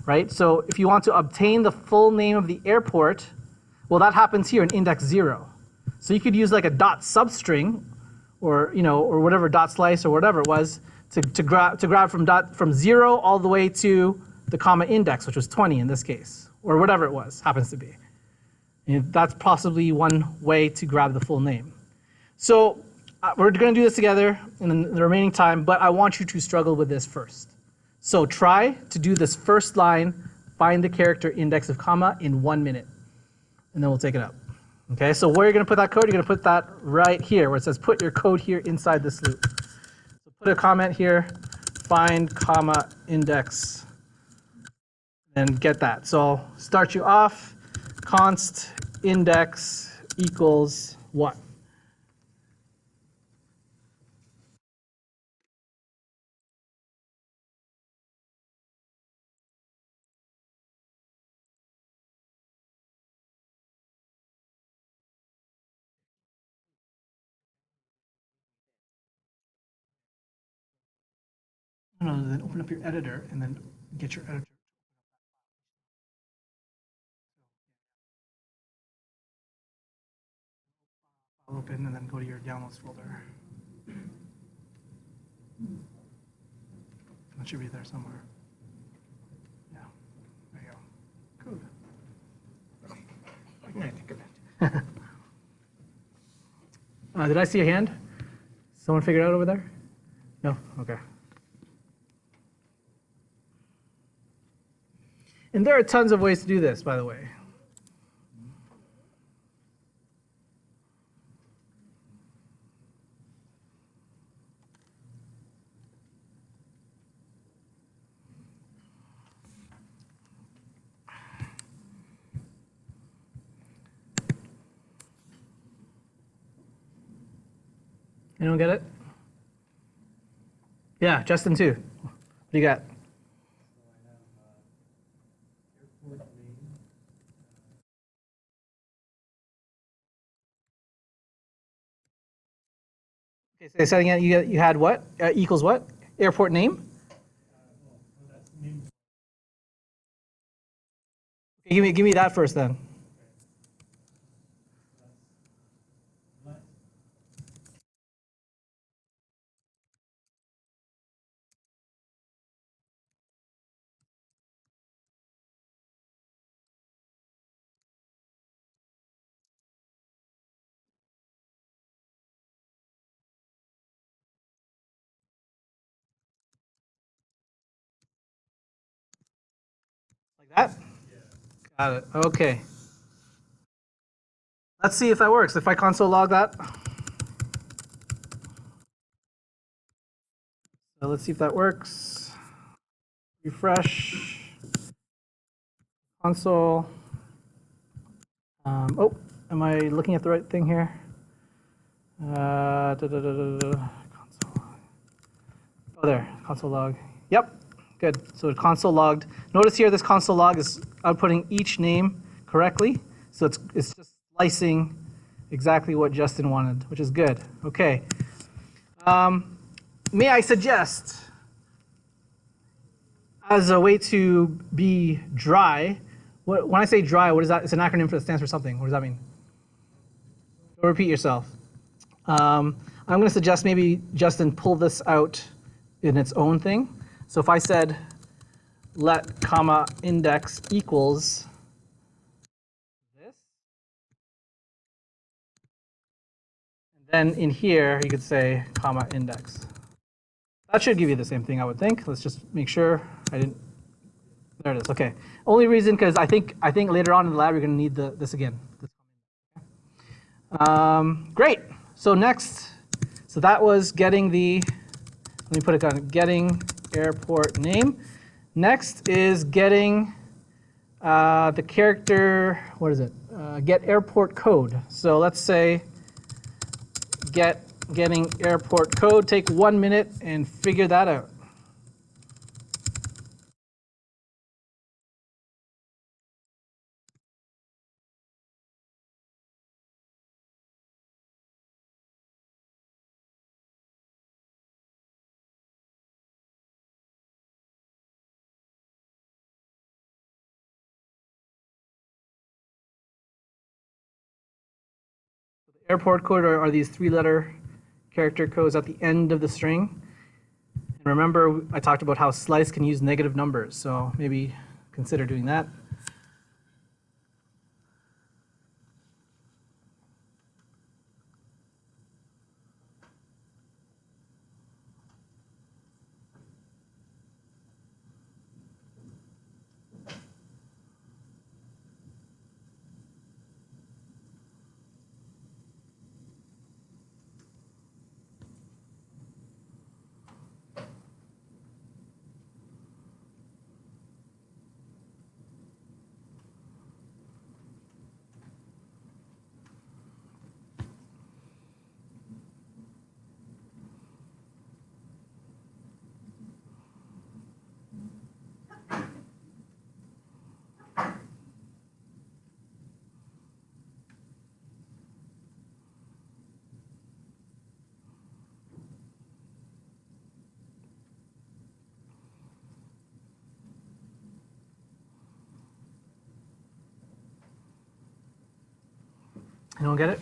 right? So if you want to obtain the full name of the airport, well, that happens here in index 0. So you could use like a dot substring, or or whatever dot slice or whatever it was to grab from 0 all the way to the comma index, which was 20 in this case, or whatever it happens to be. And that's possibly one way to grab the full name. So we're going to do this together in the remaining time, but I want you to struggle with this first. So try to do this first line, find the character index of comma in 1 minute, and then we'll take it up. Okay, so where you're going to put that code, you're going to put that right here, where it says put your code here inside this loop. So put a comment here, find comma index, and get that. So start you off, const index equals 1. No, then open up your editor and then get your editor. Open and then go to your downloads folder. That should be there somewhere. Yeah, there you go. Good. Did I see a hand? Someone figure it out over there? No? Okay. And there are tons of ways to do this, by the way. Anyone get it? Yeah, Justin too. What do you got? Okay, say again. You had what? Equals what? Airport name? Give me that first then. Like that? Got it. Okay. Let's see if that works. If I console log that. So let's see if that works. Refresh. Console. Oh, am I looking at the right thing here? Console. Oh, there. Console log. Yep. Good. So console logged. Notice here this console log is outputting each name correctly. So it's just slicing exactly what Justin wanted, which is good. Okay. May I suggest, as a way to be dry, when I say dry, what is that? It's an acronym that stands for something. What does that mean? Don't repeat yourself. I'm going to suggest maybe Justin pull this out in its own thing. So if I said let comma index equals this, and then in here you could say comma index. That should give you the same thing, I would think. Let's just make sure I didn't. There it is. Okay. Only reason because I think later on in the lab you're going to need this again. Great. So next, so that was getting the. Let me put it on getting airport name. Next is getting the character. What is it? Get airport code. So let's say getting airport code. Take 1 minute and figure that out. The airport code are these 3-letter character codes at the end of the string. And remember, I talked about how slice can use negative numbers, so maybe consider doing that. Anyone get it?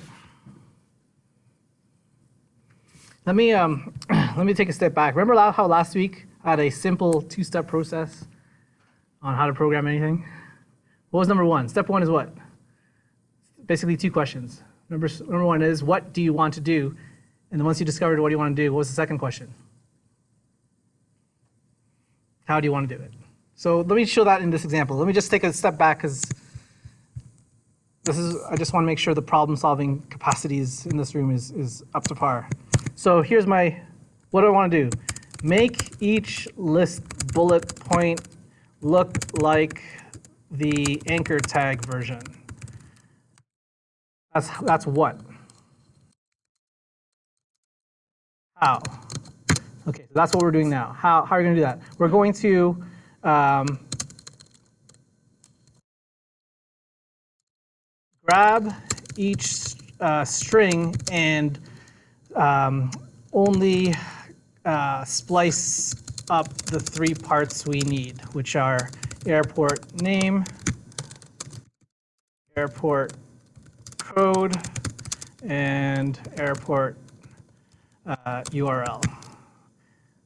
Let me take a step back. Remember how last week I had a simple 2-step process on how to program anything? What was number 1? Step 1 is what? Basically 2 questions. Number 1 is what do you want to do? And then once you discovered what do you want to do, what was the second question? How do you want to do it? So let me show that in this example. Let me just take a step back because I just want to make sure the problem-solving capacities in this room is up to par. So here's what do I want to do? Make each list bullet point look like the anchor tag version. That's what? How? Okay, so that's what we're doing now. How are we going to do that? We're going to grab each string and only splice up the 3 parts we need, which are airport name, airport code and airport URL.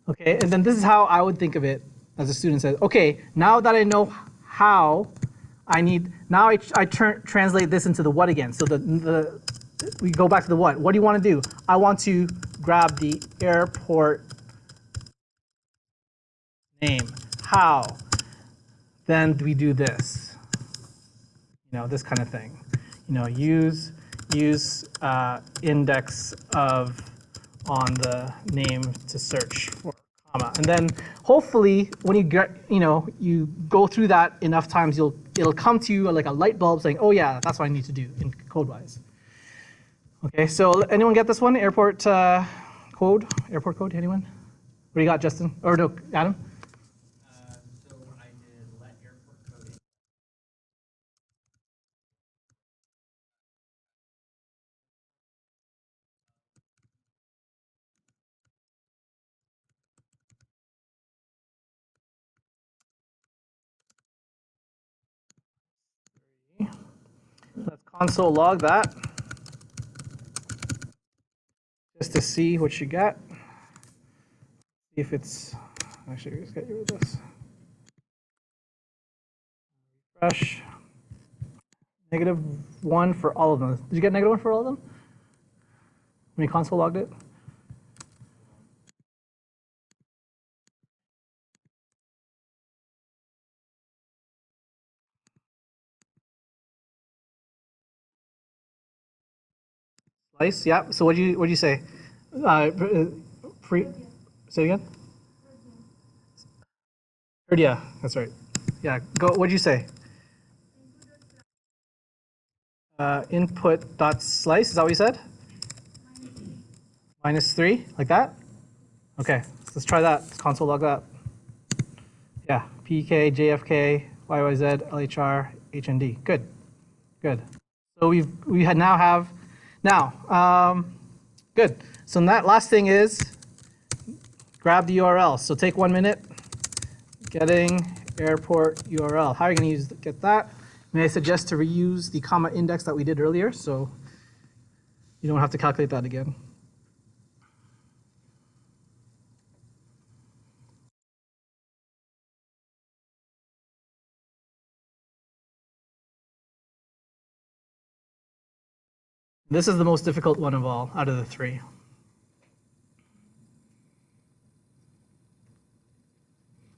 Okay, and then this is how I would think of it as a student says, okay, now that I know how, now I translate this into the what again. So we go back to the what. What do you want to do? I want to grab the airport name. How? Then we do this. This kind of thing. Use index of on the name to search for comma. And then hopefully when you get, you go through that enough times, it'll come to you like a light bulb saying, oh yeah, that's what I need to do in code-wise. Okay, so anyone get this one? Airport code? Airport code, anyone? What do you got, Justin? Or no, Adam? So I did let airport code in. Let's console log that just to see what you got. See if it's, actually, let's get rid of this. Refresh. -1 for all of them. Did you get -1 for all of them? When you console logged it? Slice, yeah. So what'd you say? Say it again? Yeah, that's right. Yeah, go. What'd you say? Input.slice, is that what you said? -3, like that? Okay, so let's try that. Let's console log that. Yeah, PK, JFK, YYZ, LHR, HND. Good, good. So good. So that last thing is grab the URL. So take 1 minute, getting airport URL. How are you going to get that? May I suggest to reuse the comma index that we did earlier, so you don't have to calculate that again. This is the most difficult one of all, out of the three.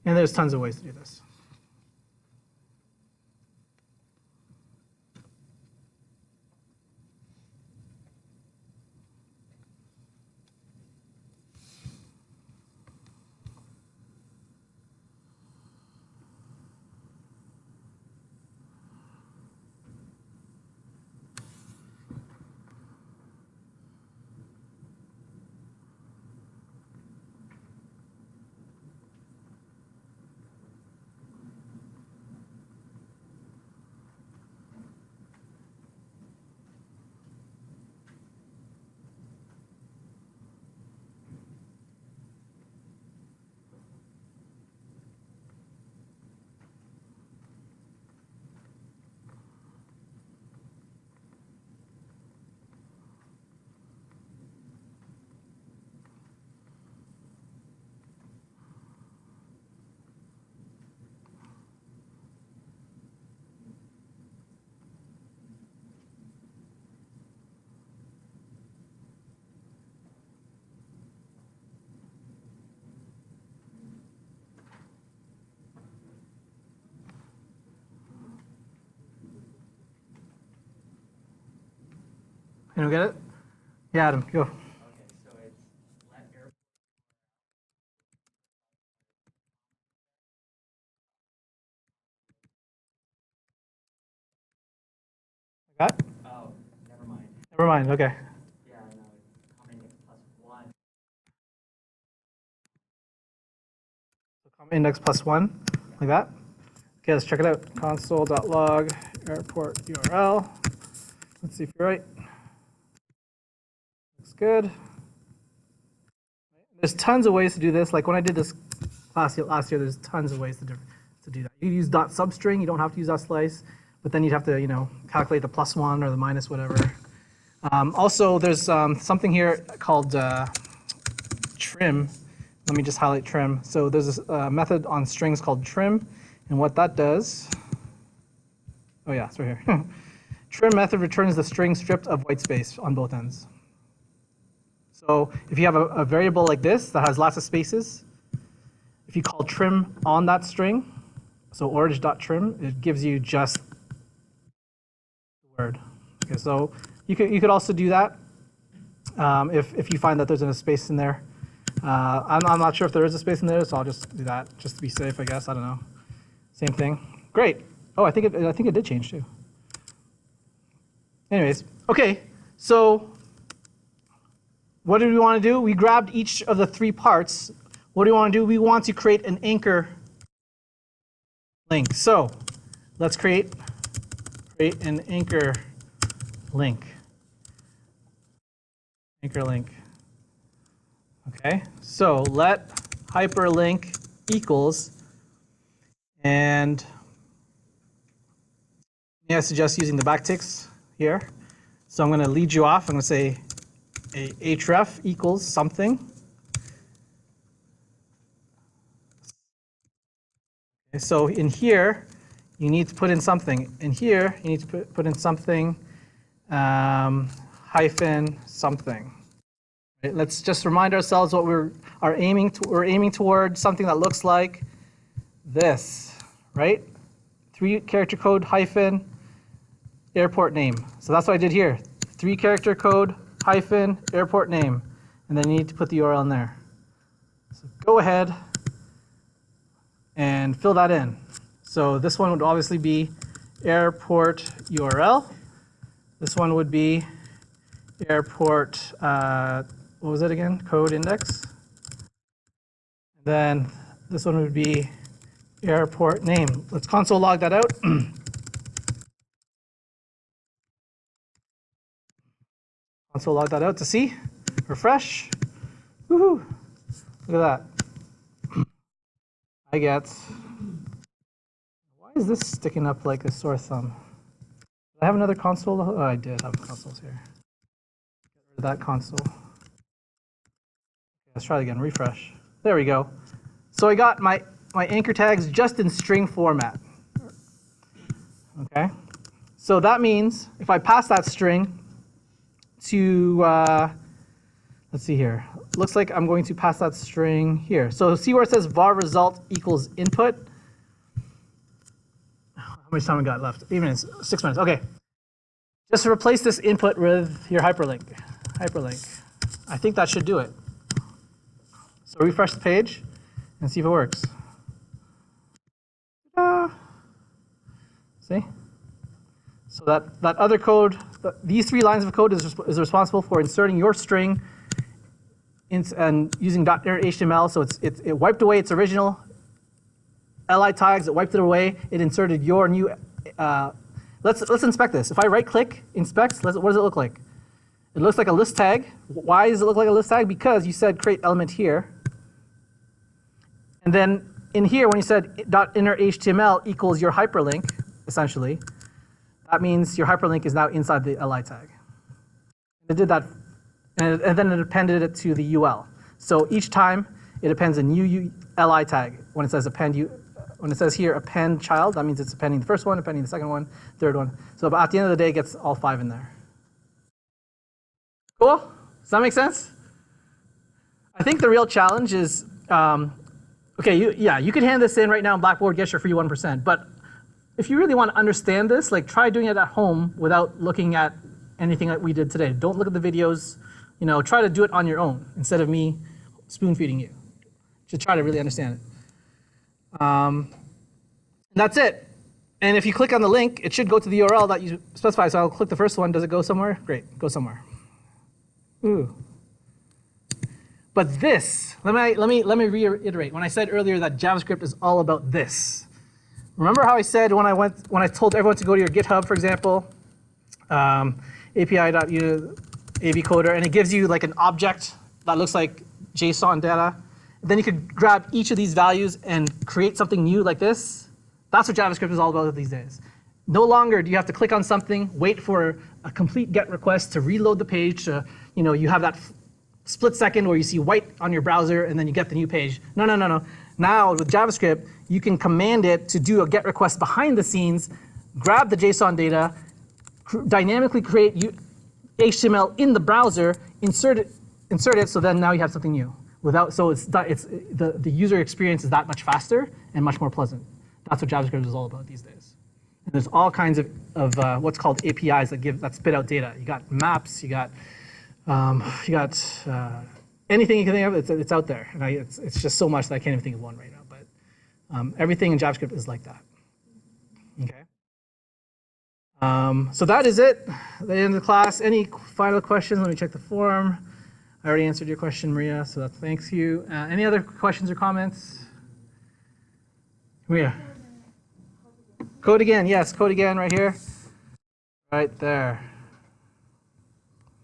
And there's tons of ways to do this. Anyone get it? Yeah, Adam, go. Okay, so it's let airport. Got it? Oh, never mind. Never mind, okay. Yeah, no, it's comma index +1. So comma index +1, like that. Okay, let's check it out. Console.log airport URL. Let's see if you're right. Looks good. There's tons of ways to do this. Like when I did this class last year, there's tons of ways to do that. You can use .substring. You don't have to use .slice. but then you'd have to, calculate the +1 or the minus whatever. Also, there's something here called trim. Let me just highlight trim. So there's a method on strings called trim, and what that does, oh yeah, it's right here. Trim method returns the string stripped of white space on both ends. So if you have a variable like this that has lots of spaces, if you call trim on that string, so orange.trim, it gives you just the word. Okay, so you could also do that if you find that there's a space in there. I'm not sure if there is a space in there, so I'll just do that just to be safe, I guess. I don't know. Same thing. Great. Oh, I think it did change too. Anyways, okay. So what do we want to do? We grabbed each of the 3 parts. What do we want to do? We want to create an anchor link. So let's create an anchor link. Anchor link. Okay, so let hyperlink equals, and may I suggest using the backticks here. So I'm going to lead you off. I'm going to say a href equals something. Okay, so in here, you need to put in something. In here, you need to put in something hyphen something. Right, let's just remind ourselves what we're aiming toward something that looks like this, right? 3-character code hyphen airport name. So that's what I did here. 3-character code hyphen airport name, and then you need to put the URL in there. So go ahead and fill that in. So this one would obviously be airport URL. This one would be airport, what was it again? Code index. Then this one would be airport name. Let's console log that out. Console log that out to see. Refresh. Woohoo! Look at that. I get. Why is this sticking up like a sore thumb? Did I have another console? Oh, I did have consoles here. Get rid of that console. Okay, let's try it again. Refresh. There we go. So I got my anchor tags just in string format. Okay. So that means if I pass that string to, let's see here. Looks like I'm going to pass that string here. So see where it says var result equals input? How much time we got left? 8 minutes, 6 minutes, okay. Just replace this input with your hyperlink. I think that should do it. So refresh the page and see if it works. See? So that other code, these 3 lines of code is responsible for inserting your string and using .html. So it wiped away its original li tags. It wiped it away. It inserted your new. Let's inspect this. If I right click, inspect, what does it look like? It looks like a list tag. Why does it look like a list tag? Because you said create element here. And then in here, when you said .innerHTML equals your hyperlink, essentially, that means your hyperlink is now inside the li tag. It did that, and then it appended it to the UL. So each time it appends a new li tag. When it says when it says here append child, that means it's appending the first one, appending the second one, third one. So at the end of the day, it gets all 5 in there. Cool? Does that make sense? I think the real challenge is, okay, you could hand this in right now in Blackboard, get your free 1%. But if you really want to understand this, like try doing it at home without looking at anything that we did today. Don't look at the videos. Try to do it on your own instead of me spoon feeding you. Just try to really understand it. That's it. And if you click on the link, it should go to the URL that you specify. So I'll click the first one. Does it go somewhere? Great, go somewhere. Ooh. But this, let me reiterate. When I said earlier that JavaScript is all about this. Remember how I said when I told everyone to go to your GitHub, for example, api.avcoder, and it gives you like an object that looks like JSON data. Then you could grab each of these values and create something new like this. That's what JavaScript is all about these days. No longer do you have to click on something, wait for a complete GET request to reload the page. You have that split second where you see white on your browser and then you get the new page. No, no, no, no. Now with JavaScript, you can command it to do a GET request behind the scenes, grab the JSON data, dynamically create HTML in the browser, insert it, so then now you have something new. The user experience is that much faster and much more pleasant. That's what JavaScript is all about these days. And there's all kinds of what's called APIs that spit out data. You got maps, you got anything you can think of. It's out there, and it's just so much that I can't even think of one right now. But everything in JavaScript is like that. Okay. So that is it. The end of the class. Any final questions? Let me check the forum. I already answered your question, Maria, so that's thanks you. Any other questions or comments? Maria. Code again. Yes, code again right here. Right there.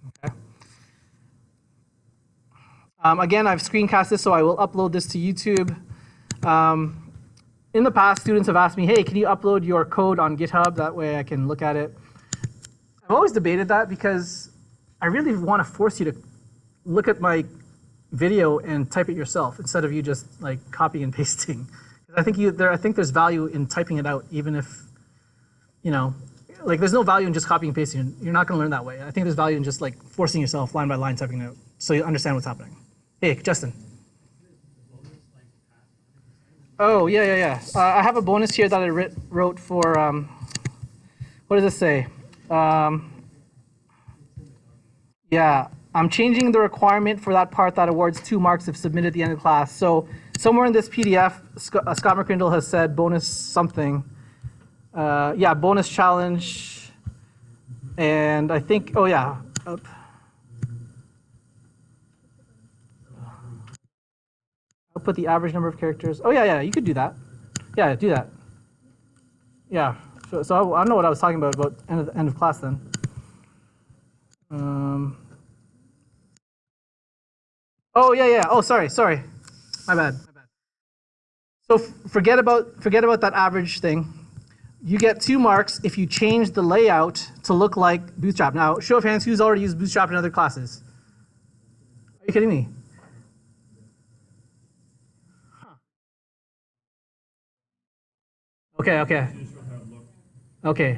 Okay. Again, I've screencast this, so I will upload this to YouTube. In the past, students have asked me, hey, can you upload your code on GitHub? That way I can look at it. I've always debated that because I really want to force you to look at my video and type it yourself instead of you just like copying and pasting. I think there's value in typing it out, even if, there's no value in just copying and pasting. You're not going to learn that way. I think there's value in just like forcing yourself line by line typing it out so you understand what's happening. Hey, Justin. Oh, yeah. I have a bonus here that I wrote for, what does this say? Yeah, I'm changing the requirement for that part that awards 2 marks if submitted at the end of class. So somewhere in this PDF, Scott McCrindle has said bonus something. Yeah, bonus challenge. And I think, oh yeah. I'll put the average number of characters. Oh yeah, you could do that. Yeah, do that. Yeah, so I don't know what I was talking about end of class then. Oh yeah. Oh sorry. My bad. So forget about that average thing. You get 2 marks if you change the layout to look like Bootstrap. Now, show of hands, who's already used Bootstrap in other classes? Are you kidding me? Huh. Okay.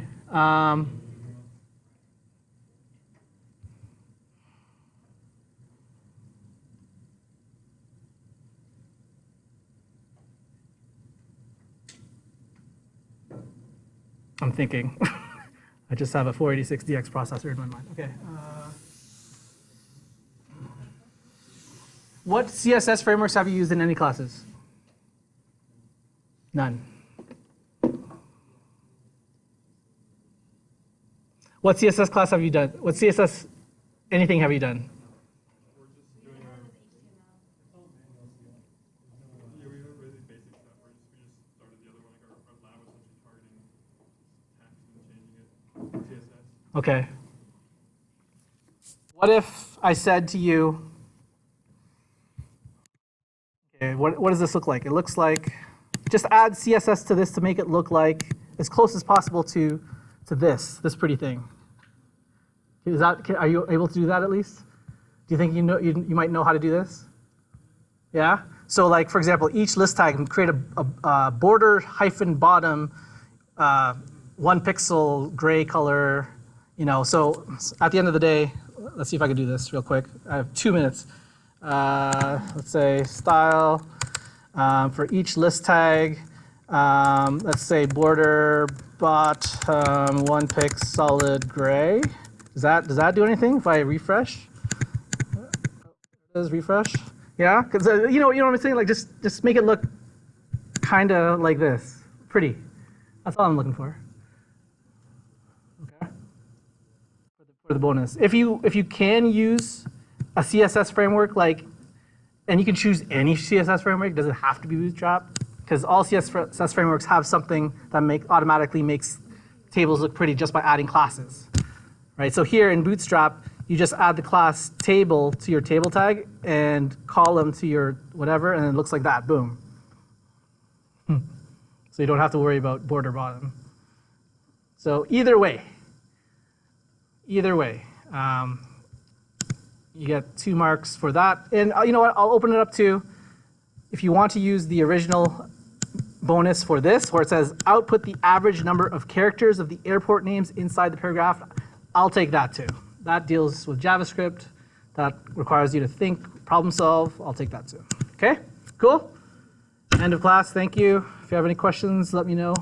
I'm thinking. I just have a 486DX processor in my mind. Okay. What CSS frameworks have you used in any classes? None. What CSS class have you done? What CSS anything have you done? Okay. What if I said to you, okay, what does this look like? It looks like, just add CSS to this to make it look like as close as possible to this pretty thing. Are you able to do that at least? Do you think you might know how to do this? Yeah? So like, for example, each list tag can create a border hyphen bottom 1 pixel gray color. So at the end of the day, let's see if I can do this real quick. I have 2 minutes. Let's say style for each list tag. Let's say border bottom 1 pixel solid gray. Does that do anything if I refresh? Does refresh? Yeah, because you know what I'm saying. Like just make it look kind of like this, pretty. That's all I'm looking for. Okay. For the bonus, if you can use a CSS framework and you can choose any CSS framework, it doesn't have to be Bootstrap, because all CSS frameworks have something that automatically makes tables look pretty just by adding classes, right? So here in Bootstrap, you just add the class table to your table tag and column to your whatever, and it looks like that. Boom. So you don't have to worry about border bottom. So either way, you get 2 marks for that. And you know what, I'll open it up to, if you want to use the original bonus for this, where it says output the average number of characters of the airport names inside the paragraph, I'll take that too. That deals with JavaScript. That requires you to think, problem solve. I'll take that too. Okay, cool? End of class, thank you. If you have any questions, let me know.